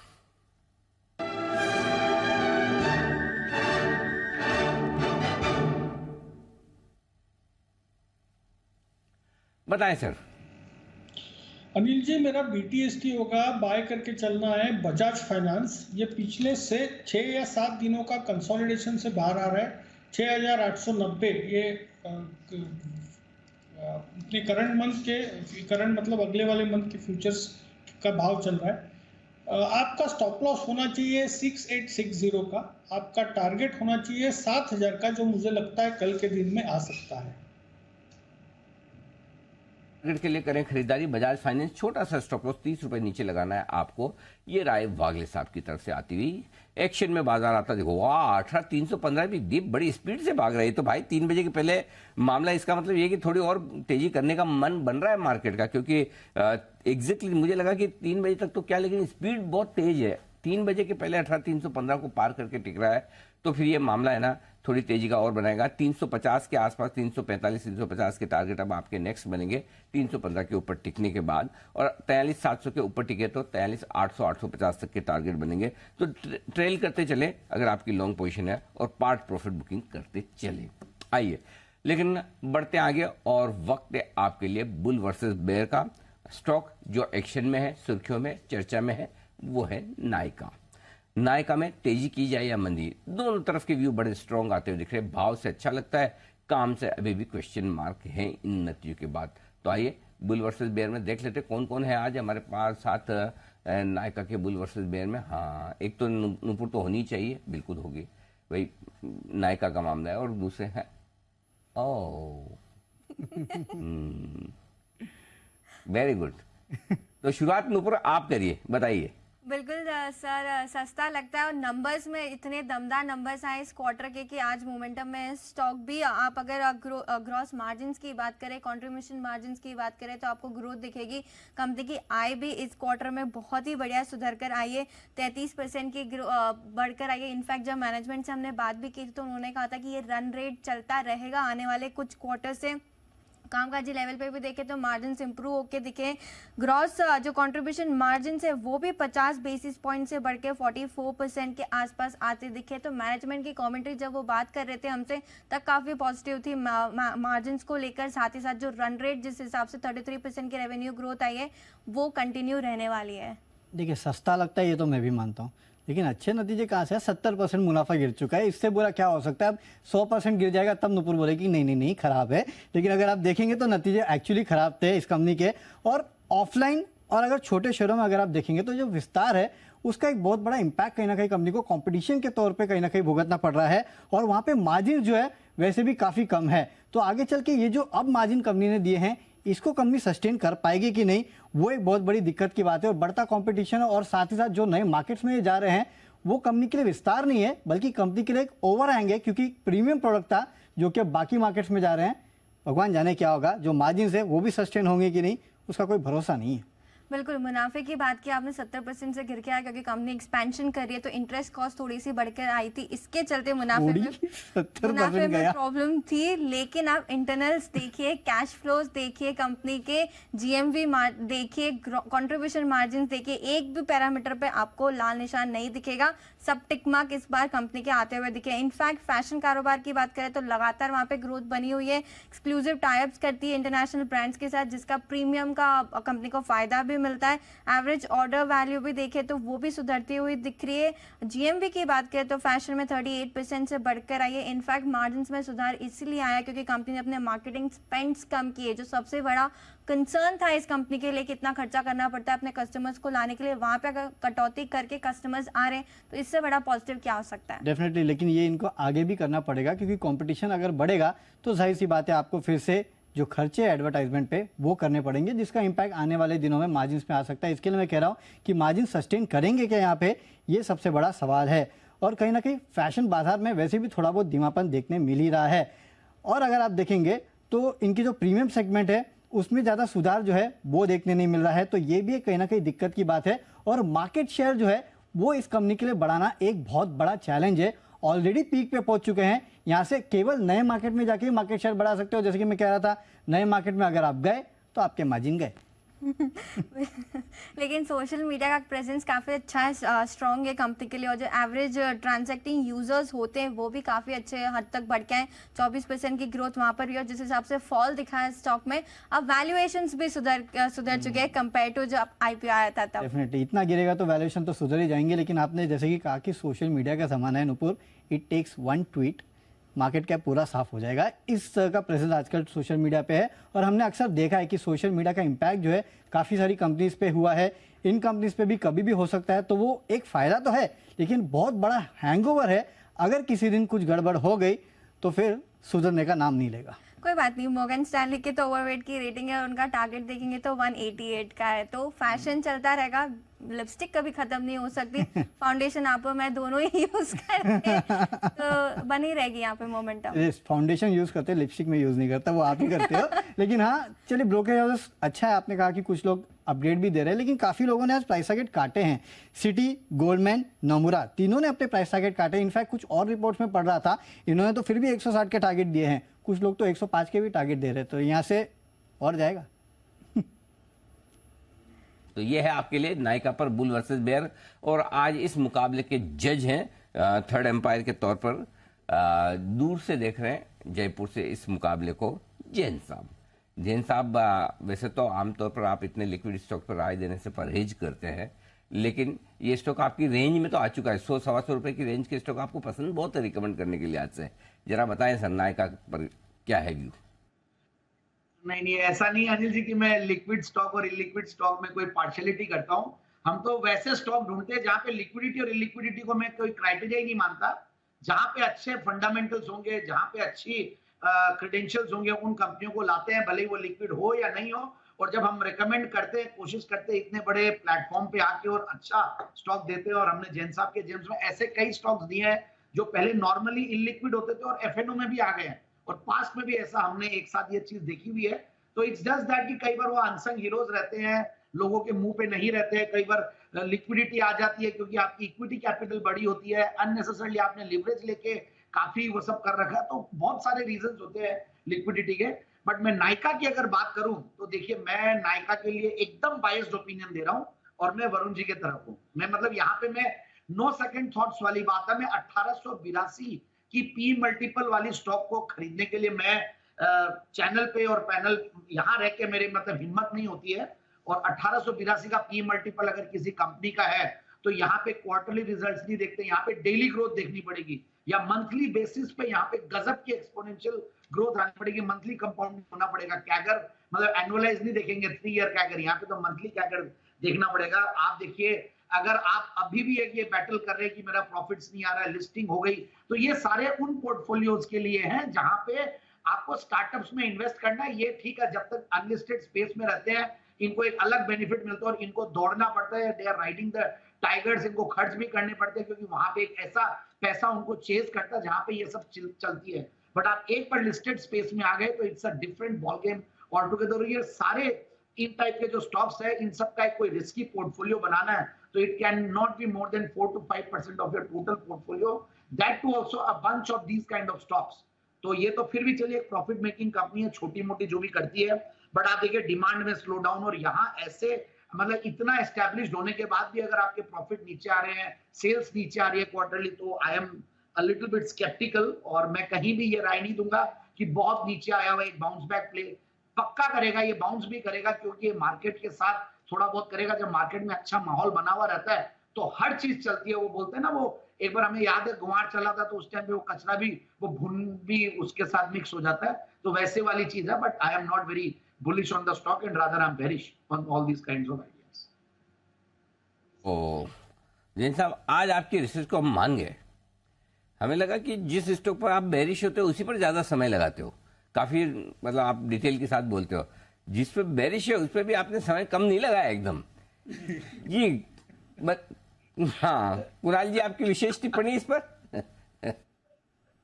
बताएं सर। अनिल जी, मेरा BTST होगा, बाय करके चलना है बजाज फाइनेंस। ये पिछले से 6 या 7 दिनों का कंसोलिडेशन से बाहर आ रहा है। 6,890 ये अपने करंट मतलब अगले वाले मंथ के फ्यूचर्स का भाव चल रहा है। आपका स्टॉप लॉस होना चाहिए 6860 का, आपका टारगेट होना चाहिए 7000 का, जो मुझे लगता है कल के दिन में आ सकता है। के लिए करें खरीदारी बजाज फाइनेंस, छोटा सा स्टॉप लॉस 30 रुपए नीचे लगाना है आपको। ये राय वागले साहब की तरफ से आती हुई एक्शन में बाजार आता। देखो वाह, 18,315 भी दीप बड़ी स्पीड से भाग रही है। तो भाई 3 बजे के पहले मामला, इसका मतलब ये कि थोड़ी और तेजी करने का मन बन रहा है मार्केट का, क्योंकि एग्जैक्टली मुझे लगा कि 3 बजे तक तो क्या, लेकिन स्पीड बहुत तेज है। 3 बजे के पहले 18,315 को पार करके टिक रहा है, तो फिर ये मामला है ना थोड़ी तेजी का और बनाएगा। 350 के आसपास, 345 350 के टारगेट अब आपके नेक्स्ट बनेंगे 315 के ऊपर टिकने के बाद, और 43,700 के ऊपर टिके तो 43,800 850 तक के टारगेट बनेंगे। तो ट्रेल करते चले अगर आपकी लॉन्ग पोजीशन है, और पार्ट प्रॉफिट बुकिंग करते चले। आइए लेकिन बढ़ते आगे, और वक्त है आपके लिए बुल वर्सेस बेयर का। स्टॉक जो एक्शन में है, सुर्खियों में, चर्चा में है, वो है नायका। नायका में तेजी की जाए या मंदी, दोनों तरफ के व्यू बड़े स्ट्रॉन्ग आते हुए दिख रहे हैं। भाव से अच्छा लगता है, काम से अभी भी क्वेश्चन मार्क है इन नतीजों के बाद। तो आइए बुल वर्सेस बेयर में देख लेते कौन कौन है आज हमारे पास साथ नायका के बुल वर्सेस बेयर में। हाँ, एक तो नूपुर तो होनी चाहिए, बिल्कुल होगी भाई, नायका का मामला है। और दूसरे हैं वेरी गुड। तो शुरुआत नूपुर आप करिए, बताइए। बिल्कुल सर, सस्ता लगता है और नंबर्स में इतने दमदार नंबर्स आए इस क्वार्टर के कि आज मोमेंटम में स्टॉक भी, आप अगर ग्रॉस मार्जिन्स की बात करें, कंट्रीब्यूशन मार्जिन्स की बात करें तो आपको ग्रोथ दिखेगी। कंपनी की आय भी इस क्वार्टर में बहुत ही बढ़िया सुधर कर आई है, 33% की बढ़कर आई है। इनफैक्ट जब मैनेजमेंट से हमने बात भी की थी तो उन्होंने कहा था कि ये रन रेट चलता रहेगा आने वाले कुछ क्वार्टर से। कामकाजी लेवल पे भी देखे तो मार्जिन इंप्रूव होके दिखे। ग्रॉस जो कंट्रीब्यूशन मार्जिन है वो भी 50 बेसिस पॉइंट से बढ़ के 44% के आसपास आते दिखे। तो मैनेजमेंट की कमेंट्री जब वो बात कर रहे थे हमसे तब काफ़ी पॉजिटिव थी मार्जिन को लेकर। साथ ही साथ जो रन रेट जिस हिसाब से 33% की रेवेन्यू ग्रोथ आई है वो कंटिन्यू रहने वाली है। देखिए सस्ता लगता है ये तो मैं भी मानता हूँ, लेकिन अच्छे नतीजे कहाँ से है? 70% मुनाफा गिर चुका है, इससे बुरा क्या हो सकता है? अब 100% गिर जाएगा तब नुपुर बोले कि नहीं खराब है। लेकिन अगर आप देखेंगे तो नतीजे एक्चुअली खराब थे इस कंपनी के। और ऑफलाइन और अगर छोटे शहरों में अगर आप देखेंगे तो जो विस्तार है उसका एक बहुत बड़ा इम्पैक्ट कहीं ना कहीं कंपनी को कंपटीशन के तौर पे कहीं ना कहीं भुगतना पड़ रहा है। और वहाँ पे मार्जिन जो है वैसे भी काफ़ी कम है। तो आगे चल के ये जो अब मार्जिन कंपनी ने दिए हैं इसको कंपनी सस्टेन कर पाएगी कि नहीं, वो एक बहुत बड़ी दिक्कत की बात है। और बढ़ता कंपटीशन और साथ ही साथ जो नए मार्केट्स में ये जा रहे हैं वो कंपनी के लिए विस्तार नहीं है बल्कि कंपनी के लिए एक ओवरहैंग है, क्योंकि प्रीमियम प्रोडक्ट था जो कि बाकी मार्केट्स में जा रहे हैं। भगवान जाने क्या होगा, जो मार्जिन है वो भी सस्टेन होंगे कि नहीं उसका कोई भरोसा नहीं है। बिल्कुल, मुनाफे की बात की आपने, 70% से गिर के आया क्योंकि कंपनी एक्सपेंशन कर रही है तो इंटरेस्ट कॉस्ट थोड़ी सी बढ़कर आई थी, इसके चलते मुनाफे में प्रॉब्लम थी। लेकिन आप इंटरनल्स देखिए, कैश फ्लोज देखिए, कंपनी के जीएमवी देखिए, कंट्रीब्यूशन मार्जिन देखिए, एक भी पैरामीटर पे आपको लाल निशान नहीं दिखेगा। सब टिक मार्क इस बार कंपनी के आते हुए दिखे। इनफैक्ट फैशन कारोबार की बात करें तो लगातार वहाँ पे ग्रोथ बनी हुई है। एक्सक्लूसिव टाइप्स करती है इंटरनेशनल ब्रांड्स के साथ जिसका प्रीमियम का कंपनी को फायदा भी मिलता है। एवरेज ऑर्डर वैल्यू भी देखे तो वो भी सुधरती हुई दिख रही है। जीएमवी की बात करें तो फैशन में 38% से बढ़कर आई है। इनफैक्ट मार्जिन में सुधार इसलिए आया क्योंकि कंपनी ने अपने मार्केटिंग स्पेंड्स कम किए, जो सबसे बड़ा कंसर्न था इस कंपनी के लिए, कितना खर्चा करना पड़ता है अपने कस्टमर्स को लाने के लिए। वहां पे अगर कटौती करके कस्टमर्स आ रहे हैं तो इससे बड़ा पॉजिटिव क्या हो सकता है? डेफिनेटली, लेकिन ये इनको आगे भी करना पड़ेगा क्योंकि कंपटीशन अगर बढ़ेगा तो जाहिर सी बात है आपको फिर से जो खर्चे एडवर्टाइजमेंट पे वो करने पड़ेंगे, जिसका इंपैक्ट आने वाले दिनों में मार्जिन पे आ सकता है। इसके लिए मैं कह रहा हूँ कि मार्जिन सस्टेन करेंगे क्या यहाँ पे, ये सबसे बड़ा सवाल है। और कहीं ना कहीं फैशन बाजार में वैसे भी थोड़ा बहुत धीमापन देखने मिल ही रहा है। और अगर आप देखेंगे तो इनकी जो प्रीमियम सेगमेंट है उसमें ज़्यादा सुधार जो है वो देखने नहीं मिल रहा है, तो ये भी कहीं ना कहीं दिक्कत की बात है। और मार्केट शेयर जो है वो इस कंपनी के लिए बढ़ाना एक बहुत बड़ा चैलेंज है। ऑलरेडी पीक पे पहुंच चुके हैं, यहाँ से केवल नए मार्केट में जाके मार्केट शेयर बढ़ा सकते हो। जैसे कि मैं कह रहा था, नए मार्केट में अगर आप गए तो आपके मार्जिन गए। लेकिन सोशल मीडिया का प्रेजेंस काफ़ी अच्छा है, स्ट्रॉन्ग है कंपनी के लिए। और जो एवरेज ट्रांजैक्टिंग यूजर्स होते हैं वो भी काफ़ी अच्छे हद तक बढ़ के हैं। 24% की ग्रोथ वहाँ पर भी, और जिस हिसाब से फॉल दिखा है स्टॉक में, अब वैल्यूएशंस भी सुधर चुके हैं कंपेयर टू जब आईपीओ आया था तब। डेफिनेटली इतना गिरेगा तो वैल्यूएशन तो सुधर ही जाएंगे। लेकिन आपने जैसे कि कहा कि सोशल मीडिया का ज़माना है Nupur, it takes one tweet, market cap पूरा साफ हो जाएगा। इस तरह का प्रेजेंस आजकल सोशल मीडिया पे है। और हमने अक्सर देखा है कि सोशल मीडिया का इम्पैक्ट जो है काफ़ी सारी कंपनीज पे हुआ है, इन कंपनीज पे भी कभी भी हो सकता है। तो वो एक फ़ायदा तो है लेकिन बहुत बड़ा हैंगओवर है। अगर किसी दिन कुछ गड़बड़ हो गई तो फिर सुधरने का नाम नहीं लेगा। कोई बात नहीं, मॉर्गन स्टैनली के तो ओवरवेट की रेटिंग है, उनका टारगेट देखेंगे तो 188 का है। तो फैशन चलता रहेगा, लिपस्टिक कभी खत्म नहीं हो सकती। फाउंडेशन आप मैं दोनों ही यूज करते हैं तो बनी रहेगी यहाँ पे मोमेंटम। फाउंडेशन यूज करते हैं, लिपस्टिक में यूज नहीं करता, वो आप ही करते हो। लेकिन हाँ चलिए, ब्रोकरेज हाउस अच्छा है। आपने कहा कि कुछ लोग अपग्रेड भी दे रहे हैं, लेकिन काफी लोगों ने आज प्राइस टारगेट काटे हैं। सिटी, गोल्डमैन, नोमुरा तीनों ने अपने प्राइस टारगेट काटे। इनफैक्ट कुछ और रिपोर्ट्स में पढ़ रहा था, इन्होंने तो फिर भी 160 के टारगेट दिए हैं, कुछ लोग तो 105 के भी टारगेट दे रहे हैं। तो यहाँ से और जाएगा। तो ये है आपके लिए नायका पर बुल वर्सेस बेयर। और आज इस मुकाबले के जज हैं थर्ड एम्पायर के तौर पर दूर से देख रहे हैं जयपुर से इस मुकाबले को जैन साहब। जैन साहब, वैसे तो आमतौर पर आप इतने लिक्विड स्टॉक पर राय देने से परहेज करते हैं, लेकिन ये स्टॉक आपकी रेंज में तो आ चुका है। 100-125 रुपए की रेंज के स्टॉक आपको पसंद बहुत है रिकमेंड करने के लिए आज से। जरा बताएं सर, नायका पर क्या है व्यू? नहीं ऐसा नहीं अनिल जी कि मैं लिक्विड स्टॉक और इलिक्विड स्टॉक में कोई पार्शियलिटी करता हूं। हम तो वैसे स्टॉक ढूंढते हैं जहां पे लिक्विडिटी और इलिक्विडिटी को मैं कोई क्राइटेरिया ही नहीं मानता। जहां पे अच्छे फंडामेंटल्स होंगे, जहां पे अच्छी क्रेडेंशियल्स होंगे, उन कंपनियों को लाते हैं, भले ही वो लिक्विड हो या नहीं हो। और जब हम रिकमेंड करते हैं, कोशिश करते हैं इतने बड़े प्लेटफॉर्म पे आके और अच्छा स्टॉक देते हैं, और हमने जैन साहब के जेम्स में ऐसे कई स्टॉक्स दिए हैं जो पहले नॉर्मली इलिक्विड होते थे और एफएनओ में भी आ गए हैं, और पास्ट में भी ऐसा हमने एक साथ ये चीज देखी हुई है। तो इट्स जस्ट दैट कि कई बार वो अनसंग हीरोज रहते हैं, लोगों के मुंह पे नहीं रहते हैं, कई बार लिक्विडिटी आ जाती है क्योंकि आपकी इक्विटी कैपिटल बड़ी होती है, अननेसेसरली आपने लिवरेज लेके काफी वो सब कर रखा है, तो बहुत सारे रीजंस होते हैं लिक्विडिटी के। बट मैं नायका की अगर बात करूं तो देखिए, मैं नायका के लिए एकदम बायस्ड ओपिनियन दे रहा हूं, और मैं वरुण जी के तरफ हूं। मैं मतलब यहाँ पे मैं नो सेकंड थॉट्स वाली बात है, मैं 1882 की पी मल्टीपल वाली स्टॉक को खरीदने के लिए मैं चैनल पे और पैनल यहाँ रह के मेरे मतलब हिम्मत नहीं होती है। और 1882 का पी मल्टीपल अगर किसी कंपनी का है तो यहाँ पे क्वार्टरली रिजल्ट्स नहीं देखते, यहाँ पे डेली ग्रोथ देखनी पड़ेगी, या मंथली बेसिस पे यहाँ पे गजब की एक्सपोनेंशियल ग्रोथ आनी पड़ेगी, मंथली कंपाउंड होना पड़ेगा, कैगर मतलब एनुअलाइज नहीं देखेंगे 3 ईयर कैगर, यहाँ पे तो मंथली कैगर देखना पड़ेगा। आप देखिए, अगर आप अभी भी एक ये बैटल कर रहे हैं कि मेरा प्रॉफिट्स नहीं आ रहा है, लिस्टिंग हो गई, तो ये सारे उन पोर्टफोलियोज के लिए हैं जहां पे आपको स्टार्टअप्स में इन्वेस्ट करना है। ये ठीक है, जब तक अनलिस्टेड स्पेस में रहते हैं इनको एक अलग बेनिफिट मिलता है और इनको दौड़ना पड़ता है, they are riding the tigers, इनको खर्च भी करने पड़ते हैं क्योंकि वहां पे एक ऐसा पैसा उनको चेस करता है जहां पे ये सब चलती है। बट आप एक बार लिस्टेड स्पेस में आ गए तो it's a different ball game all together. ये सारे इन टाइप के जो स्टॉक्स है, इन सब का एक कोई रिस्की पोर्टफोलियो बनाना है तो it can not be more than 4 to 5% of your total portfolio, that too also a bunch of these kind of stocks. तो ये तो फिर भी चलिए एक प्रॉफिट मेकिंग कंपनी है, छोटी मोटी जो भी करती है, बट आप देखिए डिमांड में स्लो डाउन, और यहाँ ऐसे मतलब इतना एस्टैब्लिश्ड होने के बाद भी अगर आपके प्रॉफिट नीचे आ रहे हैं, सेल्स नीचे आ रही है क्वार्टरली, तो I am a little bit sceptical. और मैं कहीं भी ये राय नहीं दूंगा कि बहुत नीचे आया हुआ एक बाउंस बैक प्ले पक्का करेगा, ये बाउंस भी करेगा क्योंकि मार्केट के साथ थोड़ा बहुत करेगा। जब मार्केट में अच्छा माहौल बना हुआ रहता है तो हर चीज चलती है। वो बोलते हैं ना, वो एक बार हमें याद है गुआर चला था तो उस टाइम पे वो कचरा भी, वो भुन भी उसके साथ मिक्स हो जाता है, तो वैसे वाली चीज है। But I am not very bullish on the stock and rather I am bearish on all these kinds of ideas. ओ जैन साहब, आज आपकी रिसर्च को हम मान गए। हमें लगा कि जिस स्टॉक पर आप बेरिश होते हो उसी पर ज्यादा समय लगाते हो, काफी मतलब आप डिटेल के साथ बोलते हो। जिस पे बेरिश है उस पर भी आपने समय कम नहीं लगाया एकदम जी। हाँ कुणाल जी, आपकी विशेष टिप्पणी इस पर?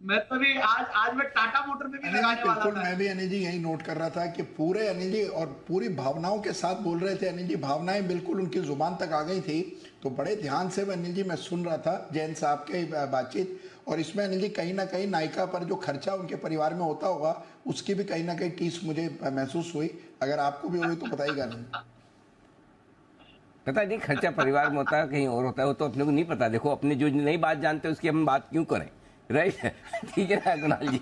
मैं तो भी आज मैं टाटा मोटर में भी लगाने वाला था। मैं भी अनिल जी यही नोट कर रहा था कि पूरे अनिल जी और पूरी भावनाओं के साथ बोल रहे थे अनिल जी, भावनाएं बिल्कुल उनकी जुबान तक आ गई थी। तो बड़े ध्यान से अनिल जी मैं सुन रहा था जैन साहब के बातचीत, और इसमें अनिल जी कहीं ना कहीं नायका पर जो खर्चा उनके परिवार में होता होगा उसकी भी कहीं ना कहीं टीस मुझे महसूस हुई। अगर आपको भी हुई तो बताइएगा। नहीं पता नहीं खर्चा परिवार में होता है कहीं और होता है, वो तो अपने को नहीं पता। देखो, अपने जो नई बात जानते हैं उसकी हम बात क्यों करें, राइट? ठीक है ना कुणाल जी?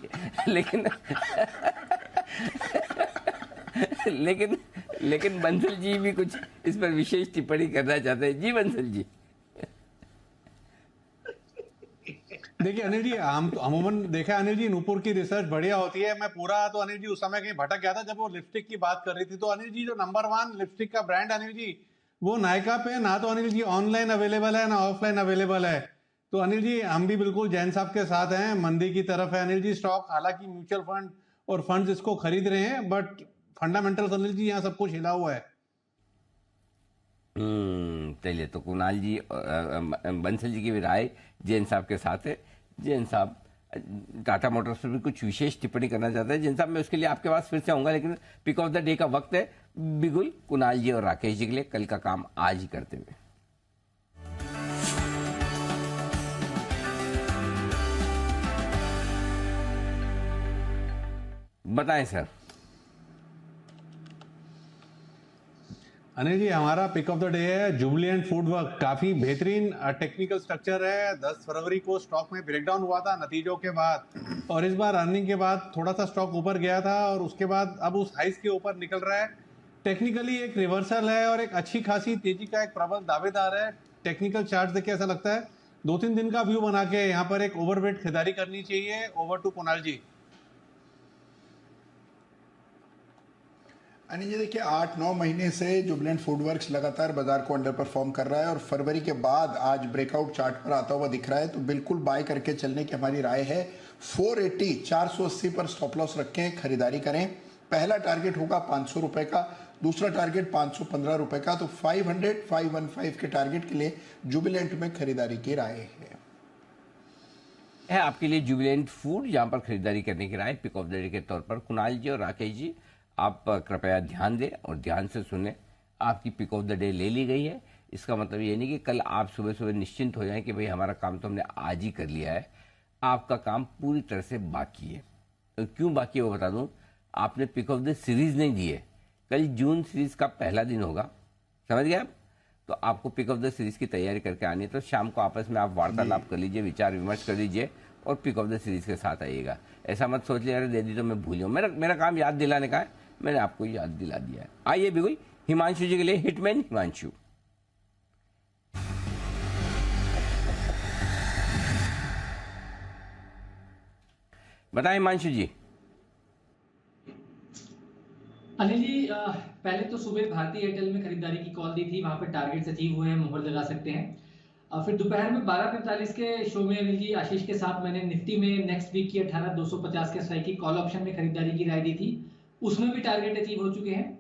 लेकिन बंसल जी भी कुछ इस पर विशेष टिप्पणी करना चाहते हैं। जी बंसल जी। देखिए अनिल जी, हम तो अमूमन देखा अनिल जी, नूपुर की रिसर्च बढ़िया होती है। मैं पूरा तो अनिल जी उस समय कहीं भटक गया था जब वो लिपस्टिक की बात कर रही थी। तो अनिल जी, जो नंबर 1 लिपस्टिक का ब्रांड अनिल जी, वो नायका पे ना तो अनिल जी ऑनलाइन अवेलेबल है ना ऑफलाइन अवेलेबल है। तो अनिल जी, हम भी बिल्कुल जैन साहब के साथ हैं, मंदी की तरफ है अनिल जी स्टॉक। हालांकि म्यूचुअल फंड और फंड्स इसको खरीद रहे हैं, बट फंडामेंटल्स अनिल जी यहाँ सब कुछ हिला हुआ है। चलिए, तो कुणाल जी बंसल जी की भी राय जैन साहब के साथ है। जैन साहब टाटा मोटर्स पर भी कुछ विशेष टिप्पणी करना चाहते हैं। जैन साहब, मैं उसके लिए आपके पास फिर से आऊंगा, लेकिन पिक ऑफ द डे का वक्त है। बिगुल कुणाल जी और राकेश जी के लिए कल का काम आज ही करते हुए बताएं सर। अनिल जी, हमारा पिक ऑफ द डे है जुबिलिएंट फूडवर्क। काफी बेहतरीन टेक्निकल स्ट्रक्चर है। 10 फरवरी को स्टॉक में ब्रेकडाउन हुआ था नतीजों के बाद, और इस बार अर्निंग के बाद थोड़ा सा स्टॉक ऊपर गया था और उसके बाद अब उस हाइस के ऊपर निकल रहा है। टेक्निकली एक रिवर्सल है और एक अच्छी खासी तेजी का एक प्रबल दावेदार है। टेक्निकल चार्ट देखिए ऐसा लगता है 2-3 दिन का व्यू बना के यहाँ पर एक ओवरवेट खरीदारी करनी चाहिए। Over to Kunal ji. अनिल जी, देखिए 8-9 महीने से जुबिलेंट फूडवर्क्स लगातार बाजार को अंडर परफॉर्म कर रहा है और फरवरी के बाद आज ब्रेकआउट चार्ट पर आता हुआ दिख रहा है, तो बिल्कुल बाय करके चलने की हमारी राय है। 480 480 पर स्टॉप लॉस रखें, खरीदारी करें। पहला टारगेट होगा 500 रुपए का, दूसरा टारगेट 515 रुपए का। तो 515 के टारगेट के लिए जुबिलेंट में खरीदारी की राय है आपके लिए जुबिलेंट फूड, जहां पर खरीदारी करने की राय पिक ऑफ द डे के तौर पर। कुणाल जी और राकेश जी, आप कृपया ध्यान दें और ध्यान से सुने। आपकी पिक ऑफ द डे ले ली गई है, इसका मतलब ये नहीं कि कल आप सुबह सुबह निश्चिंत हो जाएं कि भाई हमारा काम तो हमने आज ही कर लिया है। आपका काम पूरी तरह से बाकी है। तो क्यों बाकी है वो बता दूं। आपने पिक ऑफ द सीरीज नहीं दी है। कल जून सीरीज का पहला दिन होगा, समझ गए आप। तो आपको पिक ऑफ द सीरीज की तैयारी करके आनी है। तो शाम को आपस में आप वार्तालाप कर लीजिए, विचार विमर्श कर लीजिए और पिक ऑफ द सीरीज के साथ आइएगा। ऐसा मत सोच लिया अरे दे दी तो मैं भूल जाऊँ। मेरा काम याद दिलाने का है, मैंने आपको याद दिला दिया है। आइए बिल्कुल हिमांशु जी के लिए हिटमैन हिमांशु। बताएं हिमांशु जी। अनिल जी, पहले तो सुबह भारतीय एयरटेल में खरीदारी की कॉल दी थी, वहां पे टारगेट्स अचीव हुए हैं, मोहर लगा सकते हैं। फिर दोपहर में 12:45 के शो में अनिल जी आशीष के साथ मैंने निफ्टी में नेक्स्ट वीक की 18,250 के स्ट्राइक की कॉल ऑप्शन में खरीदारी की राय दी थी, उसमें भी टारगेट अचीव हो चुके हैं।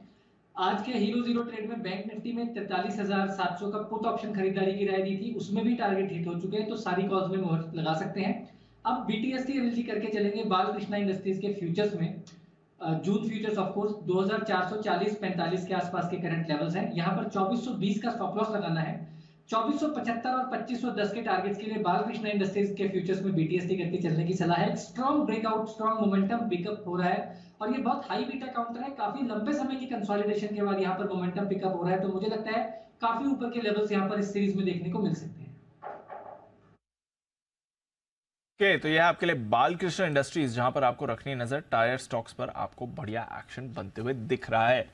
आज के हीरो जीरो ट्रेड में बैंक निफ्टी में 43,700 का पुट ऑप्शन खरीदारी की राय दी थी, उसमें भी टारगेट हिट हो चुके हैं। तो सारी कॉल्स में मोहर लगा सकते हैं। अब BTST अनिल जी करके चलेंगे बालकृष्णा इंडस्ट्रीज के फ्यूचर्स में। जून फ्यूचर्स ऑफ कोर्स 2440-45 के आसपास के करंट लेवल्स हैं। यहाँ पर 2420 का स्टॉप लॉस लगाना है। 2475 और 2510 के टारगेट्स के लिए बालकृष्णा इंडस्ट्रीज के फ्यूचर्स में BTST करके चलने की सलाह है। Strong breakout, strong momentum pickup हो रहा है और ये बहुत हाई बीटा काउंटर है। काफी लंबे समय की कंसोलिडेशन के बाद यहाँ पर मोमेंटम पिकअप हो रहा है, तो मुझे लगता है काफी ऊपर के लेवल्स यहाँ पर इस सीरीज में देखने को मिल सकते हैं। तो यह आपके लिए बालकृष्ण इंडस्ट्रीज, जहां पर आपको रखनी नजर टायर स्टॉक्स पर आपको बढ़िया एक्शन बनते हुए दिख रहा है।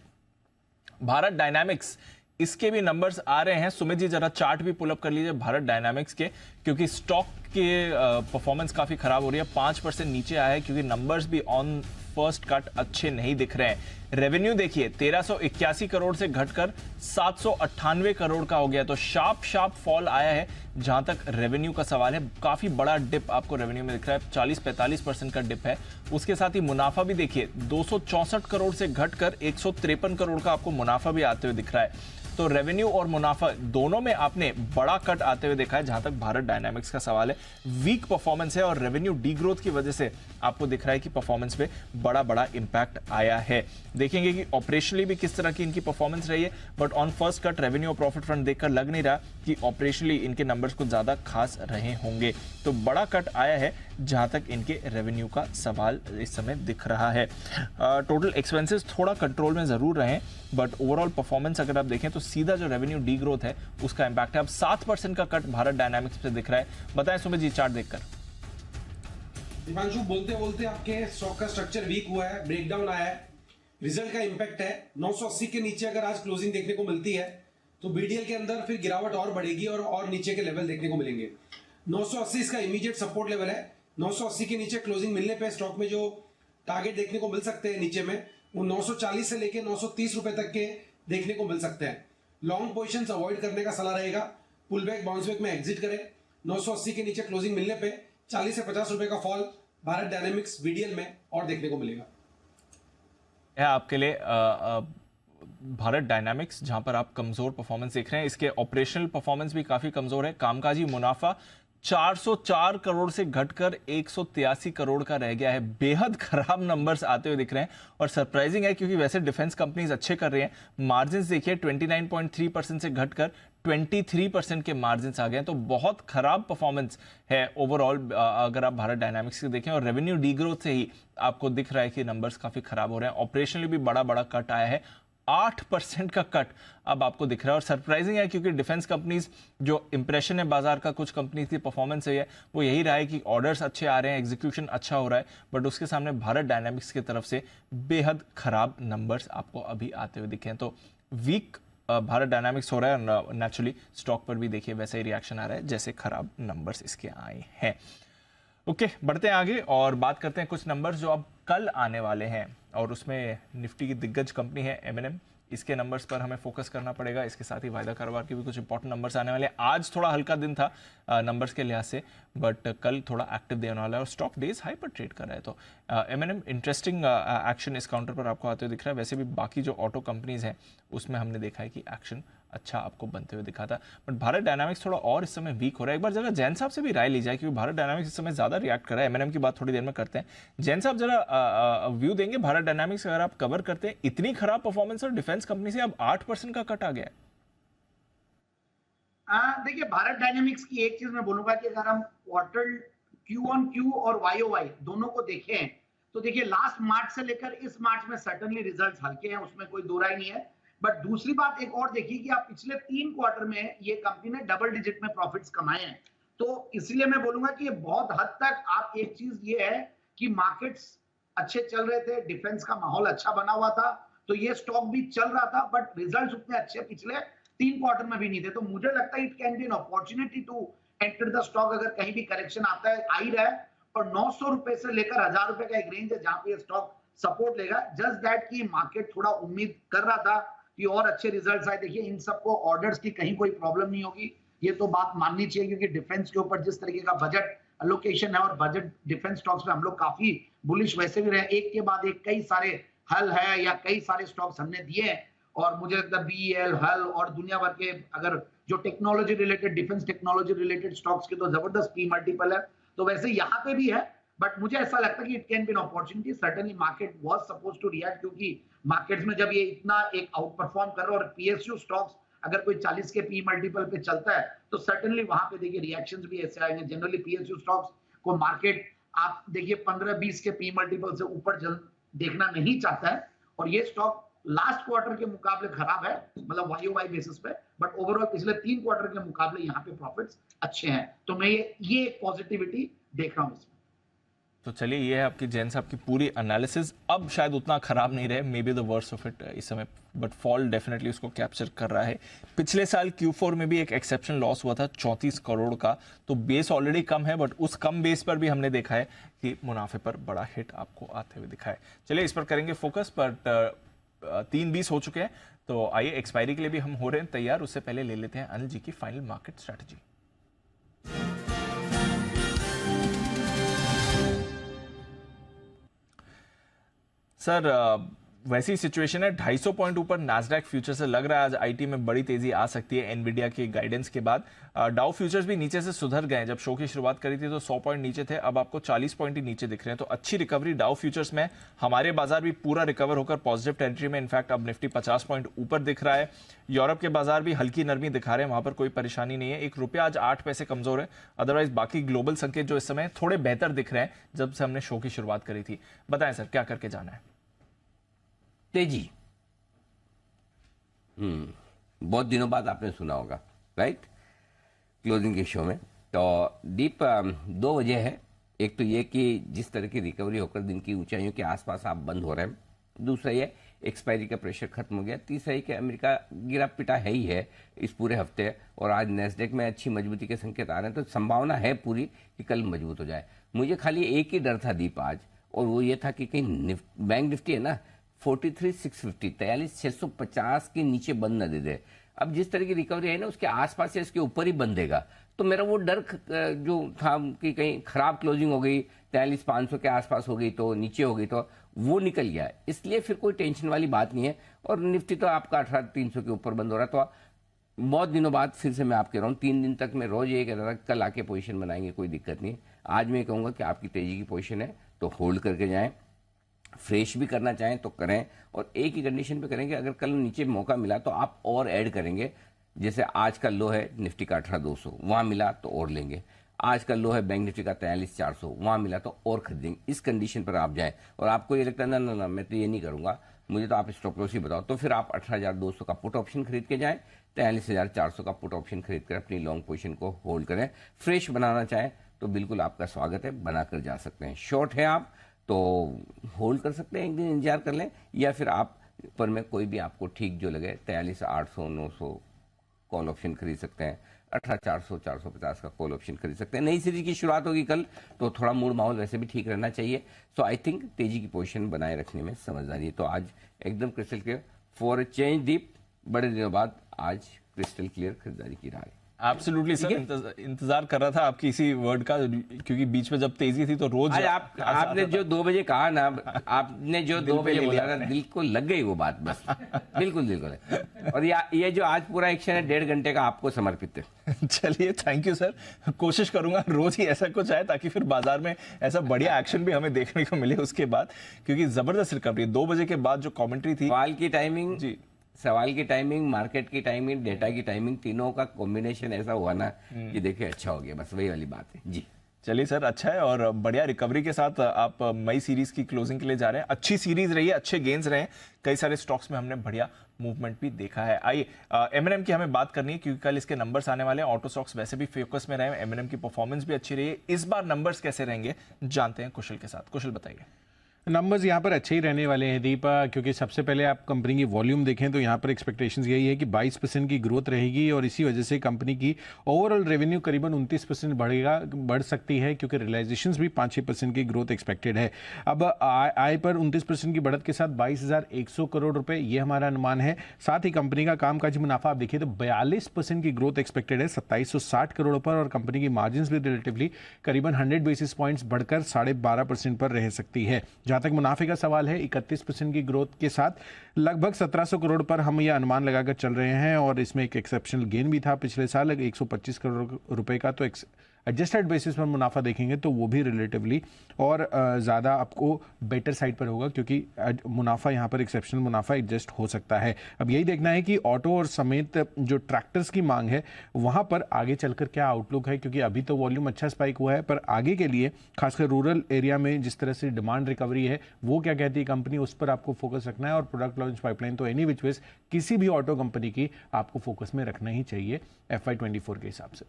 भारत डायनामिक्स, इसके भी नंबर्स आ रहे हैं। सुमित जी जरा चार्ट भी पुल अप कर लीजिए भारत डायनामिक्स के, क्योंकि स्टॉक के परफॉर्मेंस काफी खराब हो रही है। 5% नीचे आया है क्योंकि नंबर्स भी ऑन फर्स्ट कट अच्छे नहीं दिख रहे हैं। रेवेन्यू देखिए 1381 करोड़ से घटकर 798 करोड़ का हो गया, तो शार्प फॉल आया है जहां तक रेवेन्यू का सवाल है। काफी बड़ा डिप आपको रेवेन्यू में दिख रहा है, 40-45% का डिप है। उसके साथ ही मुनाफा भी देखिए 264 करोड़ से घटकर 153 करोड़ का आपको मुनाफा भी आते हुए दिख रहा है। तो रेवेन्यू और मुनाफा दोनों में आपने बड़ा कट आते हुए देखा है जहां तक भारत डायनामिक्स का सवाल है। वीक परफॉर्मेंस है और रेवेन्यू डी ग्रोथ की वजह से आपको दिख रहा है कि परफॉर्मेंस पे बड़ा इंपैक्ट आया है। देखेंगे कि ऑपरेशनली भी किस तरह की इनकी परफॉर्मेंस रही है, but on first cut revenue और प्रॉफिट फ्रंट देखकर लग नहीं रहा कि ऑपरेशनली इनके नंबर्स कुछ ज्यादा खास रहे होंगे। तो बड़ा कट आया है जहां तक इनके रेवेन्यू का सवाल इस समय दिख रहा है। टोटल एक्सपेंसेस थोड़ा कंट्रोल में जरूर रहे, बट ओवरऑल परफॉर्मेंस अगर आप देखें तो सीधा जो रेवेन्यू डी ग्रोथ है उसका इंपैक्ट है। अब 7% का कट भारत डायनामिक्स पे दिख रहा है। बताएं सुमित जी चार्ट देखकर। दिवांशु, बोलते बोलते आपके स्टॉक का स्ट्रक्चर वीक हुआ है, ब्रेकडाउन आया है, रिजल्ट का इंपैक्ट है। 980 के नीचे अगर आज क्लोजिंग देखने को मिलती है तो BDL के अंदर फिर गिरावट और बढ़ेगी और नीचे के लेवल देखने को मिलेंगे। 980 इसका इमीडिएट सपोर्ट लेवल है। 980 के नीचे क्लोजिंग मिलने पे स्टॉक में जो टारगेट देखने को मिल सकते हैं नीचे में, वो 940 से लेके 930 रुपए तक के देखने को मिल सकते हैं। लॉन्ग पोजीशंस अवॉइड करने का सलाह रहेगा। पुल बैक बाउंस बैक में एग्जिट करें। 980 के नीचे क्लोजिंग मिलने पे 40 से 50 रुपए का फॉल भारत डायनामिक्स BDL में और देखने को मिलेगा। है आपके लिए भारत डायनामिक्स, जहां पर आप कमजोर परफॉर्मेंस देख रहे हैं। इसके ऑपरेशनल परफॉर्मेंस भी काफी कमजोर है। कामकाजी मुनाफा 404 करोड़ से घटकर 183 करोड़ का रह गया है। बेहद खराब नंबर्स आते हुए दिख रहे हैं और सरप्राइजिंग है क्योंकि वैसे डिफेंस कंपनीज अच्छे कर रही हैं। मार्जिन्स देखिए 29.3% से घटकर 23% के मार्जिन्स आ गए हैं, तो बहुत खराब परफॉर्मेंस है ओवरऑल अगर आप भारत डायनामिक्स के देखें। और रेवेन्यू डी ग्रोथ से ही आपको दिख रहा है कि नंबर्स काफी खराब हो रहे हैं। ऑपरेशनली भी बड़ा कट आया है, 8% का कट अब आपको दिख रहा है। और सरप्राइजिंग है क्योंकि डिफेंस कंपनीज जो इंप्रेशन है बाजार का कुछ कंपनीज की परफॉर्मेंस है वो यही रहा है कि ऑर्डर्स अच्छे आ रहे हैं, एग्जीक्यूशन अच्छा हो रहा है, बट उसके सामने भारत डायनामिक्स की तरफ से बेहद खराब नंबर्स आपको अभी आते हुए दिखे हैं। तो वीक भारत डायनामिक्स हो रहा है और नेचुरली स्टॉक पर भी देखिए वैसा ही रिएक्शन आ रहा है जैसे खराब नंबर्स इसके आए हैं। ओके, बढ़ते हैं आगे और बात करते हैं कुछ नंबर्स जो अब कल आने वाले हैं। और उसमें निफ्टी की दिग्गज कंपनी है M&M, इसके नंबर्स पर हमें फोकस करना पड़ेगा। इसके साथ ही वायदा कारोबार के भी कुछ इंपॉर्टेंट नंबर्स आने वाले हैं। आज थोड़ा हल्का दिन था नंबर्स के लिहाज से, बट कल थोड़ा एक्टिव देने वाला है और स्टॉक डेज हाई पर ट्रेड कर रहा है। तो M&M इंटरेस्टिंग एक्शन इस काउंटर पर आपको आते हुए दिख रहा है। वैसे भी बाकी जो ऑटो कंपनीज हैं उसमें हमने देखा है कि एक्शन अच्छा आपको बनते हुए दिखा था, बट भारत डायनामिक्स थोड़ा और इस समय वीक हो रहा है। एक बार जरा जैन साहब से भी राय ली जाए, क्योंकि भारत डायनामिक्स इस समय ज़्यादा रिएक्ट कर रहा है। M&M की बात थोड़ी देर में करते हैं। जैन साहब जरा व्यू देंगे भारत डायनामिक्स अगर आप कवर करते हैं, इतनी खराब परफॉर्मेंस और डिफेंस कंपनी से अब 8% का कट आ गया है। देखिए, भारत डायनामिक्स की एक चीज मैं बोलूंगा कि अगर हम क्वार्टर Q-on-Q और YoY दोनों को देखें तो देखिए लास्ट मार्च से लेकर इस मार्च में सर्टेनली रिजल्ट्स हल्के हैं, उसमें कोई दो राय नहीं है। बट दूसरी बात एक और देखिए कि आप पिछले 3 क्वार्टर में ये कंपनी ने डबल डिजिट में प्रॉफिट्स कमाए हैं। तो इसलिए मैं बोलूंगा कि बहुत हद तक आप एक चीज ये है कि मार्केट्स अच्छे चल रहे थे, डिफेंस का माहौल अच्छा बना हुआ था, तो ये स्टॉक भी चल रहा था, बट रिजल्ट्स उतने अच्छे पिछले 3 क्वार्टर में भी नहीं थे। तो मुझे लगता है it can be an opportunity to enter the stock अगर कहीं भी करेक्शन आता है, आ ही रहा है। और 900 रुपए से लेकर 1000 रुपए का एक रेंज है जहां पे ये स्टॉक सपोर्ट लेगा। जस्ट दैट की मार्केट थोड़ा उम्मीद कर रहा था कि और अच्छे रिजल्ट्स आए। देखिए, इन सबको ऑर्डर्स की कहीं कोई प्रॉब्लम नहीं होगी, ये तो बात माननी चाहिए, क्योंकि डिफेंस के ऊपर जिस तरीके का बजट एलोकेशन है और बजट डिफेंस स्टॉक्स में हम लोग काफी बुलिश वैसे भी रहे, एक के बाद एक कई सारे हल है या कई सारे स्टॉक्स हमने दिए हैं। और मुझे लगता है BEL, हल और दुनिया भर के अगर जो technology related, defence technology related stocks के तो जबरदस्त पी मल्टीपल है, तो वैसे यहाँ पे भी है। बट मुझे ऐसा लगता है कि it can be an opportunity. Certainly market was supposed to react, क्योंकि मार्केट्स में जब ये इतना एक आउट परफॉर्म कर रहा है और PSU स्टॉक्स अगर कोई 40 के पी मल्टीपल पे चलता है तो सर्टेनली वहां पे देखिए रिएक्शंस भी ऐसे आएंगे। जनरली PSU स्टॉक्स को मार्केट आप देखिए 15-20 के पी मल्टीपल से ऊपर देखना नहीं चाहता है, और ये स्टॉक लास्ट क्वार्टर के मुकाबले खराब है, मतलब YoY बेसिस पे, बट ओवरऑल पिछले 3 क्वार्टर के मुकाबले यहाँ पे प्रॉफिट्स अच्छे हैं। तो मैं ये एक पॉजिटिविटी देख रहा हूँ इसमें। तो चलिए, ये है आपकी जैन साहब की पूरी एनालिसिस। अब शायद उतना खराब नहीं रहे, may be the worst of it इस समय, बट फॉल डेफिनेटली उसको कैप्चर कर रहा है। पिछले साल Q4 में भी एक एक्सेप्शनल लॉस हुआ था 34 करोड़ का, तो बेस ऑलरेडी कम है, बट उस कम बेस पर भी हमने देखा है कि मुनाफे पर बड़ा हिट आपको आते हुए दिखा है। चलिए, इस पर करेंगे फोकस, बट 3:20 हो चुके हैं, तो आइए एक्सपायरी के लिए भी हम हो रहे हैं तैयार। उससे पहले ले लेते हैं अनिल जी की फाइनल मार्केट स्ट्रैटेजी। सर, वैसी सिचुएशन है, 250 पॉइंट ऊपर नैस्डैक फ्यूचर से लग रहा है आज आईटी में बड़ी तेजी आ सकती है एनवीडिया के गाइडेंस के बाद। डाउ फ्यूचर्स भी नीचे से सुधर गए। जब शो की शुरुआत करी थी तो 100 पॉइंट नीचे थे, अब आपको 40 पॉइंट ही नीचे दिख रहे हैं, तो अच्छी रिकवरी डाउ फ्यूचर्स में। हमारे बाजार भी पूरा रिकवर होकर पॉजिटिव टेरिटरी में, इनफैक्ट अब निफ्टी 50 पॉइंट ऊपर दिख रहा है। यूरोप के बाजार भी हल्की नरमी दिखा रहे हैं, वहां पर कोई परेशानी नहीं है। एक रुपया आज 8 पैसे कमजोर है, अदरवाइज बाकी ग्लोबल संकेत जो इस समय थोड़े बेहतर दिख रहे हैं जब से हमने शो की शुरुआत करी थी। बताएं सर, क्या करके जाना है? तेजी, बहुत दिनों बाद आपने सुना होगा, राइट, क्लोजिंग के शो में। तो दीप, 2 वजह है। एक तो ये कि जिस तरह की रिकवरी होकर दिन की ऊंचाइयों के आसपास आप बंद हो रहे हैं, दूसरा ये एक्सपायरी का प्रेशर खत्म हो गया, तीसरा ये कि अमेरिका गिरा पिटा है ही है इस पूरे हफ्ते, और आज नैस्डैक में अच्छी मजबूती के संकेत आ रहे हैं, तो संभावना है पूरी कि कल मजबूत हो जाए। मुझे खाली एक ही डर था दीप आज, और वो ये था कि कहीं बैंक निफ्टी है ना 43,650 43,650 के नीचे बंद न दे दे। अब जिस तरह की रिकवरी है ना उसके आसपास या इसके ऊपर ही बंद देगा, तो मेरा वो डर जो था कि कहीं खराब क्लोजिंग हो गई, 43,500 के आसपास हो गई तो नीचे हो गई, तो वो निकल गया। इसलिए फिर कोई टेंशन वाली बात नहीं है। और निफ्टी तो आपका 18,300 के ऊपर बंद हो रहा है। तो बहुत दिनों बाद फिर से मैं आप कह रहा हूँ, 3 दिन तक मैं रोज ये कह रहा था कल आके पोजीशन बनाएंगे, कोई दिक्कत नहीं। आज मैं कहूँगा कि आपकी तेजी की पोजीशन है तो होल्ड करके जाएं, फ्रेश भी करना चाहें तो करें, और एक ही कंडीशन पे करेंगे, अगर कल नीचे मौका मिला तो आप और ऐड करेंगे। जैसे आज का लो है निफ्टी का 18,200, वहाँ मिला तो और लेंगे। आज का लो है बैंक निफ्टी का 43,400, वहाँ मिला तो और खरीदेंगे। इस कंडीशन पर आप जाएं। और आपको ये लगता है ना ना ना मैं तो ये नहीं करूँगा, मुझे तो आप स्टॉप लॉस ही बताओ, तो फिर आप 18,200 का पुट ऑप्शन खरीद के जाएं, 43,400 का पुट ऑप्शन खरीद कर अपनी लॉन्ग पोजीशन को होल्ड करें। फ्रेश बनाना चाहें तो बिल्कुल आपका स्वागत है, बनाकर जा सकते हैं। शॉर्ट है आप तो होल्ड कर सकते हैं, एक दिन इंतजार कर लें, या फिर आप पर में कोई भी आपको ठीक जो लगे 43,800 900 कॉल ऑप्शन खरीद सकते हैं, 18,400 450 का कॉल ऑप्शन खरीद सकते हैं। नई सीरीज की शुरुआत होगी कल, तो थोड़ा मूड माहौल वैसे भी ठीक रहना चाहिए। सो आई थिंक तेजी की पोजीशन बनाए रखने में समझदारी है। तो आज एकदम crystal clear for change deep, बड़े दिनों बाद आज क्रिस्टल क्लियर खरीदारी की रहा है। एब्सोल्युटली सर, इंतजार कर रहा था आपकी इसी वर्ड का, क्योंकि बीच में जब तेजी थी तो रोज आपने जो 2 बजे कहा ना, आपने जो 2 बजे बोला ना, दिल को लग गई वो बात, बस बिल्कुल दिल को लग। और ये जो आज पूरा एक्शन है 1.5 घंटे का आपको समर्पित है। चलिए, थैंक यू सर। कोशिश करूंगा रोज ही ऐसा कुछ आए ताकि फिर बाजार में ऐसा बढ़िया एक्शन भी हमें देखने को मिले उसके बाद, क्योंकि जबरदस्त रिकवरी 2 बजे के बाद जो कमेंट्री थी, सवाल की टाइमिंग जी, सवाल की टाइमिंग, मार्केट की टाइमिंग, डेटा की टाइमिंग, तीनों का कॉम्बिनेशन ऐसा हुआ ना कि देखिए अच्छा हो गया, बस वही वाली बात है जी। चलिए सर, अच्छा है और बढ़िया रिकवरी के साथ आप मई सीरीज की क्लोजिंग के लिए जा रहे हैं। अच्छी सीरीज रही है, अच्छे गेंस रहे हैं, कई सारे स्टॉक्स में हमने बढ़िया मूवमेंट भी देखा है। आइए M&M की हमें बात करनी है, क्योंकि कल इसके नंबर्स आने वाले हैं। ऑटो स्टॉक्स वैसे भी फोकस में रहे हैं, M&M की परफॉर्मेंस भी अच्छी रही है। इस बार नंबर्स कैसे रहेंगे जानते हैं कुशल के साथ। कुशल बताइए। नंबर्स यहाँ पर अच्छे ही रहने वाले हैं दीप, क्योंकि सबसे पहले आप कंपनी की वॉल्यूम देखें तो यहाँ पर एक्सपेक्टेशंस यही है कि 22% की ग्रोथ रहेगी और इसी वजह से कंपनी की ओवरऑल रेवेन्यू करीबन 29% बढ़ सकती है, क्योंकि रियलाइजेशंस भी 5-6% की ग्रोथ एक्सपेक्टेड है। अब आय पर 29% की बढ़त के साथ 22,100 करोड़ रुपए ये हमारा अनुमान है। साथ ही कंपनी का कामकाजी मुनाफा आप देखिए तो 42% की ग्रोथ एक्सपेक्टेड है 2760 करोड़ पर, और कंपनी की मार्जिन भी रिलेटिवली करीबन 100 बेसिस पॉइंट्स बढ़कर 12.5% पर रह सकती है। जहां तक मुनाफे का सवाल है, 31% की ग्रोथ के साथ लगभग 1700 करोड़ पर हम ये अनुमान लगाकर चल रहे हैं, और इसमें एक एक्सेप्शनल गेन भी था पिछले साल 125 करोड़ रुपए का। तो एडजस्टेड बेसिस पर मुनाफा देखेंगे तो वो भी रिलेटिवली और ज़्यादा आपको बेटर साइड पर होगा, क्योंकि मुनाफा यहाँ पर एक्सेप्शनल मुनाफा एडजस्ट हो सकता है। अब यही देखना है कि ऑटो और समेत जो ट्रैक्टर्स की मांग है वहाँ पर आगे चलकर क्या आउटलुक है, क्योंकि अभी तो वॉल्यूम अच्छा स्पाइक हुआ है, पर आगे के लिए खासकर रूरल एरिया में जिस तरह से डिमांड रिकवरी है वो क्या कहती है कंपनी, उस पर आपको फोकस रखना है। और प्रोडक्ट लॉन्च पाइपलाइन तो एनी विच वेज किसी भी ऑटो कंपनी की आपको फोकस में रखना ही चाहिए FY24 के हिसाब से।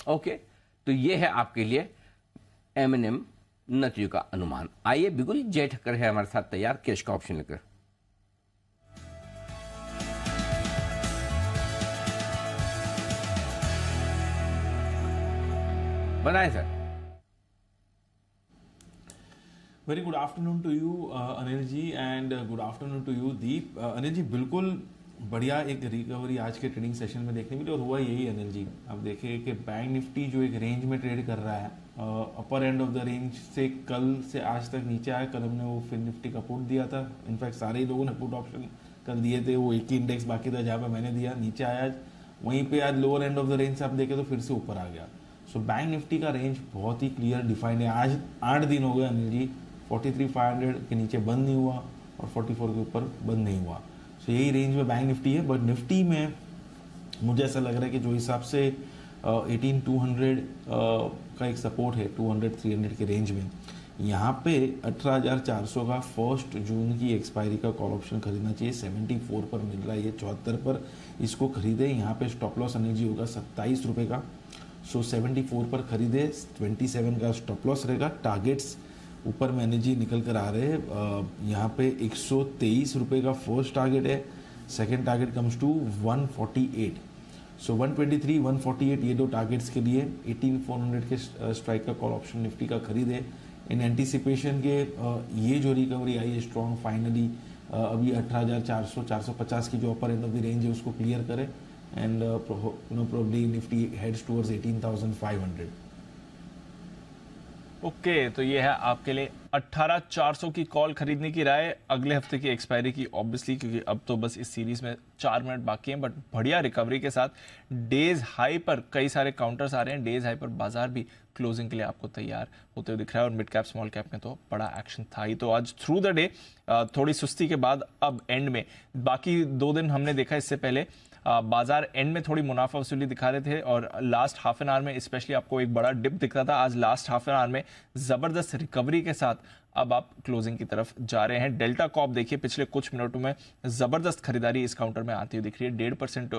ओके, तो ये है आपके लिए M&M नतीजों का अनुमान। आइए, बिल्कुल जय ठक्कर है हमारे साथ तैयार कैश का ऑप्शन लेकर। बनाए sir. Very good afternoon to you Anil ji, and good afternoon to you Deep. Anil ji, बिल्कुल बढ़िया एक रिकवरी आज के ट्रेडिंग सेशन में देखने मिली, और हुआ यही अनिल जी, आप देखिए कि बैंक निफ्टी जो एक रेंज में ट्रेड कर रहा है, अपर एंड ऑफ द रेंज से कल से आज तक नीचे आया। कल हमने वो फिर निफ्टी का पुट दिया था, इनफैक्ट सारे ही लोगों ने पुट ऑप्शन कल दिए थे, वो एक ही इंडेक्स बाकी था जहाँ पे मैंने दिया, नीचे आया। वहीं पे आज lower end of the range से आप देखें तो फिर से ऊपर आ गया। सो बैंक निफ्टी का रेंज बहुत ही क्लियर डिफाइंड है। आज 8 दिन हो गए अनिल जी, 43,500 के नीचे बंद नहीं हुआ और 44 के ऊपर बंद नहीं हुआ। तो यही रेंज में बैंक निफ्टी है। बट निफ्टी में मुझे ऐसा लग रहा है कि जो हिसाब से 18,200 का एक सपोर्ट है 200-300 के रेंज में, यहाँ पे 18,400 का 1 जून की एक्सपायरी का कॉल ऑप्शन खरीदना चाहिए। 74 पर मिल रहा है, ये 74 पर इसको खरीदे। यहाँ पे स्टॉप लॉस एनर्जी होगा 27 रुपये का, सो 74 पर खरीदे। 27 का स्टॉप लॉस रहेगा। टारगेट्स ऊपर में एनर्जी निकल कर आ रहे हैं। यहाँ पे 123 रुपये का फर्स्ट टारगेट है, सेकेंड टारगेट कम्स टू 148। सो 123, 148 ये दो टारगेट्स के लिए 18,400 के स्ट्राइक का कॉल ऑप्शन निफ्टी का खरीदे इन एंटीसिपेशन के ये जो रिकवरी आई है स्ट्रॉन्ग, फाइनली अभी 18,400, 450 की जो अपर एंड ऑफ द रेंज है उसको क्लियर करे, and probably Nifty heads towards 18,500। Okay, तो ये है आपके लिए 18,400 की कॉल खरीदने की राय अगले हफ्ते की एक्सपायरी की, ऑब्वियसली, क्योंकि अब तो बस इस सीरीज में 4 मिनट बाकी हैं। बट बढ़िया रिकवरी के साथ डेज हाई पर कई सारे काउंटर्स आ रहे हैं। डेज हाई पर बाजार भी क्लोजिंग के लिए आपको तैयार होते हुए दिख रहा है, और मिड कैप स्मॉल कैप में तो बड़ा एक्शन था ही। तो आज थ्रू द डे थोड़ी सुस्ती के बाद अब एंड में, बाकी 2 दिन हमने देखा इससे पहले बाजार एंड में थोड़ी मुनाफा वसूली दिखा रहे थे, और लास्ट हाफ एन आवर में स्पेशली आपको एक बड़ा डिप दिख रहा था। आज लास्ट हाफ एन आवर में जबरदस्त रिकवरी के साथ अब आप क्लोजिंग की तरफ जा रहे हैं। डेल्टा कॉप देखिए, पिछले कुछ मिनटों में जबरदस्त खरीदारी इस काउंटर में आती हुई दिख रही है। 1.5%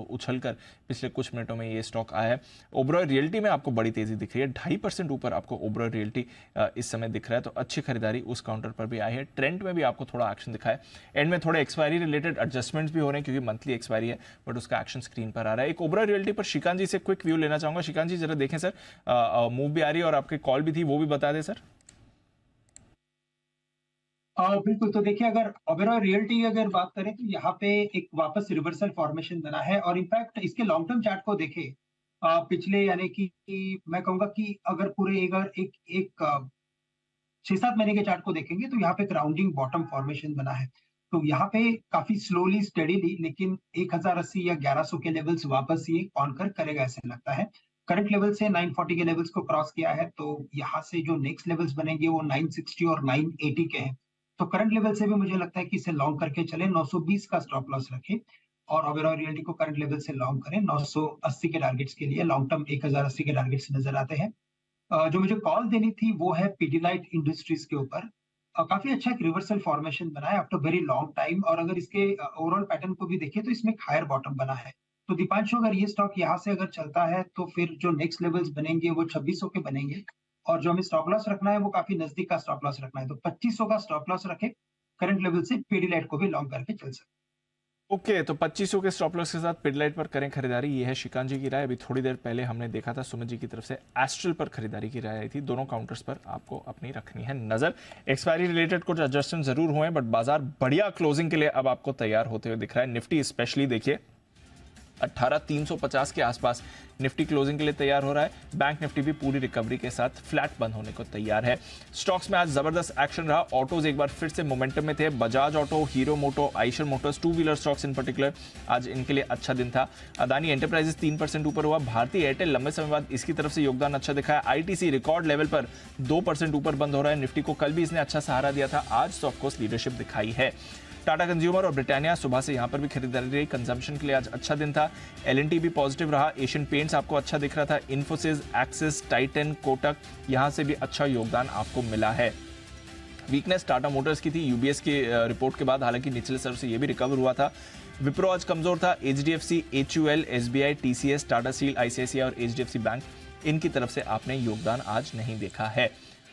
उछलकर पिछले कुछ मिनटों में ये स्टॉक आया है। ओबरॉय रियल्टी में आपको बड़ी तेजी दिख रही है, 2.5% ऊपर आपको ओबरॉय रियल्टी इस समय दिख रहा है। तो अच्छी खरीदारी उस काउंटर पर भी आई है। ट्रेंड में भी आपको थोड़ा एक्शन दिखा है। एंड में थोड़े एक्सपायरी रिलेटेड एडजस्टमेंट्स भी हो रहे हैं, क्योंकि मंथली एक्सपायरी है, बट उसका एक्शन स्क्रीन पर आ रहा है। एक ओबरॉय रियल्टी पर श्रीकांत जी से क्विक व्यू लेना चाहूंगा। श्रीकांत जी जरा देखें सर, मूव भी आ रही है और आपकी कॉल भी थी, वो भी बता दें सर। बिल्कुल। तो देखिए, अगर ओबेरॉय रियल्टी अगर बात करें तो यहाँ पे एक वापस रिवर्सल फॉर्मेशन बना है, और इनफैक्ट इसके लॉन्ग टर्म चार्ट को देखें, पिछले यानी कि मैं कहूंगा कि अगर पूरे अगर एक एक 6-7 महीने के चार्ट को देखेंगे तो यहाँ पे एक राउंडिंग बॉटम फॉर्मेशन बना है। तो यहाँ पे काफी स्लोली स्टेडीली लेकिन 1080 या 1100 के लेवल्स वापस ये कॉन्कर करेगा ऐसे लगता है। करंट लेवल से 940 के लेवल्स को क्रॉस किया है, तो यहाँ से जो नेक्स्ट लेवल्स बनेंगे वो 960 और 980 के हैं। तो करंट लेवल से भी मुझे लगता है कि इसे लॉन्ग करके चले, 920 का स्टॉप लॉस रखें और ओबेरॉय रियल्टी को करंट लेवल से लॉन्ग करें। 980 के टारगेट्स के लिए लॉन्ग टर्म 1080 के टारगेट्स नजर आते हैं। जो मुझे कॉल देनी थी वो है पीडीलाइट इंडस्ट्रीज के ऊपर। काफी अच्छा एक रिवर्सल फॉर्मेशन बना है आफ्टर वेरी लॉन्ग टाइम, और अगर इसके ओवरऑल पैटर्न को भी देखिए तो इसमें एक हायर बॉटम बना है। तो दीपांशु, अगर ये स्टॉक यहाँ से अगर चलता है तो फिर जो नेक्स्ट लेवल्स बनेंगे वो 2600 के बनेंगे, और जो हमें स्टॉप लॉस रखना है वो काफी नजदीक का स्टॉप लॉस रखना है। तो 2500 का स्टॉप लॉस रखे, करंट लेवल से पीडीलाइट को भी लॉन्ग करके चल सकते। ओके, तो 2500 के स्टॉप लॉस के साथ पिडलाइट पर करें खरीदारी, ये है श्रीकांत जी की राय। अभी थोड़ी देर पहले हमने देखा था सुमित जी की तरफ से एस्ट्रल पर खरीदारी की राय आई थी। दोनों काउंटर्स पर आपको अपनी रखनी है नजर। एक्सपायरी रिलेटेड कुछ एडजस्टमेंट जरूर हुए, बट बाजार बढ़िया क्लोजिंग के लिए अब आपको तैयार होते हुए दिख रहा है। निफ्टी स्पेशली देखिए 18,350 के आसपास निफ्टी क्लोजिंग के लिए तैयार हो रहा है। बैंक निफ्टी भी पूरी रिकवरी के साथ फ्लैट बंद होने को तैयार है। स्टॉक्स में आज जबरदस्त एक्शन रहा। ऑटोज एक बार फिर से मोमेंटम में थे। Bajaj auto, Hero Moto, Eicher motors, two wheeler stocks in particular आज इनके लिए अच्छा दिन था। अदानी एंटरप्राइजेस 3% ऊपर हुआ। भारतीय एयरटेल लंबे समय बाद इसकी तरफ से योगदान अच्छा दिखा है। आईटीसी रिकॉर्ड लेवल पर 2% ऊपर बंद हो रहा है। निफ्टी को कल भी इसने अच्छा सहारा दिया था, आज स्टॉक को लीडरशिप दिखाई है। टाटा कंज्यूमर और ब्रिटानिया सुबह से यहां पर भी खरीदारी रही। कंजम्पशन के लिए आज अच्छा दिन था। एलएनटी भी पॉजिटिव रहा। एशियन पेंट्स आपको अच्छा दिख रहा था। इन्फोसिस, एक्सिस, टाइटन, कोटक, यहां से भी अच्छा योगदान आपको मिला है। वीकनेस टाटा मोटर्स की थी यूबीएस की रिपोर्ट के बाद, हालांकि निचले स्तर से यह भी रिकवर हुआ था। विप्रो आज कमजोर था। HDFC, HUL, SBI, TCS, Tata steel, ICICI और एचडीएफसी बैंक, इनकी तरफ से आपने योगदान आज नहीं देखा है।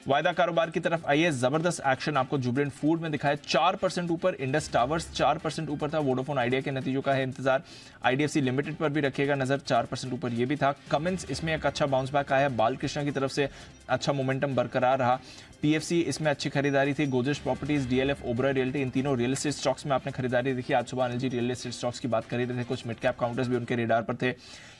वायदा कारोबार की तरफ आइए। जबरदस्त एक्शन आपको जुबिलेंट फूड में दिखा है। 4% ऊपर। इंडस टावर्स 4% ऊपर था। वोडाफोन आइडिया के नतीजों का है इंतजार। आईडीएफसी लिमिटेड पर भी रखिएगा नजर, 4% ऊपर ये भी था। कमिंस इसमें एक अच्छा बाउंस बैक आया है। बालकृष्ण की तरफ से अच्छा मोमेंटम बरकरार रहा। पीएफसी इसमें अच्छी खरीदारी थी। Godrej Properties, DLF, Oberoi Realty, इन तीनों रियल एस्टेट स्टॉक्स में आपने खरीदारी देखी। आज सुबह Anil ji real estate stocks की बात कर रहे थे, कुछ मिड कैप काउंटर्स भी उनके रेडार पर थे।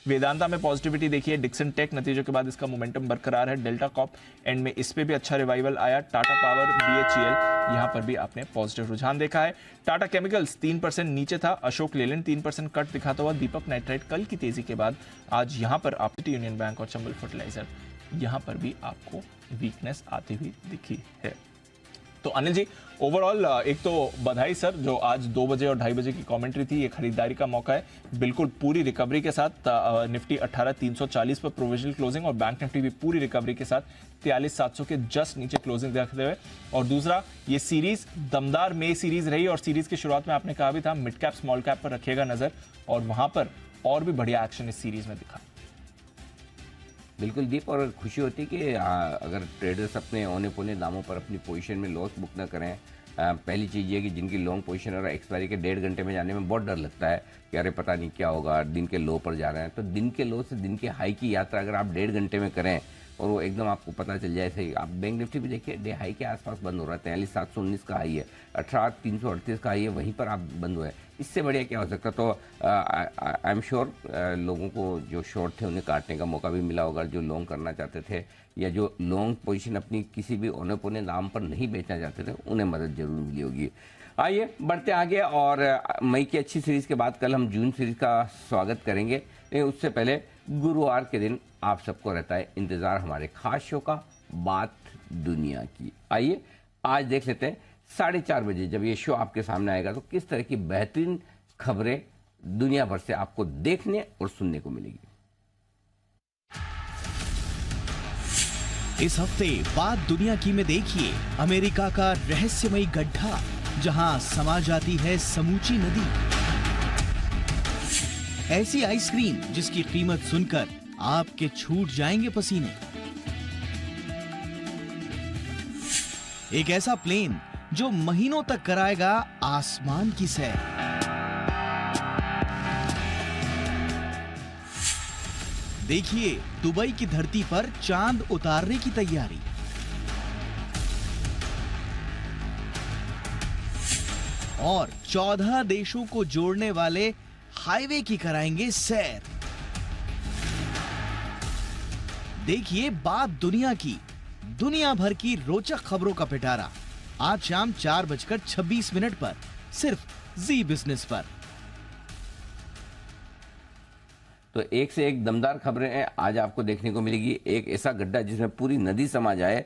वेदांता में पॉजिटिविटी देखिए। डिक्सन टेक नतीजों के बाद इसका मोमेंटम बरकरार है। डेल्टा कॉप एंड में इस पे भी अच्छा रिवाइवल आया। टाटा पावर, बीएचईएल, यहां पर भी आपने पॉजिटिव रुझान देखा है। टाटा केमिकल्स 3% नीचे था। अशोक लेलैंड 3% कट दिखाता हुआ। दीपक नाइट्राइट कल की तेजी के बाद आज यहां पर आप यूनियन बैंक और चंबल फर्टिलाइजर, यहां पर भी आपको वीकनेस आती हुई दिखी है। तो अनिल जी, ओवरऑल एक तो बधाई सर, जो आज 2 बजे और 2:30 बजे की कमेंट्री थी, ये खरीदारी का मौका है। बिल्कुल पूरी रिकवरी के साथ निफ्टी 18,340 पर प्रोविजनल क्लोजिंग, और बैंक निफ्टी भी पूरी रिकवरी के साथ 43,700 के जस्ट नीचे क्लोजिंग देखते हुए। और दूसरा, ये सीरीज दमदार मई सीरीज रही, और सीरीज की शुरुआत में आपने कहा भी था मिड कैप स्मॉल कैप पर रखिएगा नजर, और वहां पर और भी बढ़िया एक्शन इस सीरीज में दिखा। बिल्कुल दीप, और खुशी होती है कि अगर ट्रेडर्स अपने औने पौने दामों पर अपनी पोजीशन में लॉस बुक ना करें। पहली चीज़ ये कि जिनकी लॉन्ग पोजीशन और एक्सपायरी के 1.5 घंटे में जाने में बहुत डर लगता है कि अरे पता नहीं क्या होगा, दिन के लो पर जा रहे हैं। तो दिन के लो से दिन के हाई की यात्रा अगर आप 1.5 घंटे में करें और वो एकदम आपको पता चल जाए, सही आप बैंक निफ्टी भी देखिए डे हाई के आसपास बंद हो रहा है। 43,719 का हाई है, 18,338 का हाई है, वहीं पर आप बंद हुए। इससे बढ़िया क्या हो सकता। तो आई एम श्योर लोगों को जो शॉर्ट थे उन्हें काटने का मौका भी मिला होगा, जो लॉन्ग करना चाहते थे या जो लॉन्ग पोजीशन अपनी किसी भी औने पौने दाम पर नहीं बेचना चाहते थे, उन्हें मदद जरूर मिली होगी। आइए बढ़ते आगे, और मई की अच्छी सीरीज के बाद कल हम जून सीरीज का स्वागत करेंगे, लेकिन उससे पहले गुरुवार के दिन आप सबको रहता है इंतजार हमारे खास शो का, बात दुनिया की। आइए आज देख लेते हैं 4:30 बजे जब ये शो आपके सामने आएगा तो किस तरह की बेहतरीन खबरें दुनिया भर से आपको देखने और सुनने को मिलेगी। इस हफ्ते बात दुनिया की में देखिए अमेरिका का रहस्यमयी गड्ढा जहां समा जाती है समूची नदी, ऐसी आइसक्रीम जिसकी कीमत सुनकर आपके छूट जाएंगे पसीने, एक ऐसा प्लेन जो महीनों तक कराएगा आसमान की सैर, देखिए दुबई की धरती पर चांद उतारने की तैयारी, और 14 देशों को जोड़ने वाले हाईवे की कराएंगे सैर। देखिए बात दुनिया की, दुनिया भर की रोचक खबरों का पिटारा आज शाम 4:26 पर सिर्फ जी बिजनेस पर। तो एक से एक दमदार खबरें आज आपको देखने को मिलेगी। एक ऐसा गड्ढा जिसमें पूरी नदी समा जाए,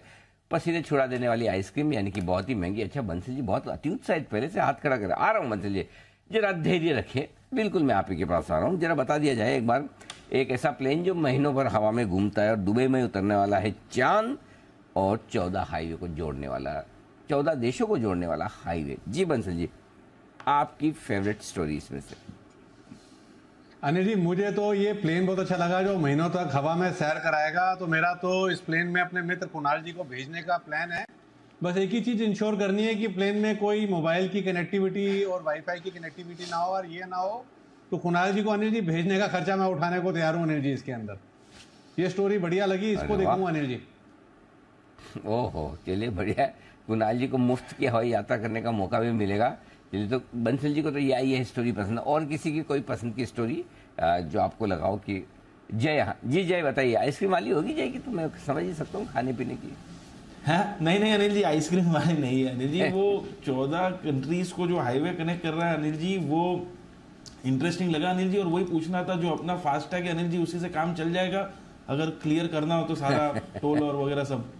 पसीने छुड़ा देने वाली आइसक्रीम, यानी कि बहुत ही महंगी। अच्छा बंसल जी बहुत अति उत्साहित, पहले से हाथ खड़ा कर आ रहा हूँ बंसल जी, जरा धैर्य रखें, बिल्कुल मैं आप ही के पास आ रहा हूँ। जरा बता दिया जाए एक बार, एक ऐसा प्लेन जो महीनों भर हवा में घूमता है और दुबई में उतरने वाला है चांद, और 14 हाईवे को जोड़ने वाला, 14 देशों को जोड़ने वाला हाईवे। जी बंसल जी, आपकी फेवरेट स्टोरी इसमें से? अनिल जी, मुझे तो ये प्लेन बहुत अच्छा लगा जो महीनों तक हवा में सैर कराएगा। तो मेरा तो इस प्लेन में अपने मित्र कुणाल जी को भेजने का प्लान है। बस एक ही चीज इंश्योर करनी है कि प्लेन में कोई मोबाइल की कनेक्टिविटी और वाईफाई की कनेक्टिविटी ना हो, और ये ना हो तो कुणाल जी को अनिल जी भेजने का खर्चा मैं उठाने को तैयार हूँ अनिल जी। इसके अंदर ये स्टोरी बढ़िया लगी, इसको देखूंगा अनिल जी। ओहो चलिए बढ़िया है, कुणाल जी को मुफ्त की हवाई यात्रा करने का मौका भी मिलेगा। चलिए, तो बंसल जी को तो ये स्टोरी पसंद है। और किसी की कोई पसंद की स्टोरी जो आपको लगाओ कि जय, जी जय बताइए, आइसक्रीम वाली होगी जय की, तो मैं समझ ही सकता हूँ खाने पीने की। हाँ नहीं अनिल जी, आइसक्रीम वाले नहीं है अनिल जी। वो 14 कंट्रीज को जो हाईवे कनेक्ट कर रहा है अनिल जी, वो इंटरेस्टिंग लगा अनिल जी। और वही पूछना था, जो अपना फास्टैग अनिल जी, उसी से काम चल जाएगा अगर क्लियर करना हो तो सारा टोल और वगैरह सब।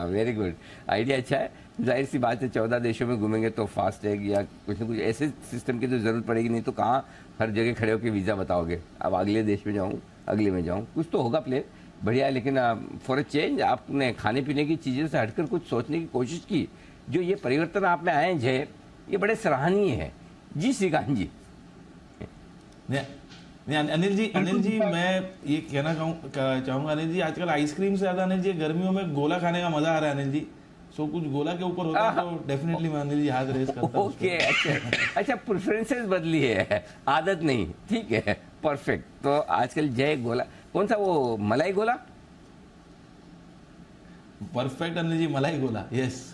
वेरी गुड, आइडिया अच्छा है। जाहिर सी बात है 14 देशों में घूमेंगे तो फास्टैग या कुछ न कुछ ऐसे सिस्टम की तो जरूरत पड़ेगी, नहीं तो कहाँ हर जगह खड़े होकर वीज़ा बताओगे, अब अगले देश में जाऊँ अगले में जाऊँ, कुछ तो होगा प्लेन। बढ़िया है, लेकिन फॉर ए चेंज आपने खाने पीने की चीज़ों से हटकर कुछ सोचने की कोशिश की। जो ये परिवर्तन आप में आए जय, ये बड़े सराहनीय है। जी श्रीकांत जी। अनिल जी मैं ये कहना चाहूंगा अनिल जी, आजकल आइसक्रीम से ज्यादा अनिल जी गर्मियों में गोला खाने का मजा आ रहा है अनिल जी। सो कुछ गोला के ऊपर होता है तो डेफिनेटली मैं अनिल जी हाथ रेस करता हूं। ओके अच्छा प्रेफरेंसेस बदली है, आदत नहीं, ठीक है परफेक्ट। तो आजकल जय गोला, कौन सा वो मलाई गोला? परफेक्ट अनिल जी, मलाई गोला, यस।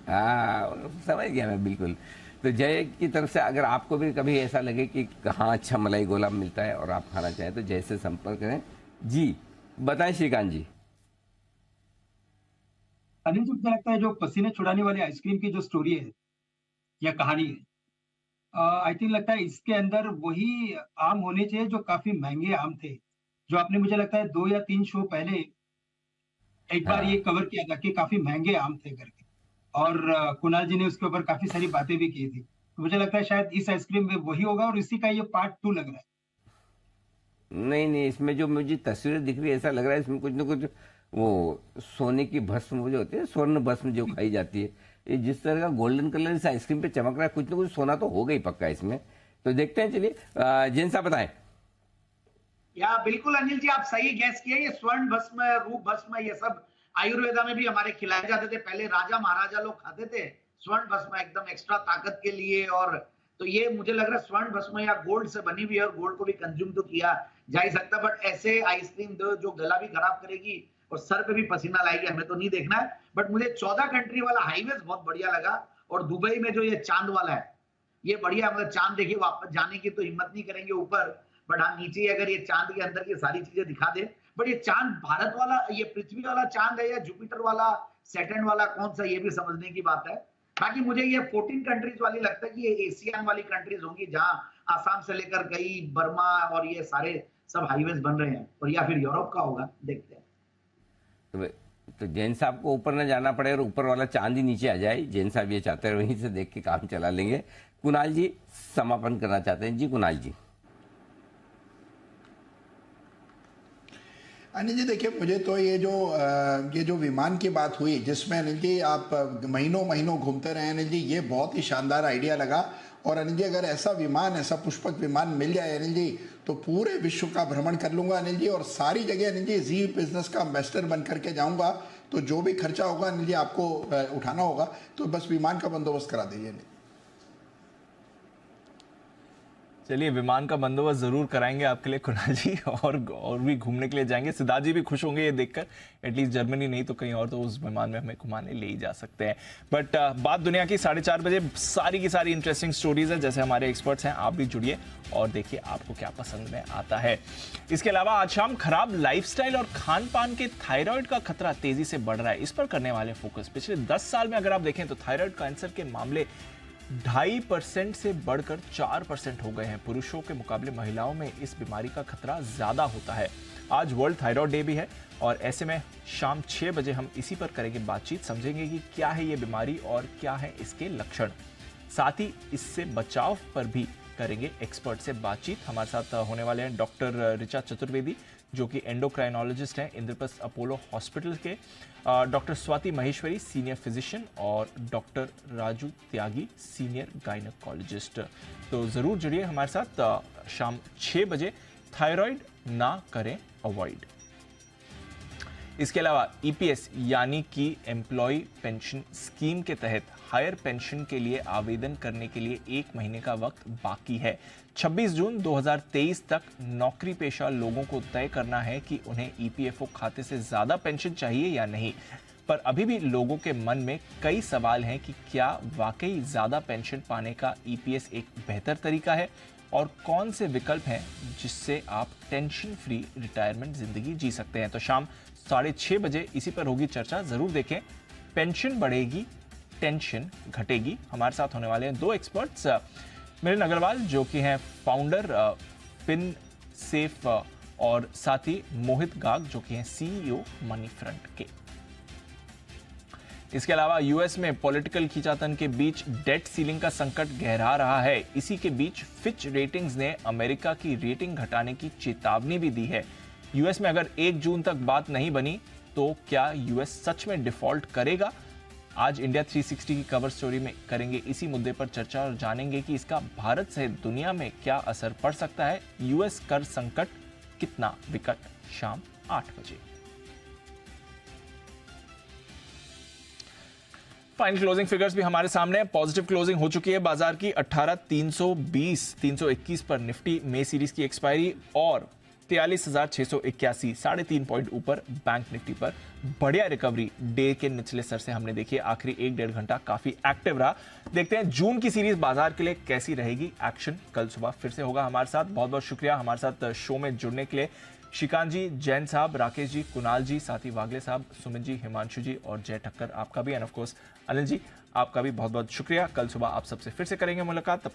हाँ समझ गया मैं बिल्कुल। तो जय की तरफ से अगर आपको भी कभी ऐसा लगे कि कहाँ अच्छा मलाई गोला मिलता है और आप खाना चाहें तो जय से संपर्क करें। जी बताएं श्रीकांत जी। अनिल जी, मुझे लगता है जो पसीने छुड़ाने वाली आइसक्रीम की जो स्टोरी है या कहानी है, आई थिंक लगता है इसके अंदर वही आम होने चाहिए जो काफी महंगे आम थे, जो आपने मुझे लगता है 2 या 3 शो पहले एक बार ये कवर किया था कि काफी महंगे आम थे करके, और कुणाल जी ने उसके ऊपर काफी सारी बातें भी की थी। तो मुझे लगता है शायद इस आइसक्रीम में वही होगा और इसी का ये पार्ट 2 लग रहा है। नहीं, इसमें जो मुझे तस्वीरें दिख रही है ऐसा लग रहा है इसमें कुछ ना कुछ वो सोने की भस्म जो होती है, स्वर्ण भस्म जो खाई जाती है, ये जिस तरह का गोल्डन कलर इस आइसक्रीम पे चमक रहा है, कुछ ना कुछ सोना तो होगा ही पक्का इसमें। तो देखते हैं, चलिए जैन साहब बताएं। या बिल्कुल अनिल जी, आप सही गैस किए। ये स्वर्ण भस्म, रूप भस्म, ये सब आयुर्वेदा में भी हमारे खिलाए जाते थे। पहले राजा महाराजा लोग खाते थे स्वर्ण भस्म, एकदम एक्स्ट्रा ताकत के लिए। और तो ये मुझे लग रहा है स्वर्ण भस्म या गोल्ड से बनी हुई है, और गोल्ड को भी कंज्यूम तो किया जा ही सकता, बट ऐसे आइसक्रीम दो जो गला भी खराब करेगी और सर पे भी पसीना लाएगी, हमें तो नहीं देखना है। बट मुझे 14 कंट्री वाला हाईवे बहुत बढ़िया लगा। और दुबई में जो ये चांद वाला है, ये बढ़िया, मतलब चांद देखिए, वापस जाने की तो हिम्मत नहीं करेंगे ऊपर, बट हाँ नीचे अगर ये चांद के अंदर की सारी चीजें दिखा दे। बट ये चांद भारत वाला, ये पृथ्वी वाला चांद है या जुपिटर वाला, सैटर्न वाला, कौन सा, ये भी समझने की बात है। बाकी मुझे ये 14 कंट्रीज वाली लगता है कि ये एशियन वाली कंट्रीज होंगी, जहां आसाम से लेकर कई बर्मा और ये सारे सब हाईवेज बन रहे हैं, और या फिर यूरोप का होगा, देखते हैं। तो जैन साहब को ऊपर न जाना पड़े और ऊपर वाला चांद ही नीचे आ जाए, जैन साहब ये चाहते हैं, वहीं से देख के काम चला लेंगे। कुणाल जी समापन करना चाहते हैं। जी कुणाल जी। अनिल जी देखिए, मुझे तो ये जो विमान की बात हुई जिसमें अनिल जी आप महीनों घूमते रहे अनिल जी, ये बहुत ही शानदार आइडिया लगा। और अनिल जी अगर ऐसा विमान, ऐसा पुष्पक विमान मिल जाए अनिल जी, तो पूरे विश्व का भ्रमण कर लूंगा अनिल जी, और सारी जगह अनिल जी जी बिजनेस का एम्बेसडर बन करके जाऊंगा। तो जो भी खर्चा होगा अनिल जी आपको उठाना होगा, तो बस विमान का बंदोबस्त करा दीजिए। चलिए, विमान का बंदोबस्त जरूर कराएंगे आपके लिए कुणाल जी, और भी घूमने के लिए जाएंगे। सिद्धार्थ जी भी खुश होंगे ये देखकर, एटलीस्ट जर्मनी नहीं तो कहीं और तो उस विमान में हमें घुमाने ले ही जा सकते हैं। बट बात दुनिया की 4:30 बजे सारी की सारी इंटरेस्टिंग स्टोरीज है, जैसे हमारे एक्सपर्ट्स हैं, आप भी जुड़िए और देखिए आपको क्या पसंद में आता है। इसके अलावा आज शाम खराब लाइफस्टाइल और खान पान के थायराइड का खतरा तेजी से बढ़ रहा है, इस पर करने वाले फोकस। पिछले 10 साल में अगर आप देखें तो थायराइड कैंसर के मामले 2.5% से बढ़कर 4% हो गए हैं। पुरुषों के मुकाबले महिलाओं में इस बीमारी का खतरा ज्यादा होता है। आज वर्ल्ड थायराइड डे भी है और ऐसे में शाम 6 बजे हम इसी पर करेंगे बातचीत, समझेंगे कि क्या है ये बीमारी और क्या है इसके लक्षण। साथ ही इससे बचाव पर भी करेंगे एक्सपर्ट से बातचीत। हमारे साथ होने वाले हैं डॉक्टर ऋचा चतुर्वेदी, जो कि एंडोक्राइनोलॉजिस्ट हैं इंद्रप्रस्थ अपोलो हॉस्पिटल के, doctor Swati Maheshwari senior physician और डॉक्टर राजू त्यागी सीनियर गायनेकोलॉजिस्ट। तो ज़रूर जुड़िए हमारे साथ शाम 6 बजे। थायराइड ना करें अवॉइड। इसके अलावा ईपीएस यानी कि एम्प्लॉय पेंशन स्कीम के तहत हायर पेंशन के लिए आवेदन करने के लिए 1 महीने का वक्त बाकी है। 26 जून 2023 तक नौकरी पेशा लोगों को तय करना है कि उन्हें ईपीएफओ खाते से ज्यादा पेंशन चाहिए या नहीं। पर अभी भी लोगों के मन में कई सवाल हैं कि क्या वाकई ज्यादा पेंशन पाने का ईपीएस एक बेहतर तरीका है और कौन से विकल्प हैं जिससे आप टेंशन फ्री रिटायरमेंट जिंदगी जी सकते हैं। तो शाम 6:30 बजे इसी पर होगी चर्चा, जरूर देखें। पेंशन बढ़ेगी, टेंशन घटेगी। हमारे साथ होने वाले हैं 2 एक्सपर्ट्स, मिलन अग्रवाल जो कि हैं फाउंडर पिन सेफ और साथ ही मोहित गाग जो कि हैं सीईओ मनी फ्रंट के। इसके अलावा यूएस में पॉलिटिकल खींचातान के बीच डेट सीलिंग का संकट गहरा रहा है। इसी के बीच फिच रेटिंग्स ने अमेरिका की रेटिंग घटाने की चेतावनी भी दी है। यूएस में अगर 1 जून तक बात नहीं बनी तो क्या यूएस सच में डिफॉल्ट करेगा? आज इंडिया 360 की कवर स्टोरी में करेंगे इसी मुद्दे पर चर्चा और जानेंगे कि इसका भारत सहित दुनिया में क्या असर पड़ सकता है। यूएस कर संकट कितना विकट, शाम 8 बजे। फाइनल क्लोजिंग फिगर्स भी हमारे सामने। पॉजिटिव क्लोजिंग हो चुकी है बाजार की 18,320 321 पर निफ्टी मे सीरीज की एक्सपायरी और 43,681 3.5 पॉइंट ऊपर बैंक निफ्टी पर। बढ़िया रिकवरी डे के निचले स्तर से हमने देखी। आखिरी 1-1.5 घंटा काफी एक्टिव रहा। देखते हैं जून की सीरीज बाजार के लिए कैसी रहेगी। एक्शन कल सुबह फिर से होगा हमारे साथ। बहुत बहुत शुक्रिया हमारे साथ शो में जुड़ने के लिए श्रीकांत जी, जैन साहब, राकेश जी, कुणाल जी, साथ ही वागले साहब, सुमित जी, हिमांशु जी और जय ठक्कर आपका भी, end of course Anil ji आपका भी बहुत बहुत शुक्रिया। कल सुबह आप सबसे फिर से करेंगे मुलाकात। तब